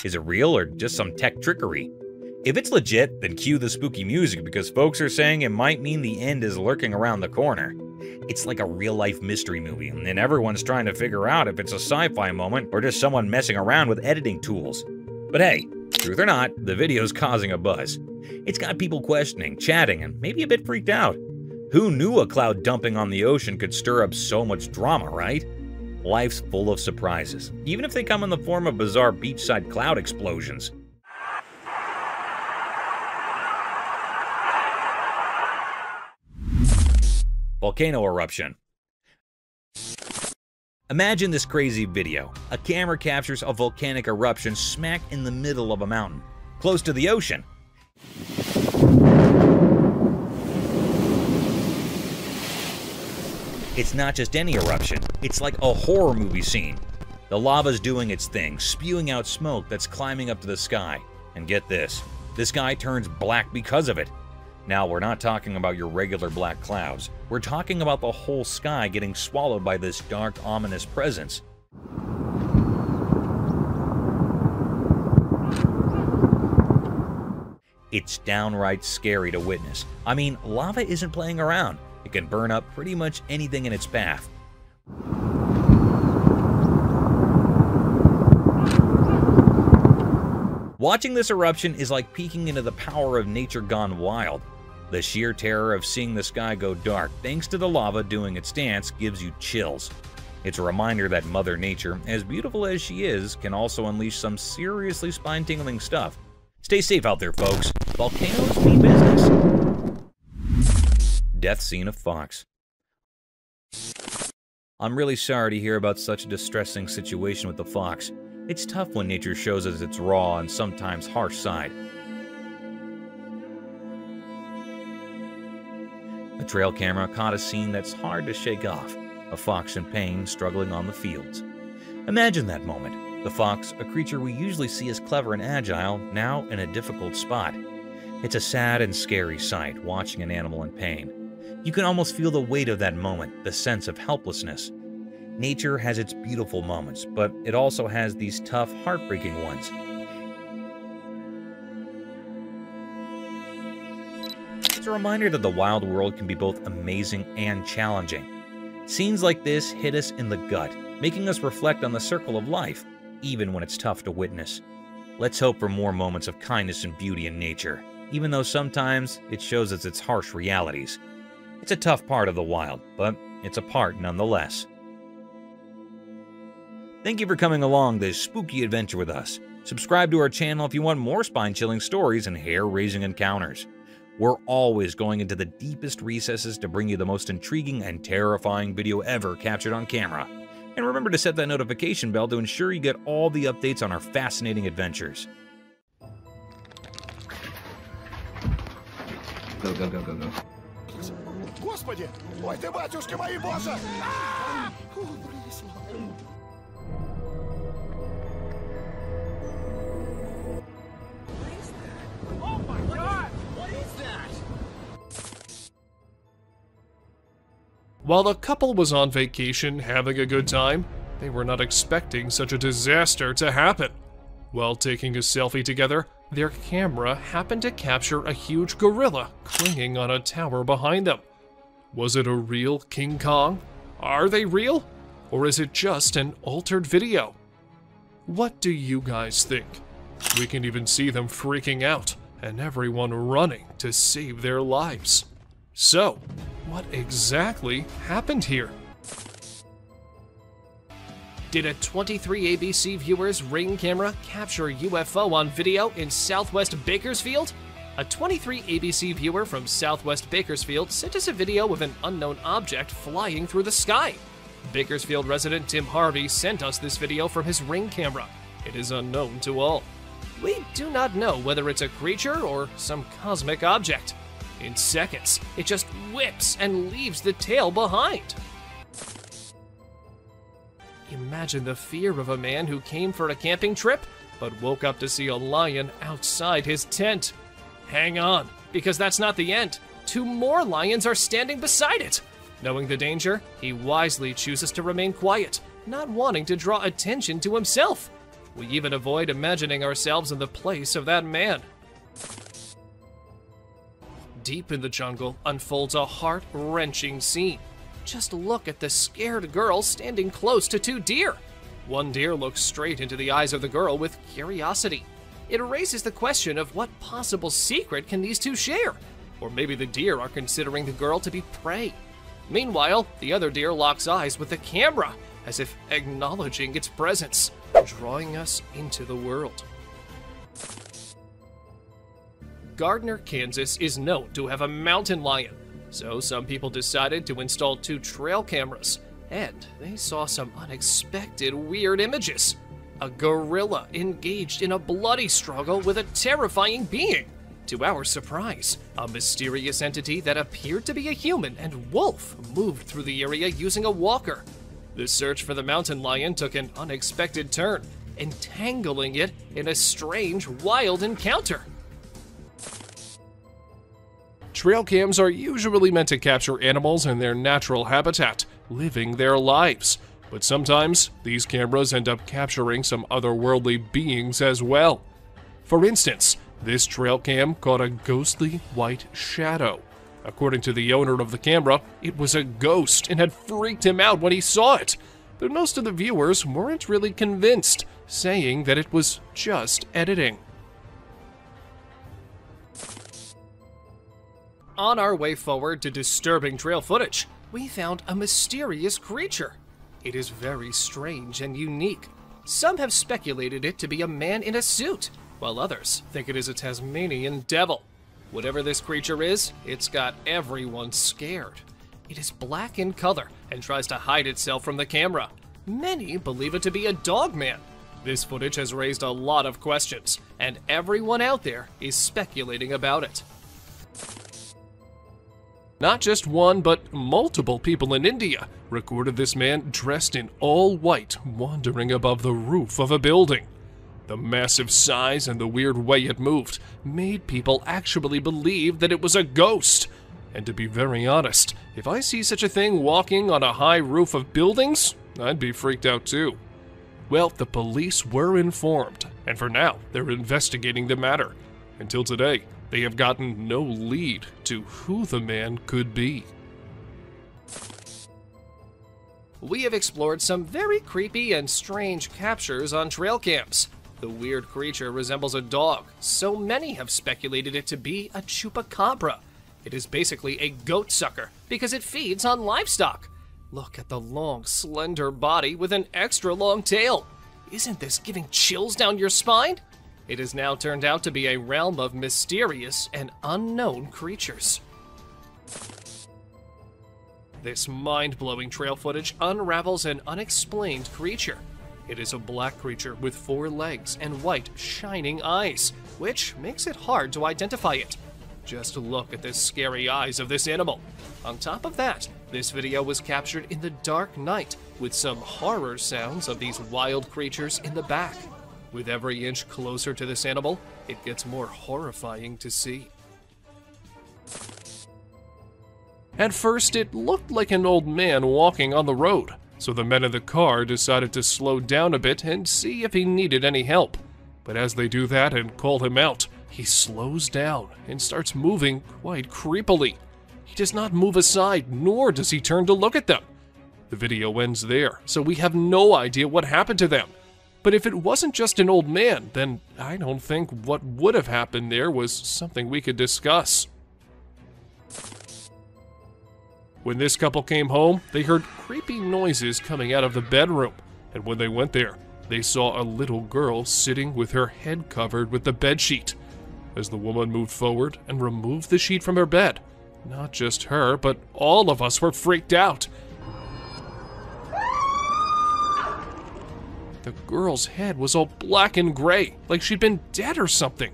Is it real or just some tech trickery? If it's legit, then cue the spooky music, because folks are saying it might mean the end is lurking around the corner. It's like a real-life mystery movie, and everyone's trying to figure out if it's a sci-fi moment or just someone messing around with editing tools. But hey, truth or not, the video's causing a buzz. It's got people questioning, chatting, and maybe a bit freaked out. Who knew a cloud dumping on the ocean could stir up so much drama, right? Life's full of surprises, even if they come in the form of bizarre beachside cloud explosions. Volcano eruption. Imagine this crazy video. A camera captures a volcanic eruption smack in the middle of a mountain, close to the ocean. It's not just any eruption, it's like a horror movie scene. The lava's doing its thing, spewing out smoke that's climbing up to the sky. And get this, the sky turns black because of it. Now, we're not talking about your regular black clouds. We're talking about the whole sky getting swallowed by this dark, ominous presence. It's downright scary to witness. I mean, lava isn't playing around. It can burn up pretty much anything in its path. Watching this eruption is like peeking into the power of nature gone wild. The sheer terror of seeing the sky go dark thanks to the lava doing its dance gives you chills. It's a reminder that Mother Nature, as beautiful as she is, can also unleash some seriously spine-tingling stuff. Stay safe out there, folks. Volcanoes mean business. Death scene of fox. I'm really sorry to hear about such a distressing situation with the fox. It's tough when nature shows us its raw and sometimes harsh side. A trail camera caught a scene that's hard to shake off. A fox in pain struggling on the fields. Imagine that moment. The fox, a creature we usually see as clever and agile, now in a difficult spot. It's a sad and scary sight, watching an animal in pain. You can almost feel the weight of that moment, the sense of helplessness. Nature has its beautiful moments, but it also has these tough, heartbreaking ones. It's a reminder that the wild world can be both amazing and challenging. Scenes like this hit us in the gut, making us reflect on the circle of life, even when it's tough to witness. Let's hope for more moments of kindness and beauty in nature, even though sometimes it shows us its harsh realities. It's a tough part of the wild, but it's a part nonetheless. Thank you for coming along this spooky adventure with us. Subscribe to our channel if you want more spine-chilling stories and hair-raising encounters. We're always going into the deepest recesses to bring you the most intriguing and terrifying video ever captured on camera. And remember to set that notification bell to ensure you get all the updates on our fascinating adventures. Go, go, go, go, go. Господи! Ой ты, батюшки мои, Боже! While the couple was on vacation having a good time, they were not expecting such a disaster to happen. While taking a selfie together, their camera happened to capture a huge gorilla clinging on a tower behind them. Was it a real King Kong? Are they real? Or is it just an altered video? What do you guys think? We can even see them freaking out and everyone running to save their lives. So, what exactly happened here? Did a 23 ABC viewer's Ring camera capture a UFO on video in Southwest Bakersfield? A 23 ABC viewer from Southwest Bakersfield sent us a video of an unknown object flying through the sky. Bakersfield resident Tim Harvey sent us this video from his Ring camera. It is unknown to all. We do not know whether it's a creature or some cosmic object. In seconds, it just whips and leaves the tail behind. Imagine the fear of a man who came for a camping trip, but woke up to see a lion outside his tent. Hang on, because that's not the end. 2 more lions are standing beside it. Knowing the danger, he wisely chooses to remain quiet, not wanting to draw attention to himself. We even avoid imagining ourselves in the place of that man. Deep in the jungle unfolds a heart-wrenching scene. Just look at the scared girl standing close to 2 deer. One deer looks straight into the eyes of the girl with curiosity. It raises the question of what possible secret can these 2 share? Or maybe the deer are considering the girl to be prey. Meanwhile, the other deer locks eyes with the camera, as if acknowledging its presence, drawing us into the world. Gardner, Kansas is known to have a mountain lion, so some people decided to install 2 trail cameras, and they saw some unexpected weird images. A gorilla engaged in a bloody struggle with a terrifying being. To our surprise, a mysterious entity that appeared to be a human and wolf moved through the area using a walker. The search for the mountain lion took an unexpected turn, entangling it in a strange, wild encounter. Trail cams are usually meant to capture animals in their natural habitat, living their lives. But sometimes, these cameras end up capturing some otherworldly beings as well. For instance, this trail cam caught a ghostly white shadow. According to the owner of the camera, it was a ghost and had freaked him out when he saw it. But most of the viewers weren't really convinced, saying that it was just editing. On our way forward to disturbing trail footage, we found a mysterious creature. It is very strange and unique. Some have speculated it to be a man in a suit, while others think it is a Tasmanian devil. Whatever this creature is, it's got everyone scared. It is black in color and tries to hide itself from the camera. Many believe it to be a dog man. This footage has raised a lot of questions, and everyone out there is speculating about it. Not just one, but multiple people in India recorded this man dressed in all white wandering above the roof of a building. The massive size and the weird way it moved made people actually believe that it was a ghost. And to be very honest, if I see such a thing walking on a high roof of buildings, I'd be freaked out too. Well, the police were informed, and for now, they're investigating the matter. Until today, they have gotten no lead to who the man could be. We have explored some very creepy and strange captures on trail cams. The weird creature resembles a dog, so many have speculated it to be a Chupacabra. It is basically a goat sucker because it feeds on livestock. Look at the long, slender body with an extra long tail. Isn't this giving chills down your spine? It has now turned out to be a realm of mysterious and unknown creatures. This mind-blowing trail footage unravels an unexplained creature. It is a black creature with 4 legs and white, shining eyes, which makes it hard to identify it. Just look at the scary eyes of this animal. On top of that, this video was captured in the dark night, with some horror sounds of these wild creatures in the back. With every inch closer to this animal, it gets more horrifying to see. At first, it looked like an old man walking on the road, so the men in the car decided to slow down a bit and see if he needed any help. But as they do that and call him out, he slows down and starts moving quite creepily. He does not move aside, nor does he turn to look at them. The video ends there, so we have no idea what happened to them. But if it wasn't just an old man, then I don't think what would have happened there was something we could discuss. When this couple came home, they heard creepy noises coming out of the bedroom, and when they went there, they saw a little girl sitting with her head covered with the bedsheet. As the woman moved forward and removed the sheet from her bed, not just her, but all of us were freaked out. The girl's head was all black and gray, like she'd been dead or something.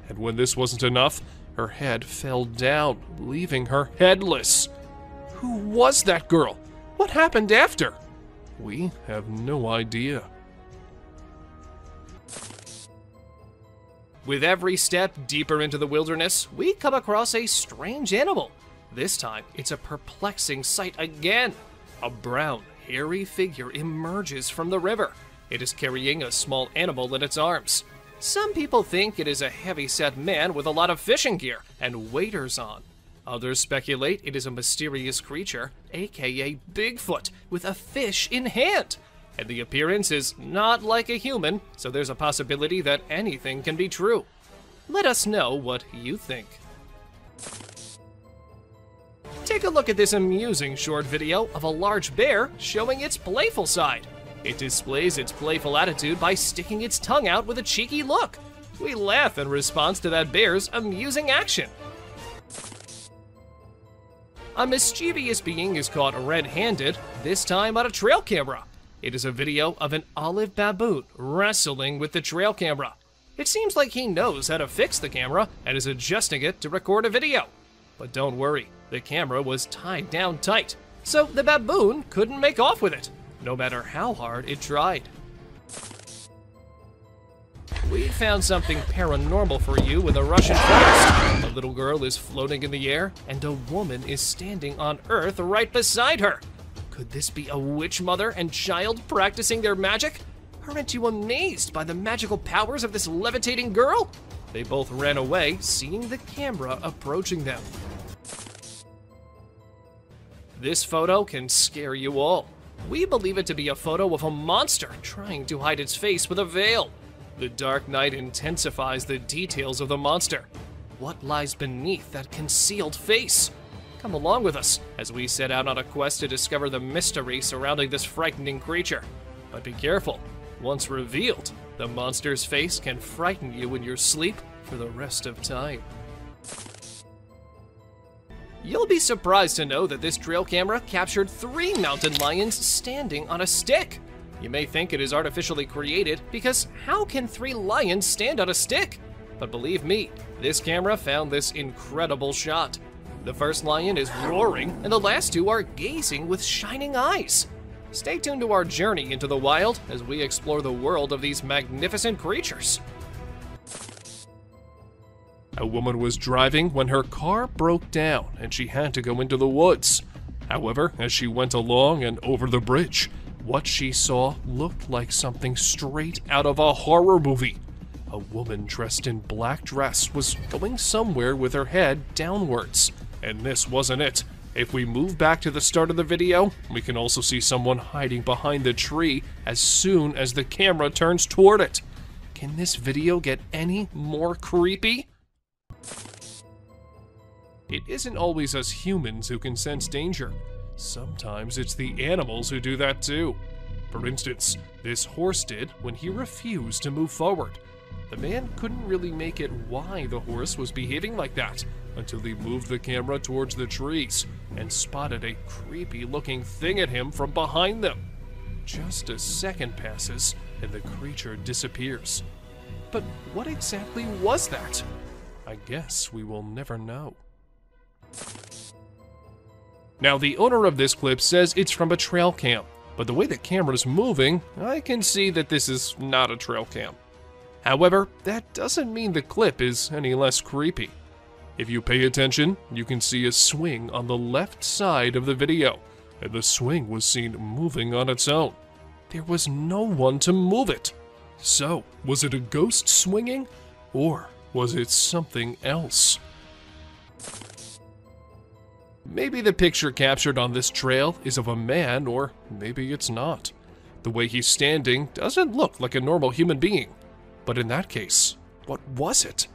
And when this wasn't enough, her head fell down, leaving her headless. Who was that girl? What happened after? We have no idea. With every step deeper into the wilderness, we come across a strange animal. This time, it's a perplexing sight again. A brown, hairy figure emerges from the river. It is carrying a small animal in its arms. Some people think it is a heavy-set man with a lot of fishing gear and waders on. Others speculate it is a mysterious creature, aka Bigfoot, with a fish in hand. And the appearance is not like a human, so there's a possibility that anything can be true. Let us know what you think. Take a look at this amusing short video of a large bear showing its playful side. It displays its playful attitude by sticking its tongue out with a cheeky look. We laugh in response to that bear's amusing action. A mischievous being is caught red-handed, this time on a trail camera. It is a video of an olive baboon wrestling with the trail camera. It seems like he knows how to fix the camera and is adjusting it to record a video. But don't worry, the camera was tied down tight, so the baboon couldn't make off with it, no matter how hard it tried. We found something paranormal for you in the Russian forest. A little girl is floating in the air, and a woman is standing on Earth right beside her. Could this be a witch mother and child practicing their magic? Aren't you amazed by the magical powers of this levitating girl? They both ran away, seeing the camera approaching them. This photo can scare you all. We believe it to be a photo of a monster trying to hide its face with a veil. The dark night intensifies the details of the monster. What lies beneath that concealed face? Come along with us as we set out on a quest to discover the mystery surrounding this frightening creature. But be careful. Once revealed, the monster's face can frighten you in your sleep for the rest of time. You'll be surprised to know that this trail camera captured 3 mountain lions standing on a stick. You may think it is artificially created because how can 3 lions stand on a stick? But believe me, this camera found this incredible shot. The first lion is roaring and the last 2 are gazing with shining eyes. Stay tuned to our journey into the wild as we explore the world of these magnificent creatures. A woman was driving when her car broke down and she had to go into the woods. However, as she went along and over the bridge, what she saw looked like something straight out of a horror movie. A woman dressed in black dress was going somewhere with her head downwards. And this wasn't it. If we move back to the start of the video, we can also see someone hiding behind the tree as soon as the camera turns toward it. Can this video get any more creepy? It isn't always us humans who can sense danger. Sometimes it's the animals who do that too. For instance, this horse did when he refused to move forward. The man couldn't really make it why the horse was behaving like that until he moved the camera towards the trees and spotted a creepy-looking thing at him from behind them. Just a second passes and the creature disappears. But what exactly was that? I guess we will never know. Now, the owner of this clip says it's from a trail cam, but the way the camera's moving, I can see that this is not a trail cam. However, that doesn't mean the clip is any less creepy. If you pay attention, you can see a swing on the left side of the video, and the swing was seen moving on its own. There was no one to move it. So, was it a ghost swinging, or was it something else? Maybe the picture captured on this trail is of a man, or maybe it's not. The way he's standing doesn't look like a normal human being. But in that case, what was it?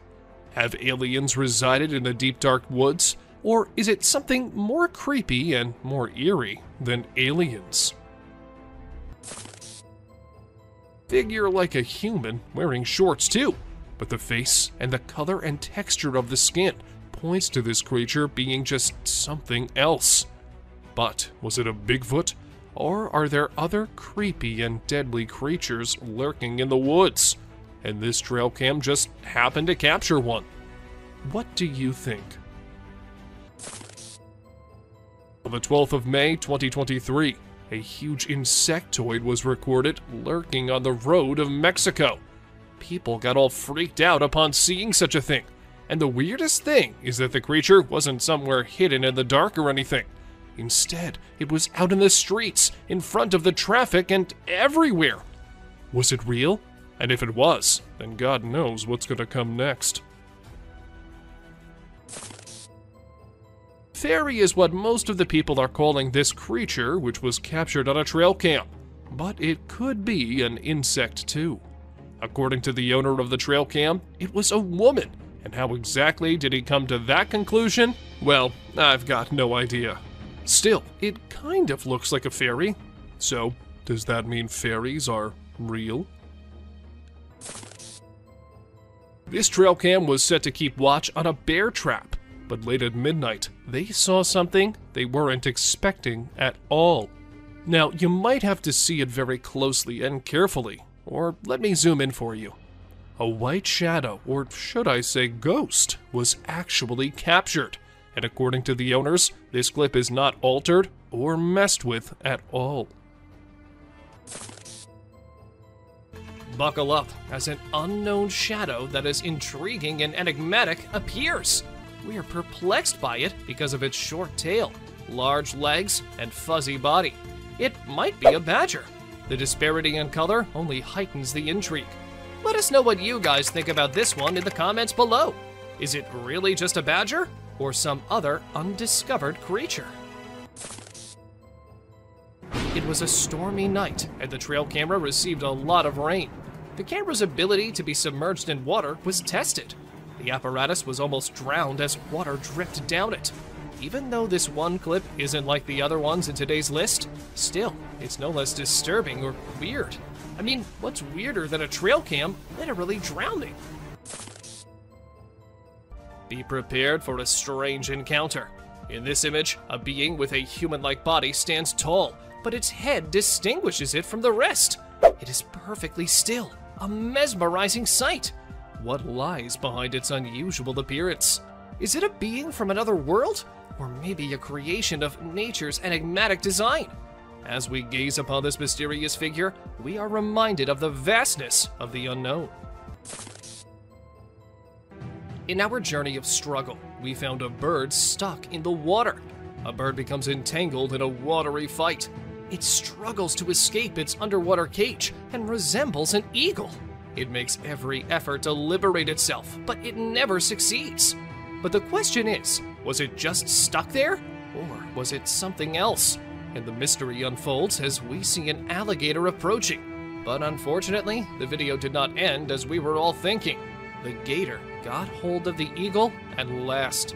Have aliens resided in the deep dark woods, or is it something more creepy and more eerie than aliens? Figure like a human, wearing shorts too, but the face and the color and texture of the skin points to this creature being just something else. But was it a Bigfoot, or are there other creepy and deadly creatures lurking in the woods? And this trail cam just happened to capture one. What do you think? On the 12th of May, 2023, a huge insectoid was recorded lurking on the road of Mexico. People got all freaked out upon seeing such a thing. And the weirdest thing is that the creature wasn't somewhere hidden in the dark or anything. Instead, it was out in the streets, in front of the traffic, and everywhere. Was it real? And if it was, then God knows what's gonna come next. Fairy is what most of the people are calling this creature, which was captured on a trail cam. But it could be an insect too. According to the owner of the trail cam, it was a woman. And how exactly did he come to that conclusion? Well, I've got no idea. Still, it kind of looks like a fairy. So, does that mean fairies are real? This trail cam was set to keep watch on a bear trap, but late at midnight, they saw something they weren't expecting at all. Now, you might have to see it very closely and carefully, or let me zoom in for you. A white shadow, or should I say ghost, was actually captured. And according to the owners, this clip is not altered or messed with at all. Buckle up, as an unknown shadow that is intriguing and enigmatic appears. We are perplexed by it because of its short tail, large legs, and fuzzy body. It might be a badger. The disparity in color only heightens the intrigue. Let us know what you guys think about this one in the comments below. Is it really just a badger, or some other undiscovered creature? It was a stormy night, and the trail camera received a lot of rain. The camera's ability to be submerged in water was tested. The apparatus was almost drowned as water dripped down it. Even though this one clip isn't like the other ones in today's list, still, it's no less disturbing or weird. I mean, what's weirder than a trail cam literally drowning? Be prepared for a strange encounter. In this image, a being with a human-like body stands tall, but its head distinguishes it from the rest. It is perfectly still, a mesmerizing sight. What lies behind its unusual appearance? Is it a being from another world? Or maybe a creation of nature's enigmatic design? As we gaze upon this mysterious figure, we are reminded of the vastness of the unknown. In our journey of struggle, we found a bird stuck in the water. A bird becomes entangled in a watery fight. It struggles to escape its underwater cage and resembles an eagle. It makes every effort to liberate itself, but it never succeeds. But the question is, was it just stuck there? Or was it something else? And the mystery unfolds as we see an alligator approaching. But unfortunately, the video did not end as we were all thinking. The gator got hold of the eagle at last.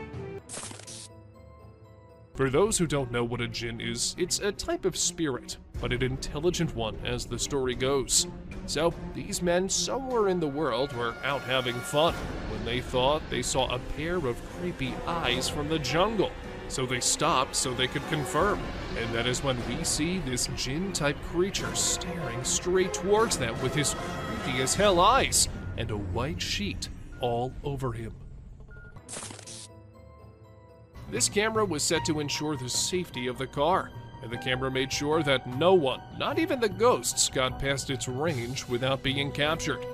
For those who don't know what a jinn is, it's a type of spirit, but an intelligent one as the story goes. So, these men somewhere in the world were out having fun when they thought they saw a pair of creepy eyes from the jungle. So they stopped so they could confirm, and that is when we see this jinn-type creature staring straight towards them with his creepy as hell eyes and a white sheet all over him. This camera was set to ensure the safety of the car, and the camera made sure that no one, not even the ghosts, got past its range without being captured.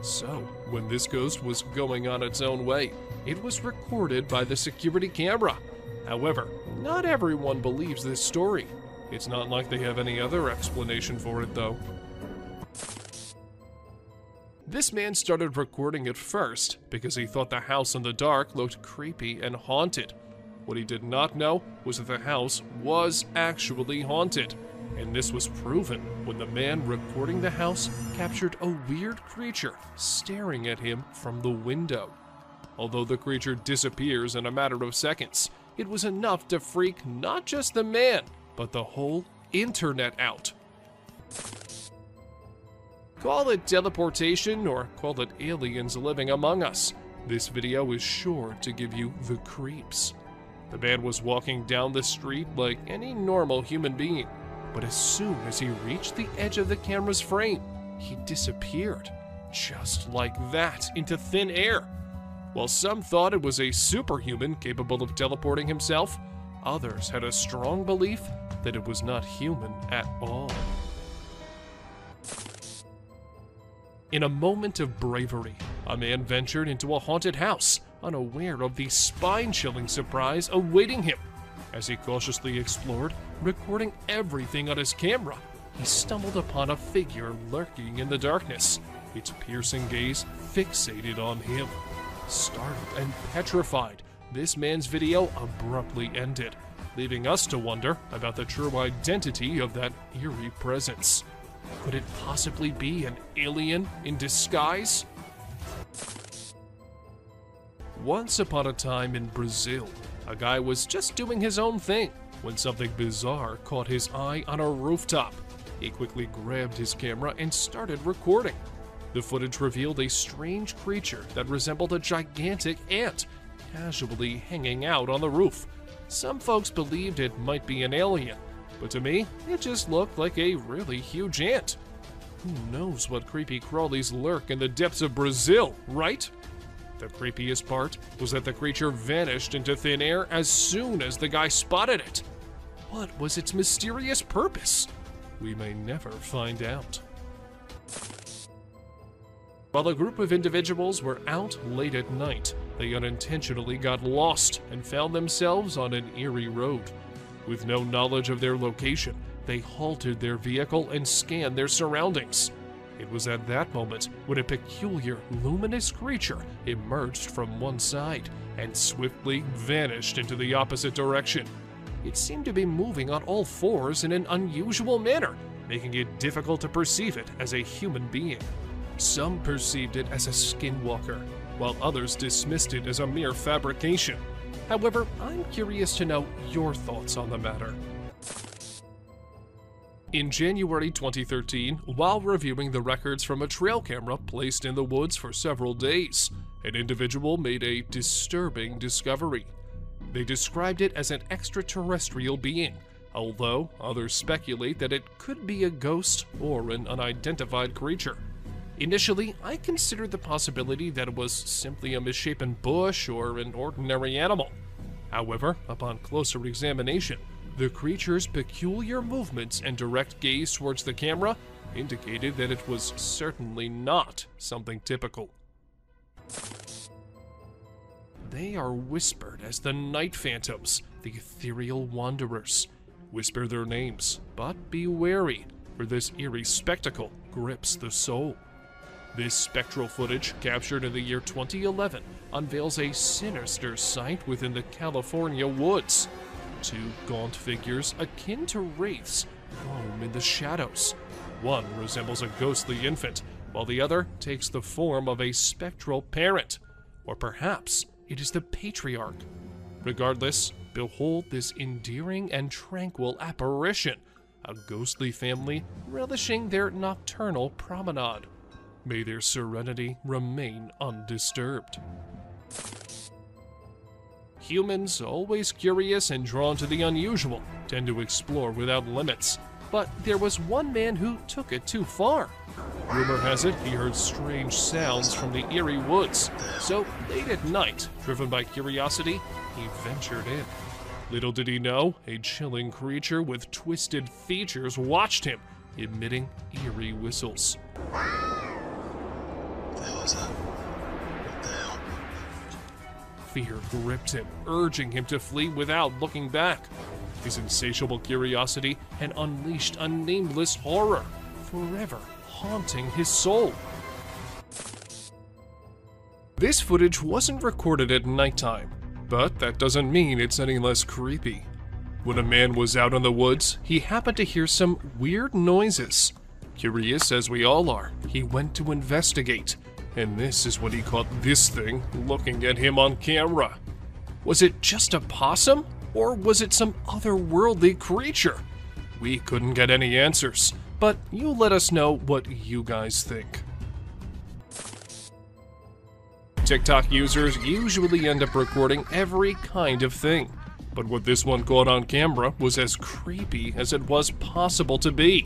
So, when this ghost was going on its own way, it was recorded by the security camera. However, not everyone believes this story. It's not like they have any other explanation for it, though. This man started recording it first because he thought the house in the dark looked creepy and haunted. What he did not know was that the house was actually haunted, and this was proven when the man recording the house captured a weird creature staring at him from the window. Although the creature disappears in a matter of seconds, it was enough to freak not just the man, but the whole internet out. Call it teleportation or call it aliens living among us, this video is sure to give you the creeps. The man was walking down the street like any normal human being, but as soon as he reached the edge of the camera's frame, he disappeared, just like that, into thin air. While some thought it was a superhuman capable of teleporting himself, others had a strong belief that it was not human at all. In a moment of bravery, a man ventured into a haunted house, unaware of the spine-chilling surprise awaiting him. As he cautiously explored, recording everything on his camera, he stumbled upon a figure lurking in the darkness, its piercing gaze fixated on him. Startled and petrified, this man's video abruptly ended, leaving us to wonder about the true identity of that eerie presence. Could it possibly be an alien in disguise? Once upon a time in Brazil, a guy was just doing his own thing when something bizarre caught his eye on a rooftop. He quickly grabbed his camera and started recording. The footage revealed a strange creature that resembled a gigantic ant, casually hanging out on the roof. Some folks believed it might be an alien, but to me, it just looked like a really huge ant. Who knows what creepy crawlies lurk in the depths of Brazil, right? The creepiest part was that the creature vanished into thin air as soon as the guy spotted it. What was its mysterious purpose? We may never find out. While a group of individuals were out late at night, they unintentionally got lost and found themselves on an eerie road. With no knowledge of their location, they halted their vehicle and scanned their surroundings. It was at that moment when a peculiar, luminous creature emerged from one side and swiftly vanished into the opposite direction. It seemed to be moving on all fours in an unusual manner, making it difficult to perceive it as a human being. Some perceived it as a skinwalker, while others dismissed it as a mere fabrication. However, I'm curious to know your thoughts on the matter. In January 2013, while reviewing the records from a trail camera placed in the woods for several days, an individual made a disturbing discovery. They described it as an extraterrestrial being, although others speculate that it could be a ghost or an unidentified creature. Initially, I considered the possibility that it was simply a misshapen bush or an ordinary animal. However, upon closer examination, the creature's peculiar movements and direct gaze towards the camera indicated that it was certainly not something typical. They are whispered as the Night Phantoms, the ethereal wanderers. Whisper their names, but be wary, for this eerie spectacle grips the soul. This spectral footage, captured in the year 2011, unveils a sinister sight within the California woods. Two gaunt figures akin to wraiths roam in the shadows. One resembles a ghostly infant, while the other takes the form of a spectral parent. Or perhaps it is the patriarch. Regardless, behold this endearing and tranquil apparition, a ghostly family relishing their nocturnal promenade. May their serenity remain undisturbed. Humans, always curious and drawn to the unusual, tend to explore without limits. But there was one man who took it too far. Rumor has it he heard strange sounds from the Eerie woods, so late at night, driven by curiosity, he ventured in. Little did he know, a chilling creature with twisted features watched him, emitting eerie whistles. Fear gripped him, urging him to flee without looking back. His insatiable curiosity had unleashed a nameless horror, forever haunting his soul. This footage wasn't recorded at nighttime, but that doesn't mean it's any less creepy. When a man was out in the woods, he happened to hear some weird noises. Curious as we all are, he went to investigate, and this is when he caught this thing looking at him on camera. Was it just a possum, or was it some otherworldly creature? We couldn't get any answers, but you let us know what you guys think. TikTok users usually end up recording every kind of thing, but what this one caught on camera was as creepy as it was possible to be.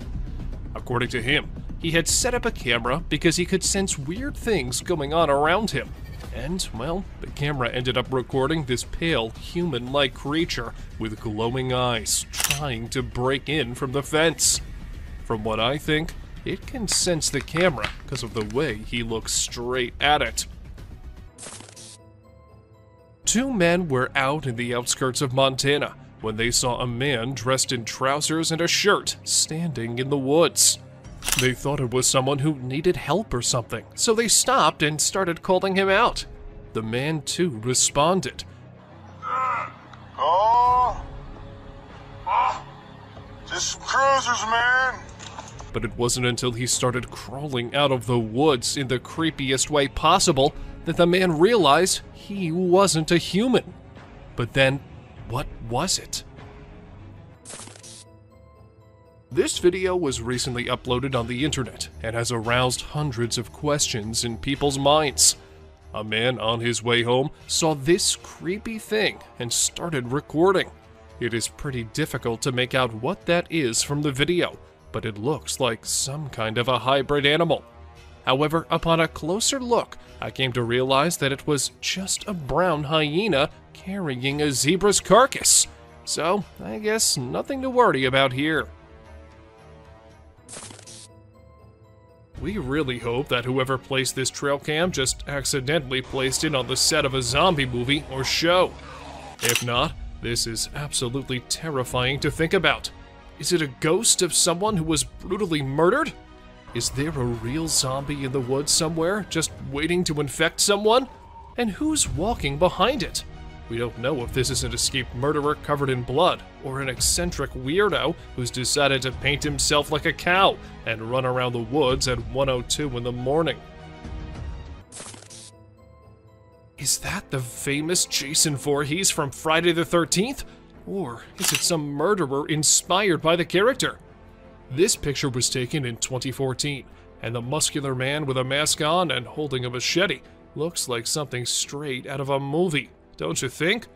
According to him, he had set up a camera because he could sense weird things going on around him. And, well, the camera ended up recording this pale, human-like creature with glowing eyes trying to break in from the fence. From what I think, it can sense the camera because of the way he looks straight at it. Two men were out in the outskirts of Montana when they saw a man dressed in trousers and a shirt standing in the woods. They thought it was someone who needed help or something, so they stopped and started calling him out. The man, too, responded. Just some cruisers, man. But it wasn't until he started crawling out of the woods in the creepiest way possible that the man realized he wasn't a human. But then, what was it? This video was recently uploaded on the internet and has aroused hundreds of questions in people's minds. A man on his way home saw this creepy thing and started recording. It is pretty difficult to make out what that is from the video, but it looks like some kind of a hybrid animal. However, upon a closer look, I came to realize that it was just a brown hyena carrying a zebra's carcass. So, I guess nothing to worry about here. We really hope that whoever placed this trail cam just accidentally placed it on the set of a zombie movie or show. If not, this is absolutely terrifying to think about. Is it a ghost of someone who was brutally murdered? Is there a real zombie in the woods somewhere, just waiting to infect someone? And who's walking behind it? We don't know if this is an escaped murderer covered in blood, or an eccentric weirdo who's decided to paint himself like a cow and run around the woods at 1:02 in the morning. Is that the famous Jason Voorhees from Friday the 13th? Or is it some murderer inspired by the character? This picture was taken in 2014, and the muscular man with a mask on and holding a machete looks like something straight out of a movie, don't you think?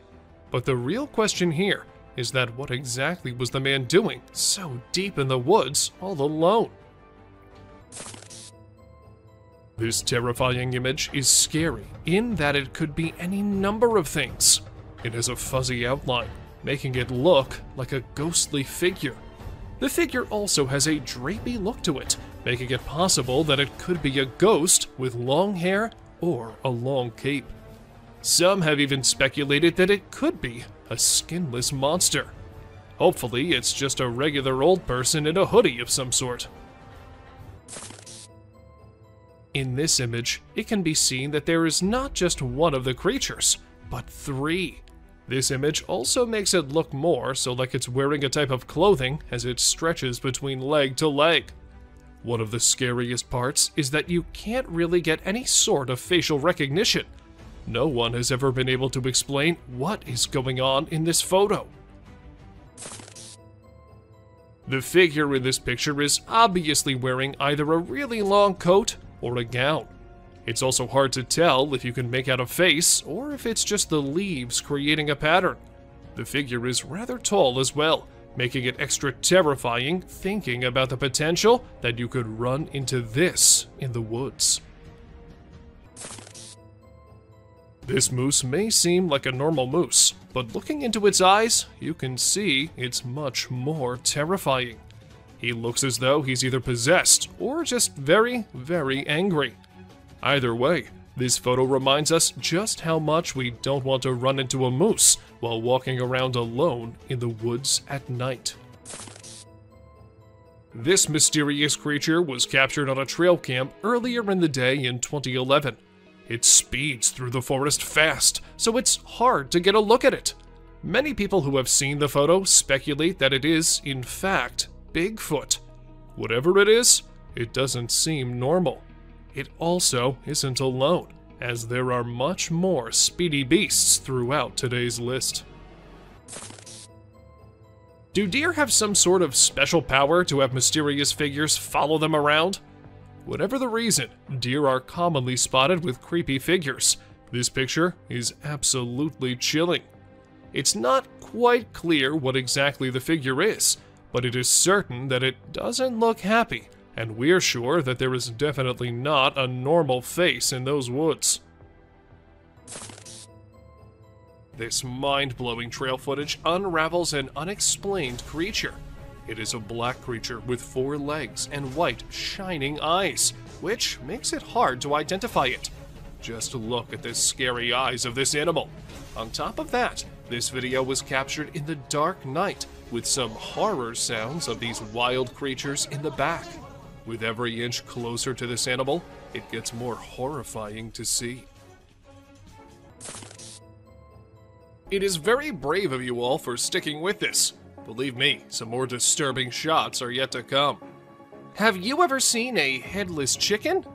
But the real question here is that what exactly was the man doing so deep in the woods all alone? This terrifying image is scary in that it could be any number of things. It has a fuzzy outline, making it look like a ghostly figure. The figure also has a drapey look to it, making it possible that it could be a ghost with long hair or a long cape. Some have even speculated that it could be a skinless monster. Hopefully, it's just a regular old person in a hoodie of some sort. In this image, it can be seen that there is not just one of the creatures, but three. This image also makes it look more so like it's wearing a type of clothing as it stretches between leg to leg. One of the scariest parts is that you can't really get any sort of facial recognition. No one has ever been able to explain what is going on in this photo. The figure in this picture is obviously wearing either a really long coat or a gown. It's also hard to tell if you can make out a face or if it's just the leaves creating a pattern. The figure is rather tall as well, making it extra terrifying thinking about the potential that you could run into this in the woods. This moose may seem like a normal moose, but looking into its eyes, you can see it's much more terrifying. He looks as though he's either possessed or just very, very angry. Either way, This photo reminds us just how much we don't want to run into a moose while walking around alone in the woods at night. This mysterious creature was captured on a trail cam earlier in the day in 2011. It speeds through the forest fast, so it's hard to get a look at it. Many people who have seen the photo speculate that it is, in fact, Bigfoot. Whatever it is, it doesn't seem normal. It also isn't alone, as there are much more speedy beasts throughout today's list. Do deer have some sort of special power to have mysterious figures follow them around? Whatever the reason, deer are commonly spotted with creepy figures. This picture is absolutely chilling. It's not quite clear what exactly the figure is, but it is certain that it doesn't look happy, and we're sure that there is definitely not a normal face in those woods. This mind-blowing trail footage unravels an unexplained creature. It is a black creature with 4 legs and white, shining eyes, which makes it hard to identify it. Just look at the scary eyes of this animal. On top of that, this video was captured in the dark night, with some horror sounds of these wild creatures in the back. With every inch closer to this animal, it gets more horrifying to see. It is very brave of you all for sticking with this. Believe me, some more disturbing shots are yet to come. Have you ever seen a headless chicken?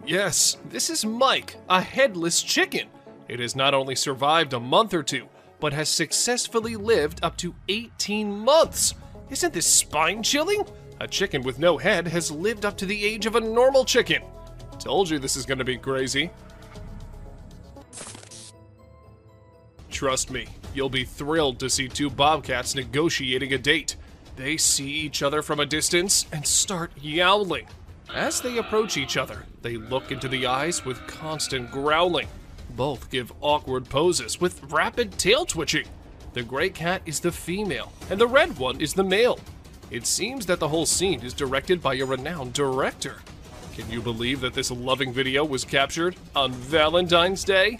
Yes, this is Mike, a headless chicken. It has not only survived a month or two, but has successfully lived up to 18 months. Isn't this spine-chilling? A chicken with no head has lived up to the age of a normal chicken. Told you this is going to be crazy. Trust me, you'll be thrilled to see 2 bobcats negotiating a date. They see each other from a distance and start yowling. As they approach each other, they look into the eyes with constant growling. Both give awkward poses with rapid tail twitching. The gray cat is the female, and the red one is the male. It seems that the whole scene is directed by a renowned director. Can you believe that this loving video was captured on Valentine's Day?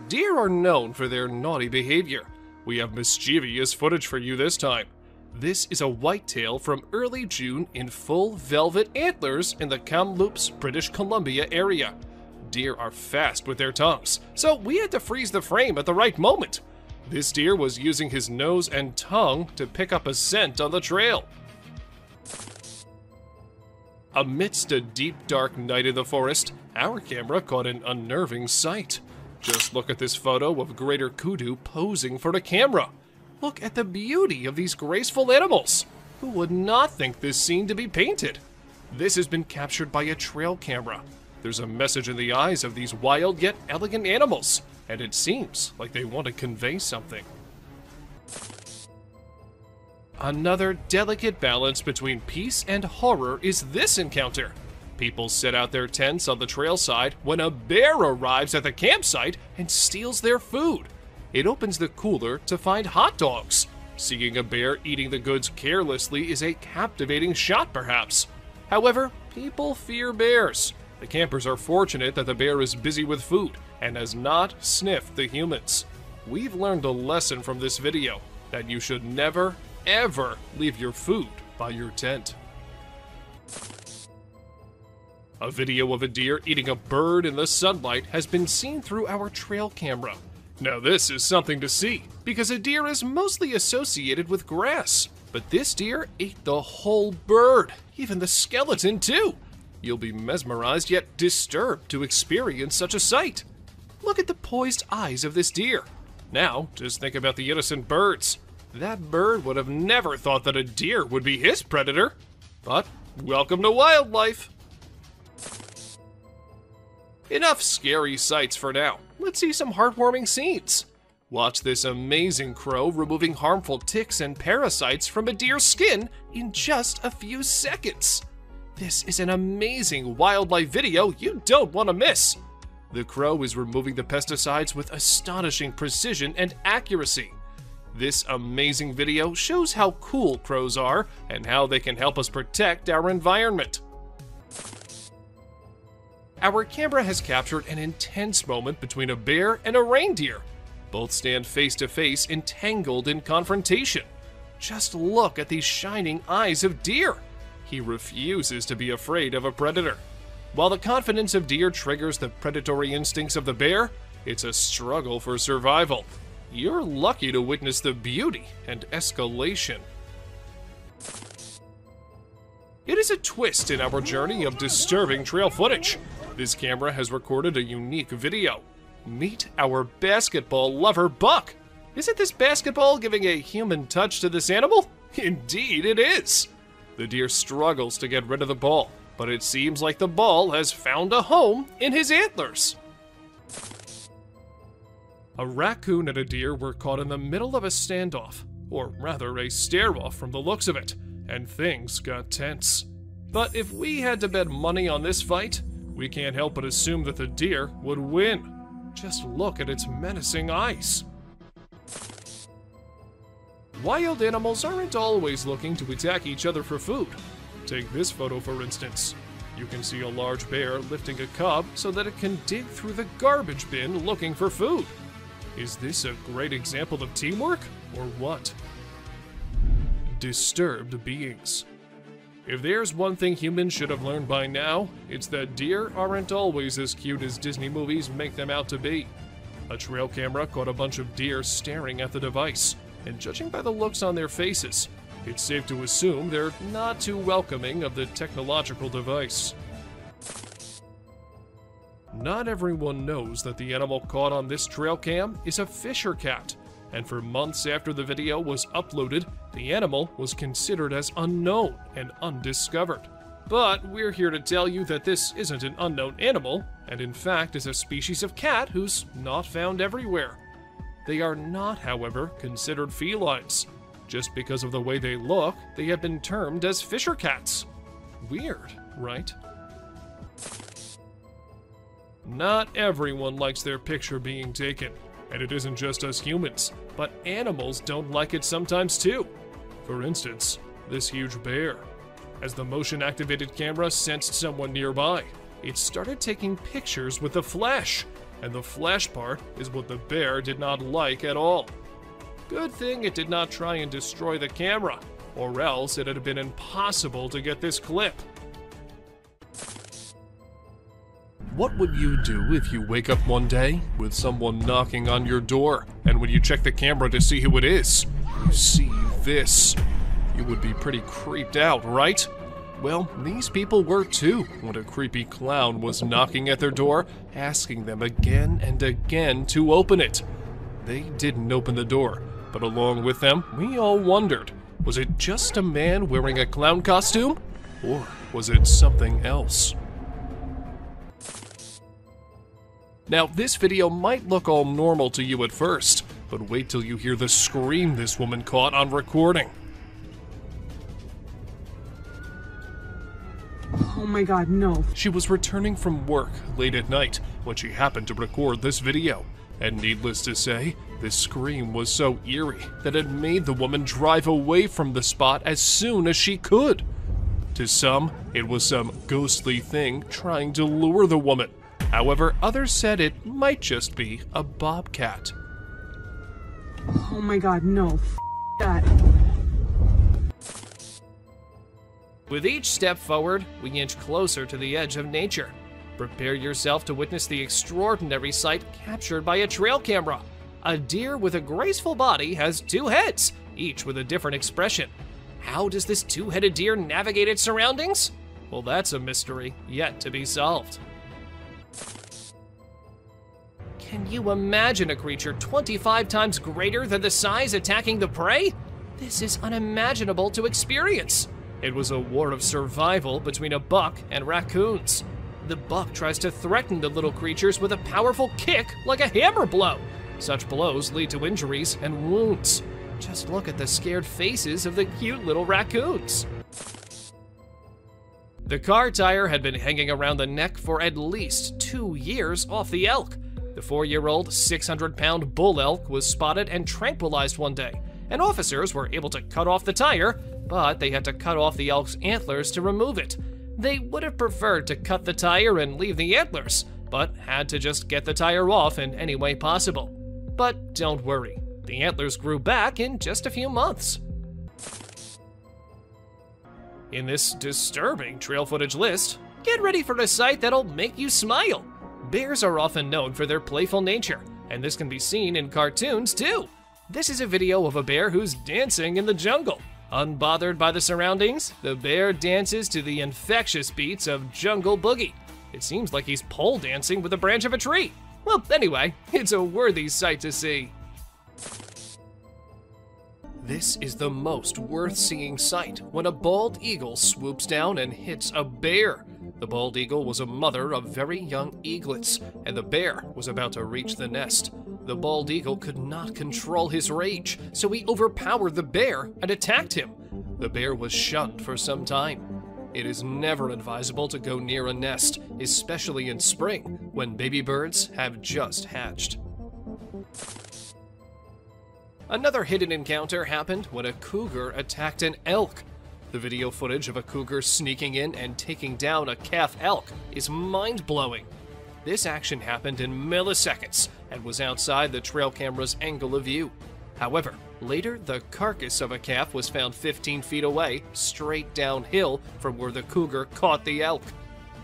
Deer are known for their naughty behavior. We have mischievous footage for you this time. This is a whitetail from early June in full velvet antlers in the Kamloops, British Columbia area. Deer are fast with their tongues, so we had to freeze the frame at the right moment. This deer was using his nose and tongue to pick up a scent on the trail. Amidst a deep dark night in the forest, our camera caught an unnerving sight. Just look at this photo of greater kudu posing for the camera. Look at the beauty of these graceful animals. Who would not think this scene to be painted? This has been captured by a trail camera. There's a message in the eyes of these wild yet elegant animals, and it seems like they want to convey something. Another delicate balance between peace and horror is this encounter. People set out their tents on the trail side when a bear arrives at the campsite and steals their food. It opens the cooler to find hot dogs. Seeing a bear eating the goods carelessly is a captivating shot, perhaps. However, people fear bears. The campers are fortunate that the bear is busy with food and has not sniffed the humans. We've learned a lesson from this video, that you should never, ever leave your food by your tent. A video of a deer eating a bird in the sunlight has been seen through our trail camera. Now this is something to see, because a deer is mostly associated with grass. But this deer ate the whole bird, even the skeleton too. You'll be mesmerized yet disturbed to experience such a sight. Look at the poised eyes of this deer. Now, just think about the innocent birds. That bird would have never thought that a deer would be his predator. But welcome to wildlife. Enough scary sights for now. Let's see some heartwarming scenes. Watch this amazing crow removing harmful ticks and parasites from a deer's skin in just a few seconds. This is an amazing wildlife video you don't want to miss. The crow is removing the pesticides with astonishing precision and accuracy. This amazing video shows how cool crows are and how they can help us protect our environment. our camera has captured an intense moment between a bear and a reindeer. Both stand face to face, entangled in confrontation. Just look at these shining eyes of Deer. He refuses to be afraid of a predator. While the confidence of Deer triggers the predatory instincts of the bear, it's a struggle for survival. You're lucky to witness the beauty and escalation. It is a twist in our journey of disturbing trail footage. This camera has recorded a unique video. Meet our basketball lover, Buck. Isn't this basketball giving a human touch to this animal? Indeed it is. The deer struggles to get rid of the ball, but it seems like the ball has found a home in his antlers. A raccoon and a deer were caught in the middle of a standoff, or rather a stare-off from the looks of it, and things got tense. But if we had to bet money on this fight, we can't help but assume that the deer would win. Just look at its menacing eyes. Wild animals aren't always looking to attack each other for food. Take this photo for instance. You can see a large bear lifting a cub so that it can dig through the garbage bin looking for food. Is this a great example of teamwork, or what? Disturbed beings. If there's one thing humans should have learned by now, it's that deer aren't always as cute as Disney movies make them out to be. A trail camera caught a bunch of deer staring at the device, and judging by the looks on their faces, it's safe to assume they're not too welcoming of the technological device. Not everyone knows that the animal caught on this trail cam is a fisher cat, and for months after the video was uploaded, the animal was considered as unknown and undiscovered. But we're here to tell you that this isn't an unknown animal, and in fact is a species of cat who's not found everywhere. They are not, however, considered felines. Just because of the way they look, they have been termed as fisher cats. Weird, right? Not everyone likes their picture being taken, and it isn't just us humans, but animals don't like it sometimes too. For instance, this huge bear. As the motion-activated camera sensed someone nearby, it started taking pictures with the flash, and the flash part is what the bear did not like at all. Good thing it did not try and destroy the camera, or else it had been impossible to get this clip. What would you do if you wake up one day with someone knocking on your door, and when you check the camera to see who it is, you see this? You would be pretty creeped out, right? Well, these people were too when a creepy clown was knocking at their door, asking them again and again to open it. They didn't open the door, but along with them, we all wondered, was it just a man wearing a clown costume? Or was it something else? Now, this video might look all normal to you at first, but wait till you hear the scream this woman caught on recording. Oh my god, no. She was returning from work late at night when she happened to record this video, and needless to say, this scream was so eerie that it made the woman drive away from the spot as soon as she could. To some, it was some ghostly thing trying to lure the woman. However, others said it might just be a bobcat. Oh my god, no. That. With each step forward, we inch closer to the edge of nature. Prepare yourself to witness the extraordinary sight captured by a trail camera. A deer with a graceful body has two heads, each with a different expression. How does this two-headed deer navigate its surroundings? Well, that's a mystery yet to be solved. Can you imagine a creature 25 times greater than the size attacking the prey? This is unimaginable to experience. It was a war of survival between a buck and raccoons. The buck tries to threaten the little creatures with a powerful kick like a hammer blow. Such blows lead to injuries and wounds. Just look at the scared faces of the cute little raccoons. The car tire had been hanging around the neck for at least 2 years off the elk. The 4-year-old, 600-pound bull elk was spotted and tranquilized one day, and officers were able to cut off the tire, but they had to cut off the elk's antlers to remove it. They would have preferred to cut the tire and leave the antlers, but had to just get the tire off in any way possible. But don't worry, the antlers grew back in just a few months. In this disturbing trail footage list, get ready for a sight that'll make you smile. Bears are often known for their playful nature, and this can be seen in cartoons too. This is a video of a bear who's dancing in the jungle. Unbothered by the surroundings, the bear dances to the infectious beats of Jungle Boogie. It seems like he's pole dancing with a branch of a tree. Well, anyway, it's a worthy sight to see. This is the most worth seeing sight when a bald eagle swoops down and hits a bear. The bald eagle was a mother of very young eaglets, and the bear was about to reach the nest. The bald eagle could not control his rage, so he overpowered the bear and attacked him. The bear was shunned for some time. It is never advisable to go near a nest, especially in spring, when baby birds have just hatched. Another hidden encounter happened when a cougar attacked an elk. The video footage of a cougar sneaking in and taking down a calf elk is mind-blowing. This action happened in milliseconds and was outside the trail camera's angle of view. However, later the carcass of a calf was found 15 feet away, straight downhill from where the cougar caught the elk.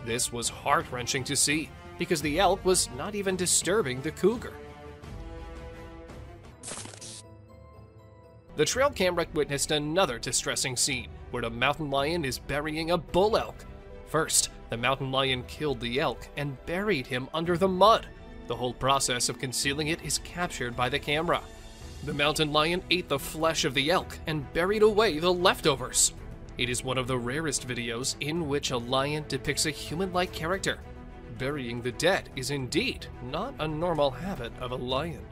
This was heart-wrenching to see, because the elk was not even disturbing the cougar. The trail camera witnessed another distressing scene, where a mountain lion is burying a bull elk. First, the mountain lion killed the elk and buried him under the mud. The whole process of concealing it is captured by the camera. The mountain lion ate the flesh of the elk and buried away the leftovers. It is one of the rarest videos in which a lion depicts a human-like character. Burying the dead is indeed not a normal habit of a lion.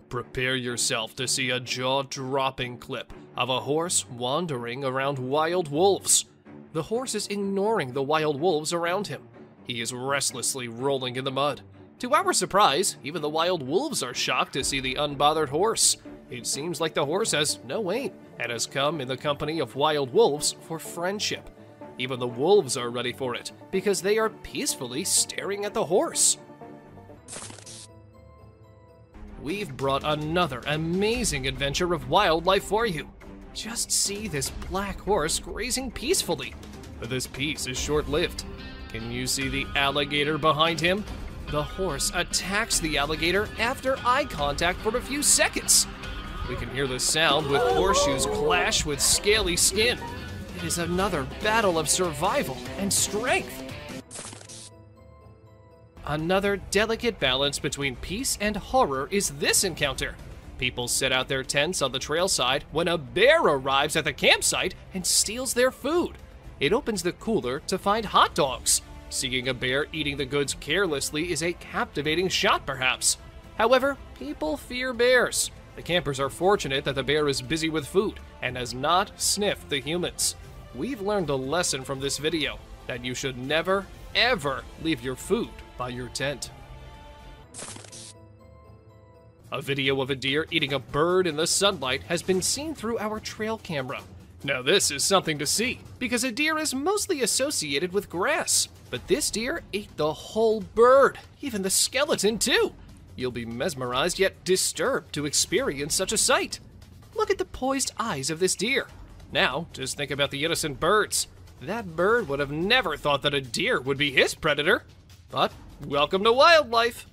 Prepare yourself to see a jaw-dropping clip of a horse wandering around wild wolves. The horse is ignoring the wild wolves around him. He is restlessly rolling in the mud. To our surprise, even the wild wolves are shocked to see the unbothered horse. It seems like the horse has no aim and has come in the company of wild wolves for friendship. Even the wolves are ready for it because they are peacefully staring at the horse. We've brought another amazing adventure of wildlife for you. Just see this black horse grazing peacefully. But this peace is short-lived. Can you see the alligator behind him? The horse attacks the alligator after eye contact for a few seconds. We can hear the sound with horseshoes clash with scaly skin. It is another battle of survival and strength. Another delicate balance between peace and horror is this encounter. People set out their tents on the trail side when a bear arrives at the campsite and steals their food. It opens the cooler to find hot dogs. Seeing a bear eating the goods carelessly is a captivating shot, perhaps. However, people fear bears. The campers are fortunate that the bear is busy with food and has not sniffed the humans. We've learned a lesson from this video, that you should never, ever leave your food by your tent. A video of a deer eating a bird in the sunlight has been seen through our trail camera. Now this is something to see, because a deer is mostly associated with grass. But this deer ate the whole bird, even the skeleton too. You'll be mesmerized yet disturbed to experience such a sight. Look at the poised eyes of this deer. Now, just think about the innocent birds. That bird would have never thought that a deer would be his predator. But welcome to wildlife.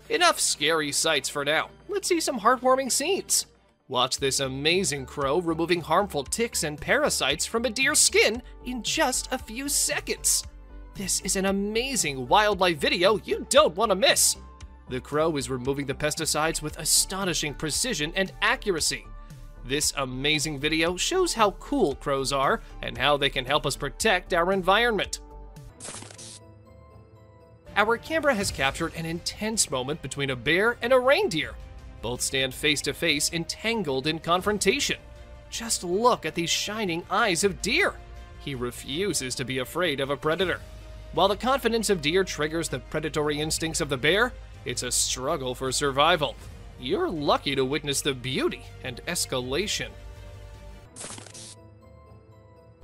Enough scary sights for now. Let's see some heartwarming scenes. Watch this amazing crow removing harmful ticks and parasites from a deer's skin in just a few seconds. This is an amazing wildlife video you don't want to miss. The crow is removing the pesticides with astonishing precision and accuracy. This amazing video shows how cool crows are and how they can help us protect our environment. Our camera has captured an intense moment between a bear and a reindeer. Both stand face to face, entangled in confrontation. Just look at these shining eyes of deer. He refuses to be afraid of a predator. While the confidence of deer triggers the predatory instincts of the bear, it's a struggle for survival. You're lucky to witness the beauty and escalation.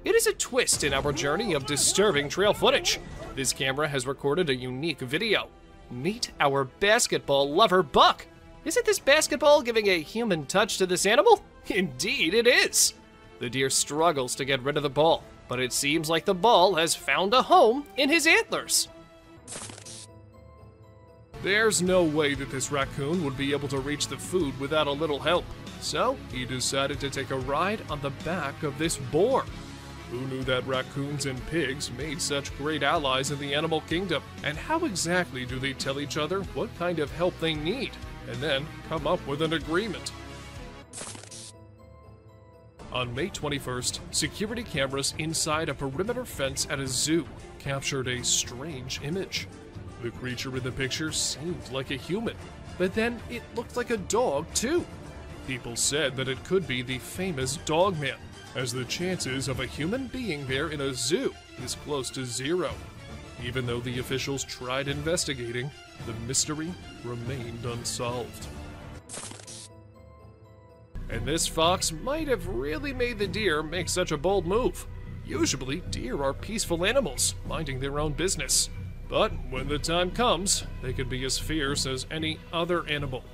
It is a twist in our journey of disturbing trail footage. This camera has recorded a unique video. Meet our basketball lover, Buck. Isn't this basketball giving a human touch to this animal? Indeed it is. The deer struggles to get rid of the ball, but it seems like the ball has found a home in his antlers. There's no way that this raccoon would be able to reach the food without a little help, so he decided to take a ride on the back of this boar. Who knew that raccoons and pigs made such great allies in the animal kingdom? And how exactly do they tell each other what kind of help they need, and then come up with an agreement? On May 21st, security cameras inside a perimeter fence at a zoo captured a strange image. The creature in the picture seemed like a human, but then it looked like a dog too. People said that it could be the famous Dogman, as the chances of a human being there in a zoo is close to zero. Even though the officials tried investigating, the mystery remained unsolved. And this fox might have really made the deer make such a bold move. Usually, deer are peaceful animals, minding their own business. But when the time comes, they can be as fierce as any other animal.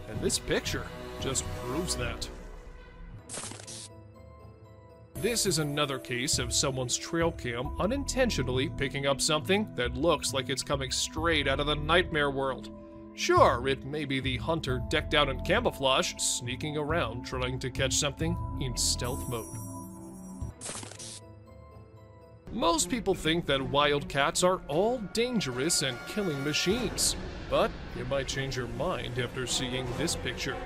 And this picture just proves that. This is another case of someone's trail cam unintentionally picking up something that looks like it's coming straight out of the nightmare world. Sure, it may be the hunter decked out in camouflage, sneaking around trying to catch something in stealth mode. Most people think that wildcats are all dangerous and killing machines, but you might change your mind after seeing this picture.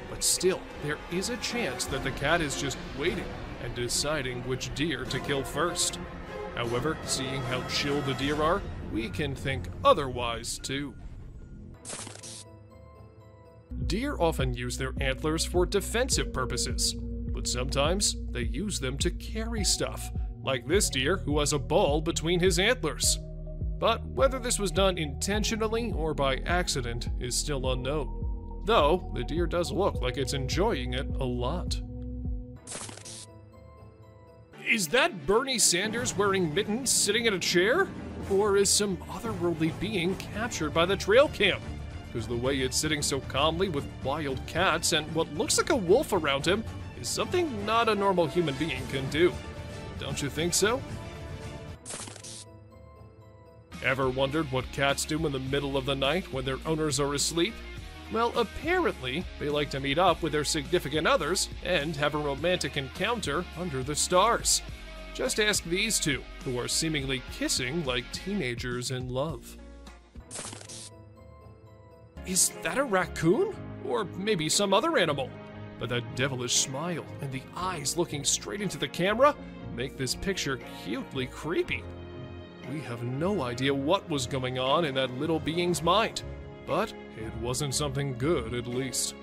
But still, there is a chance that the cat is just waiting and deciding which deer to kill first. However, seeing how chill the deer are, we can think otherwise too. Deer often use their antlers for defensive purposes, but sometimes they use them to carry stuff, like this deer who has a ball between his antlers. But whether this was done intentionally or by accident is still unknown, though the deer does look like it's enjoying it a lot. Is that Bernie Sanders wearing mittens sitting in a chair? Or is some otherworldly being captured by the trail cam? Because the way it's sitting so calmly with wild cats and what looks like a wolf around him is something not a normal human being can do. Don't you think so? Ever wondered what cats do in the middle of the night when their owners are asleep? Well, apparently, they like to meet up with their significant others and have a romantic encounter under the stars. Just ask these two, who are seemingly kissing like teenagers in love. Is that a raccoon? Or maybe some other animal? But that devilish smile and the eyes looking straight into the camera make this picture cutely creepy. We have no idea what was going on in that little being's mind, but it wasn't something good at least.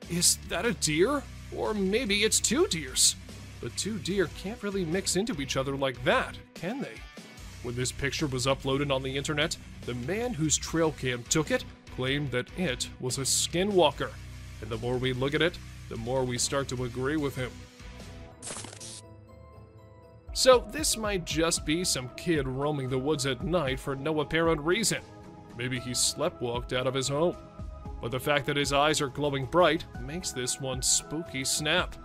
Is that a deer? Or maybe it's two deers? But two deer can't really mix into each other like that, can they? When this picture was uploaded on the internet, the man whose trail cam took it claimed that it was a skinwalker. And the more we look at it, the more we start to agree with him. So this might just be some kid roaming the woods at night for no apparent reason. Maybe he sleptwalked out of his home. But the fact that his eyes are glowing bright makes this one spooky snap.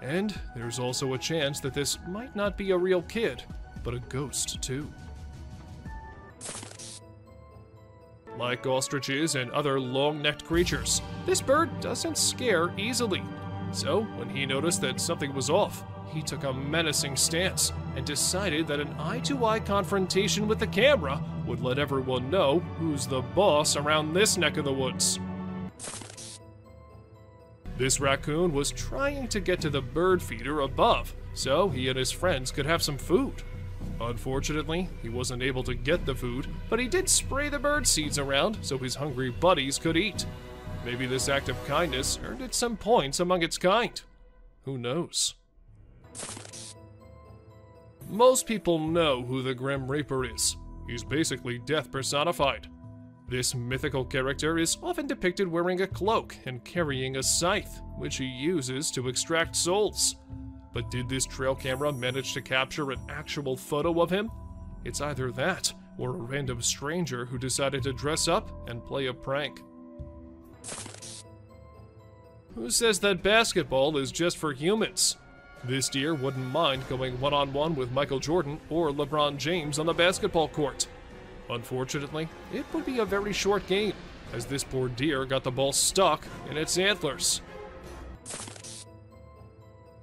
And there's also a chance that this might not be a real kid, but a ghost too. Like ostriches and other long-necked creatures, this bird doesn't scare easily. So when he noticed that something was off, he took a menacing stance and decided that an eye-to-eye confrontation with the camera would let everyone know who's the boss around this neck of the woods. This raccoon was trying to get to the bird feeder above so he and his friends could have some food. Unfortunately, he wasn't able to get the food, but he did spray the bird seeds around so his hungry buddies could eat. Maybe this act of kindness earned it some points among its kind. Who knows? Most people know who the Grim Reaper is. He's basically death personified. This mythical character is often depicted wearing a cloak and carrying a scythe, which he uses to extract souls. But did this trail camera manage to capture an actual photo of him? It's either that, or a random stranger who decided to dress up and play a prank. Who says that basketball is just for humans? This deer wouldn't mind going one-on-one with Michael Jordan or LeBron James on the basketball court. Unfortunately, it would be a very short game, as this poor deer got the ball stuck in its antlers.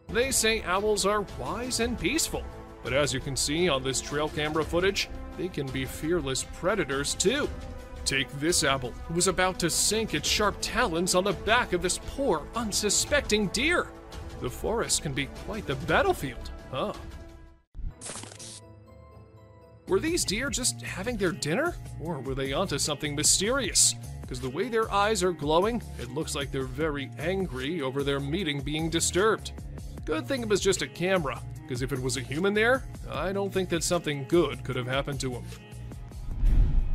They say owls are wise and peaceful, but as you can see on this trail camera footage, they can be fearless predators too. Take this owl, who was about to sink its sharp talons on the back of this poor, unsuspecting deer. The forest can be quite the battlefield, huh? Were these deer just having their dinner? Or were they onto something mysterious? Because the way their eyes are glowing, it looks like they're very angry over their meeting being disturbed. Good thing it was just a camera, because if it was a human there, I don't think that something good could have happened to him.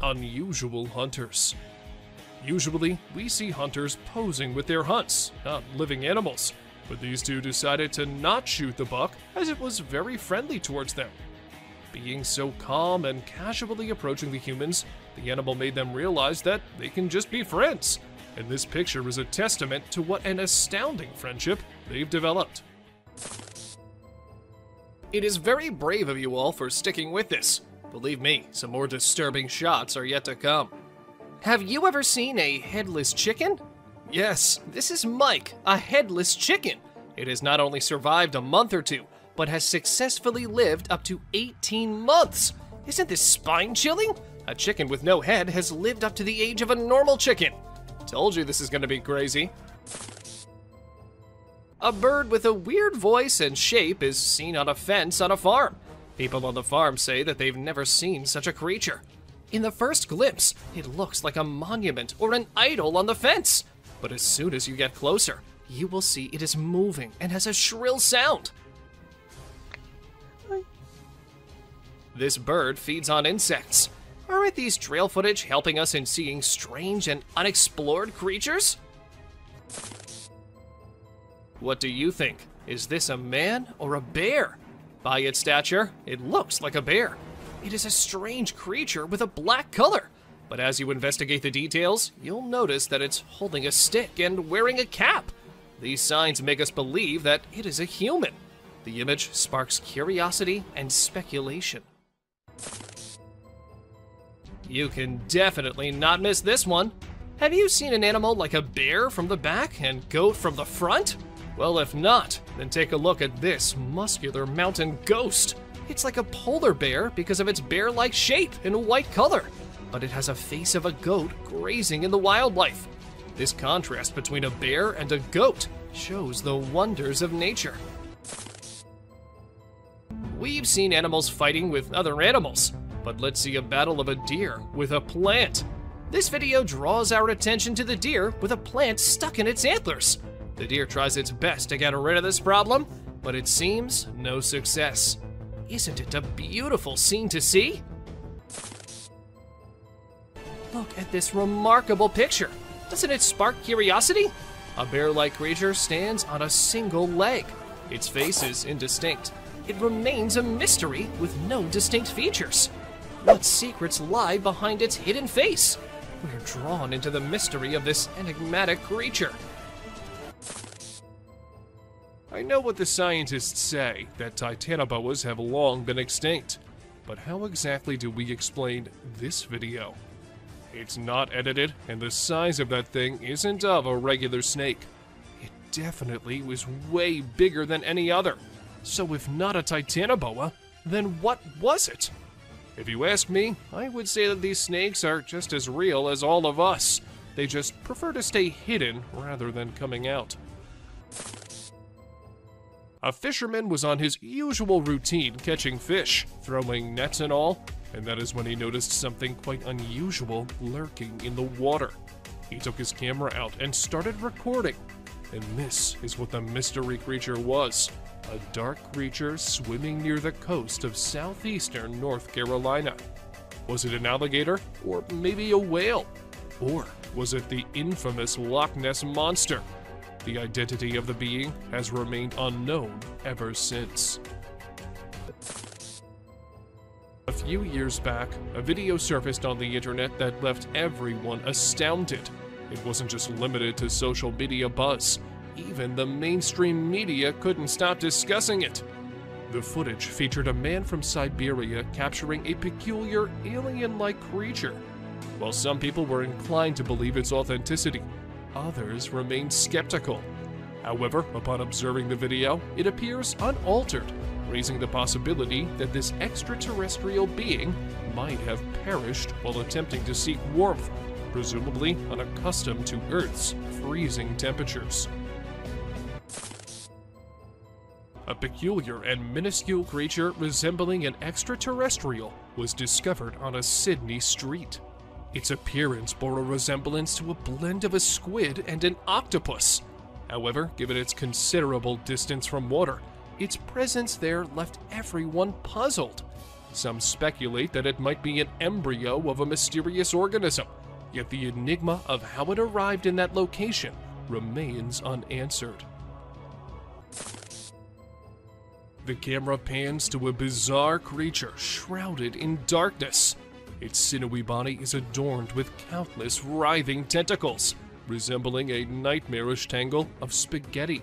Unusual hunters. Usually, we see hunters posing with their hunts, not living animals, but these two decided to not shoot the buck as it was very friendly towards them. Being so calm and casually approaching the humans, the animal made them realize that they can just be friends, and this picture is a testament to what an astounding friendship they've developed. It is very brave of you all for sticking with this. Believe me, some more disturbing shots are yet to come. Have you ever seen a headless chicken? Yes, this is Mike, a headless chicken. It has not only survived a month or two, but has successfully lived up to 18 months. Isn't this spine-chilling? A chicken with no head has lived up to the age of a normal chicken. Told you this is gonna be crazy. A bird with a weird voice and shape is seen on a fence on a farm. People on the farm say that they've never seen such a creature. In the first glimpse, it looks like a monument or an idol on the fence. But as soon as you get closer, you will see it is moving and has a shrill sound. This bird feeds on insects. Aren't these trail footage helping us in seeing strange and unexplored creatures? What do you think? Is this a man or a bear? By its stature, it looks like a bear. It is a strange creature with a black color. But as you investigate the details, you'll notice that it's holding a stick and wearing a cap. These signs make us believe that it is a human. The image sparks curiosity and speculation. You can definitely not miss this one. Have you seen an animal like a bear from the back and goat from the front? Well, if not, then take a look at this muscular mountain ghost. It's like a polar bear because of its bear-like shape and white color, but it has a face of a goat grazing in the wildlife. This contrast between a bear and a goat shows the wonders of nature. We've seen animals fighting with other animals, but let's see a battle of a deer with a plant. This video draws our attention to the deer with a plant stuck in its antlers. The deer tries its best to get rid of this problem, but it seems no success. Isn't it a beautiful scene to see? Look at this remarkable picture. Doesn't it spark curiosity? A bear-like creature stands on a single leg. Its face is indistinct. It remains a mystery with no distinct features. What secrets lie behind its hidden face? We're drawn into the mystery of this enigmatic creature. I know what the scientists say, that titanoboas have long been extinct, but how exactly do we explain this video? It's not edited, and the size of that thing isn't of a regular snake. It definitely was way bigger than any other. So if not a titanoboa, then what was it? If you ask me, I would say that these snakes are just as real as all of us. They just prefer to stay hidden rather than coming out. A fisherman was on his usual routine catching fish, throwing nets and all, and that is when he noticed something quite unusual lurking in the water. He took his camera out and started recording, and this is what the mystery creature was. A dark creature swimming near the coast of southeastern North Carolina. Was it an alligator, or maybe a whale? Or was it the infamous Loch Ness Monster? The identity of the being has remained unknown ever since. A few years back, a video surfaced on the internet that left everyone astounded. It wasn't just limited to social media buzz. Even the mainstream media couldn't stop discussing it. The footage featured a man from Siberia capturing a peculiar alien-like creature. While some people were inclined to believe its authenticity, others remained skeptical. However, upon observing the video, it appears unaltered, raising the possibility that this extraterrestrial being might have perished while attempting to seek warmth, presumably unaccustomed to Earth's freezing temperatures. A peculiar and minuscule creature resembling an extraterrestrial was discovered on a Sydney street. Its appearance bore a resemblance to a blend of a squid and an octopus. However, given its considerable distance from water, its presence there left everyone puzzled. Some speculate that it might be an embryo of a mysterious organism, yet the enigma of how it arrived in that location remains unanswered. The camera pans to a bizarre creature shrouded in darkness. Its sinewy body is adorned with countless writhing tentacles, resembling a nightmarish tangle of spaghetti.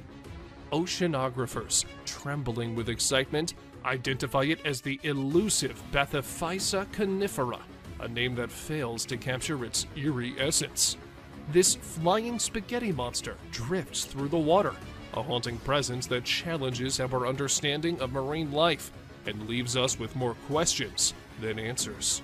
Oceanographers, trembling with excitement, identify it as the elusive Bathyphysa conifera, a name that fails to capture its eerie essence. This flying spaghetti monster drifts through the water, a haunting presence that challenges our understanding of marine life and leaves us with more questions than answers.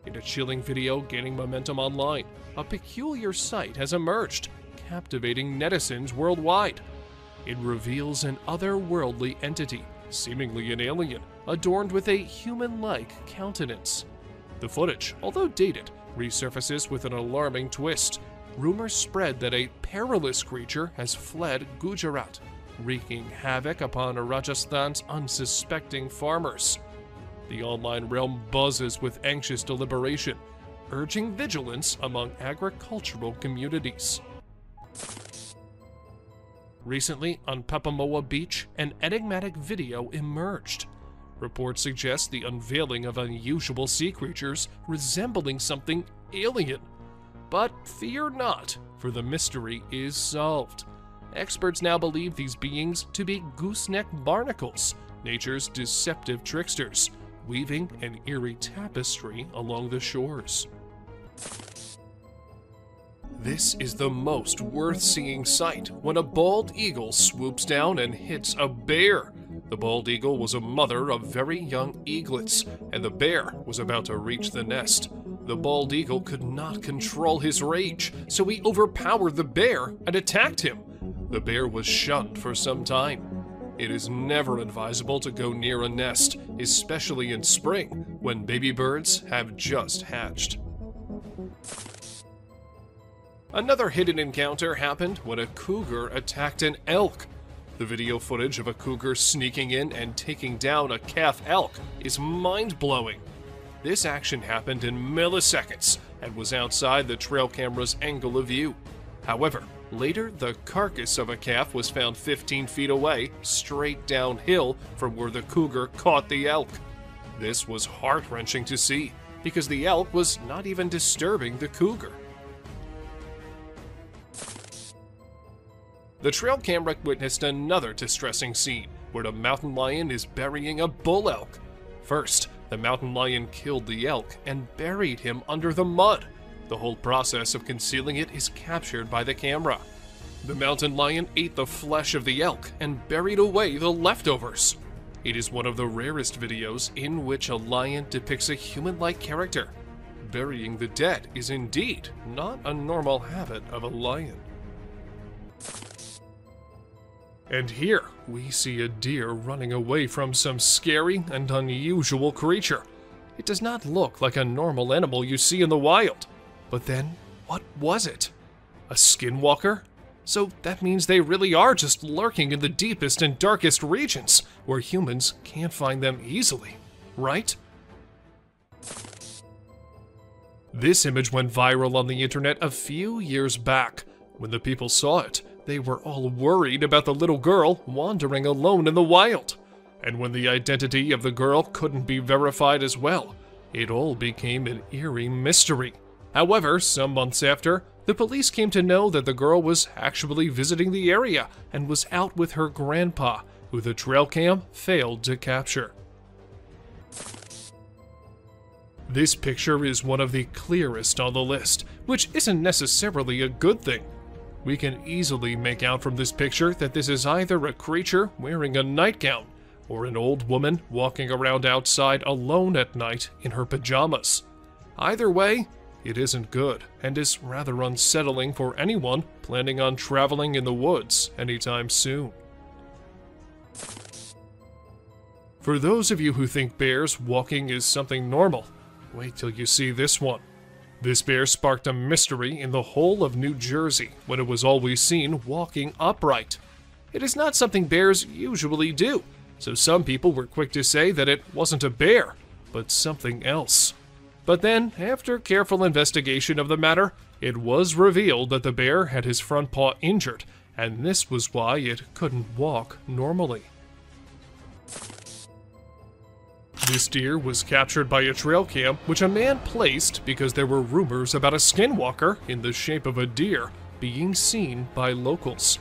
In a chilling video gaining momentum online, a peculiar sight has emerged, captivating netizens worldwide. It reveals an otherworldly entity, seemingly an alien, adorned with a human-like countenance. The footage, although dated, resurfaces with an alarming twist. Rumors spread that a perilous creature has fled Gujarat, wreaking havoc upon Rajasthan's unsuspecting farmers. The online realm buzzes with anxious deliberation, urging vigilance among agricultural communities. Recently, on Papamoa Beach, an enigmatic video emerged. Reports suggest the unveiling of unusual sea creatures resembling something alien. But fear not, for the mystery is solved. Experts now believe these beings to be gooseneck barnacles, nature's deceptive tricksters, weaving an eerie tapestry along the shores. This is the most worth-seeing sight when a bald eagle swoops down and hits a bear. The bald eagle was a mother of very young eaglets, and the bear was about to reach the nest. The bald eagle could not control his rage, so he overpowered the bear and attacked him. The bear was shunned for some time. It is never advisable to go near a nest, especially in spring, when baby birds have just hatched. Another hidden encounter happened when a cougar attacked an elk. The video footage of a cougar sneaking in and taking down a calf elk is mind-blowing. This action happened in milliseconds and was outside the trail camera's angle of view. However, later the carcass of a calf was found 15 feet away, straight downhill from where the cougar caught the elk. This was heart-wrenching to see, because the elk was not even disturbing the cougar. The trail camera witnessed another distressing scene, where the mountain lion is burying a bull elk. First, the mountain lion killed the elk and buried him under the mud. The whole process of concealing it is captured by the camera. The mountain lion ate the flesh of the elk and buried away the leftovers. It is one of the rarest videos in which a lion depicts a human-like character. Burying the dead is indeed not a normal habit of a lion. And here, we see a deer running away from some scary and unusual creature. It does not look like a normal animal you see in the wild. But then, what was it? A skinwalker? So that means they really are just lurking in the deepest and darkest regions, where humans can't find them easily, right? This image went viral on the internet a few years back. When the people saw it, they were all worried about the little girl wandering alone in the wild. And when the identity of the girl couldn't be verified as well, it all became an eerie mystery. However, some months after, the police came to know that the girl was actually visiting the area and was out with her grandpa, who the trail cam failed to capture. This picture is one of the clearest on the list, which isn't necessarily a good thing. We can easily make out from this picture that this is either a creature wearing a nightgown or an old woman walking around outside alone at night in her pajamas. Either way, it isn't good and is rather unsettling for anyone planning on traveling in the woods anytime soon. For those of you who think bears walking is something normal, wait till you see this one. This bear sparked a mystery in the whole of New Jersey when it was always seen walking upright. It is not something bears usually do, so some people were quick to say that it wasn't a bear, but something else. But then, after careful investigation of the matter, it was revealed that the bear had his front paw injured, and this was why it couldn't walk normally. This deer was captured by a trail cam which a man placed because there were rumors about a skinwalker in the shape of a deer being seen by locals.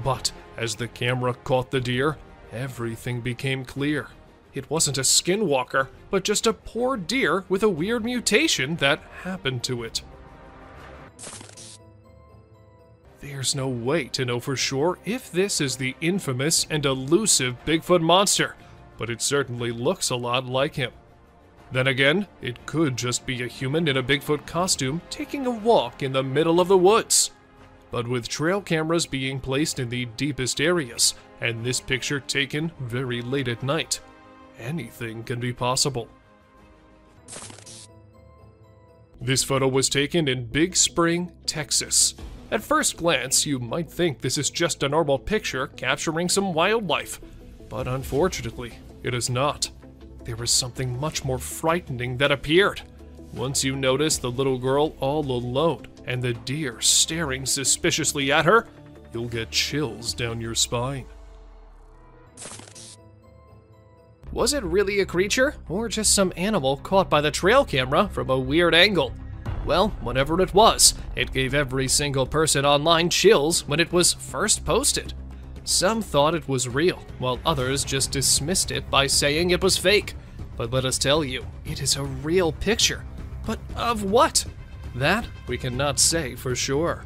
But as the camera caught the deer, everything became clear. It wasn't a skinwalker, but just a poor deer with a weird mutation that happened to it. There's no way to know for sure if this is the infamous and elusive Bigfoot monster, but it certainly looks a lot like him. Then again, it could just be a human in a Bigfoot costume taking a walk in the middle of the woods. But with trail cameras being placed in the deepest areas, and this picture taken very late at night, anything can be possible. This photo was taken in Big Spring, Texas. At first glance, you might think this is just a normal picture capturing some wildlife, but unfortunately, it is not. There was something much more frightening that appeared. Once you notice the little girl all alone and the deer staring suspiciously at her, you'll get chills down your spine. Was it really a creature, or just some animal caught by the trail camera from a weird angle? Well, whatever it was, it gave every single person online chills when it was first posted. Some thought it was real, while others just dismissed it by saying it was fake. But let us tell you, it is a real picture. But of what? That we cannot say for sure.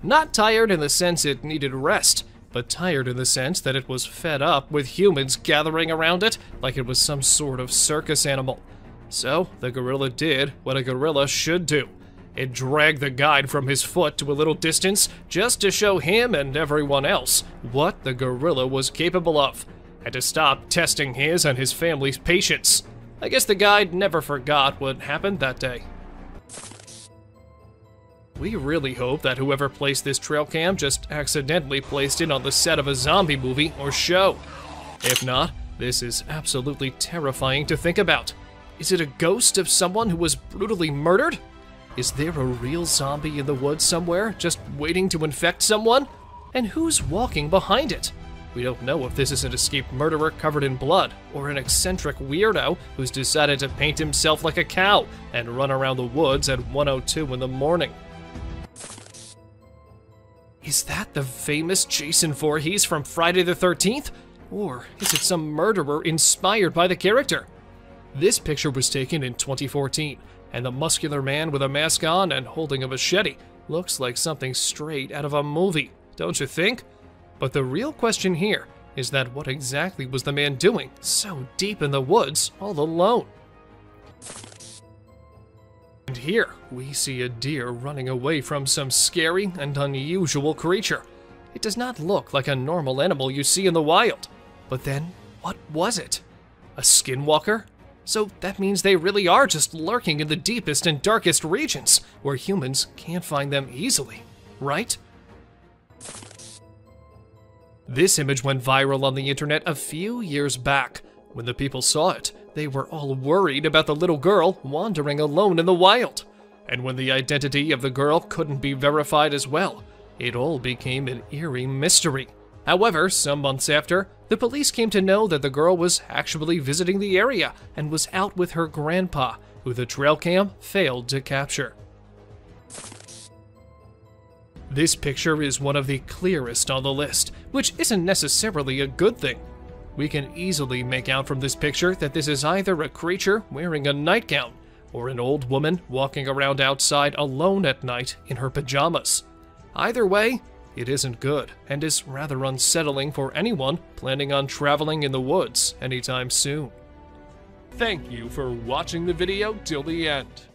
Not tired in the sense it needed rest, but tired in the sense that it was fed up with humans gathering around it like it was some sort of circus animal. So the gorilla did what a gorilla should do. It dragged the guide from his foot to a little distance just to show him and everyone else what the gorilla was capable of, and to stop testing his and his family's patience. I guess the guide never forgot what happened that day. We really hope that whoever placed this trail cam just accidentally placed it on the set of a zombie movie or show. If not, this is absolutely terrifying to think about. Is it a ghost of someone who was brutally murdered? Is there a real zombie in the woods somewhere, just waiting to infect someone? And who's walking behind it? We don't know if this is an escaped murderer covered in blood, or an eccentric weirdo who's decided to paint himself like a cow and run around the woods at 1:02 in the morning. Is that the famous Jason Voorhees from Friday the 13th? Or is it some murderer inspired by the character? This picture was taken in 2014, and the muscular man with a mask on and holding a machete looks like something straight out of a movie, don't you think? But the real question here is that what exactly was the man doing so deep in the woods all alone? And here we see a deer running away from some scary and unusual creature. It does not look like a normal animal you see in the wild. But then, what was it? A skinwalker? So that means they really are just lurking in the deepest and darkest regions, where humans can't find them easily, right? This image went viral on the internet a few years back. When the people saw it, they were all worried about the little girl wandering alone in the wild. And when the identity of the girl couldn't be verified as well, it all became an eerie mystery. However, some months after, the police came to know that the girl was actually visiting the area and was out with her grandpa, who the trail cam failed to capture. This picture is one of the clearest on the list, which isn't necessarily a good thing. We can easily make out from this picture that this is either a creature wearing a nightgown or an old woman walking around outside alone at night in her pajamas. Either way, it isn't good and is rather unsettling for anyone planning on traveling in the woods anytime soon. Thank you for watching the video till the end.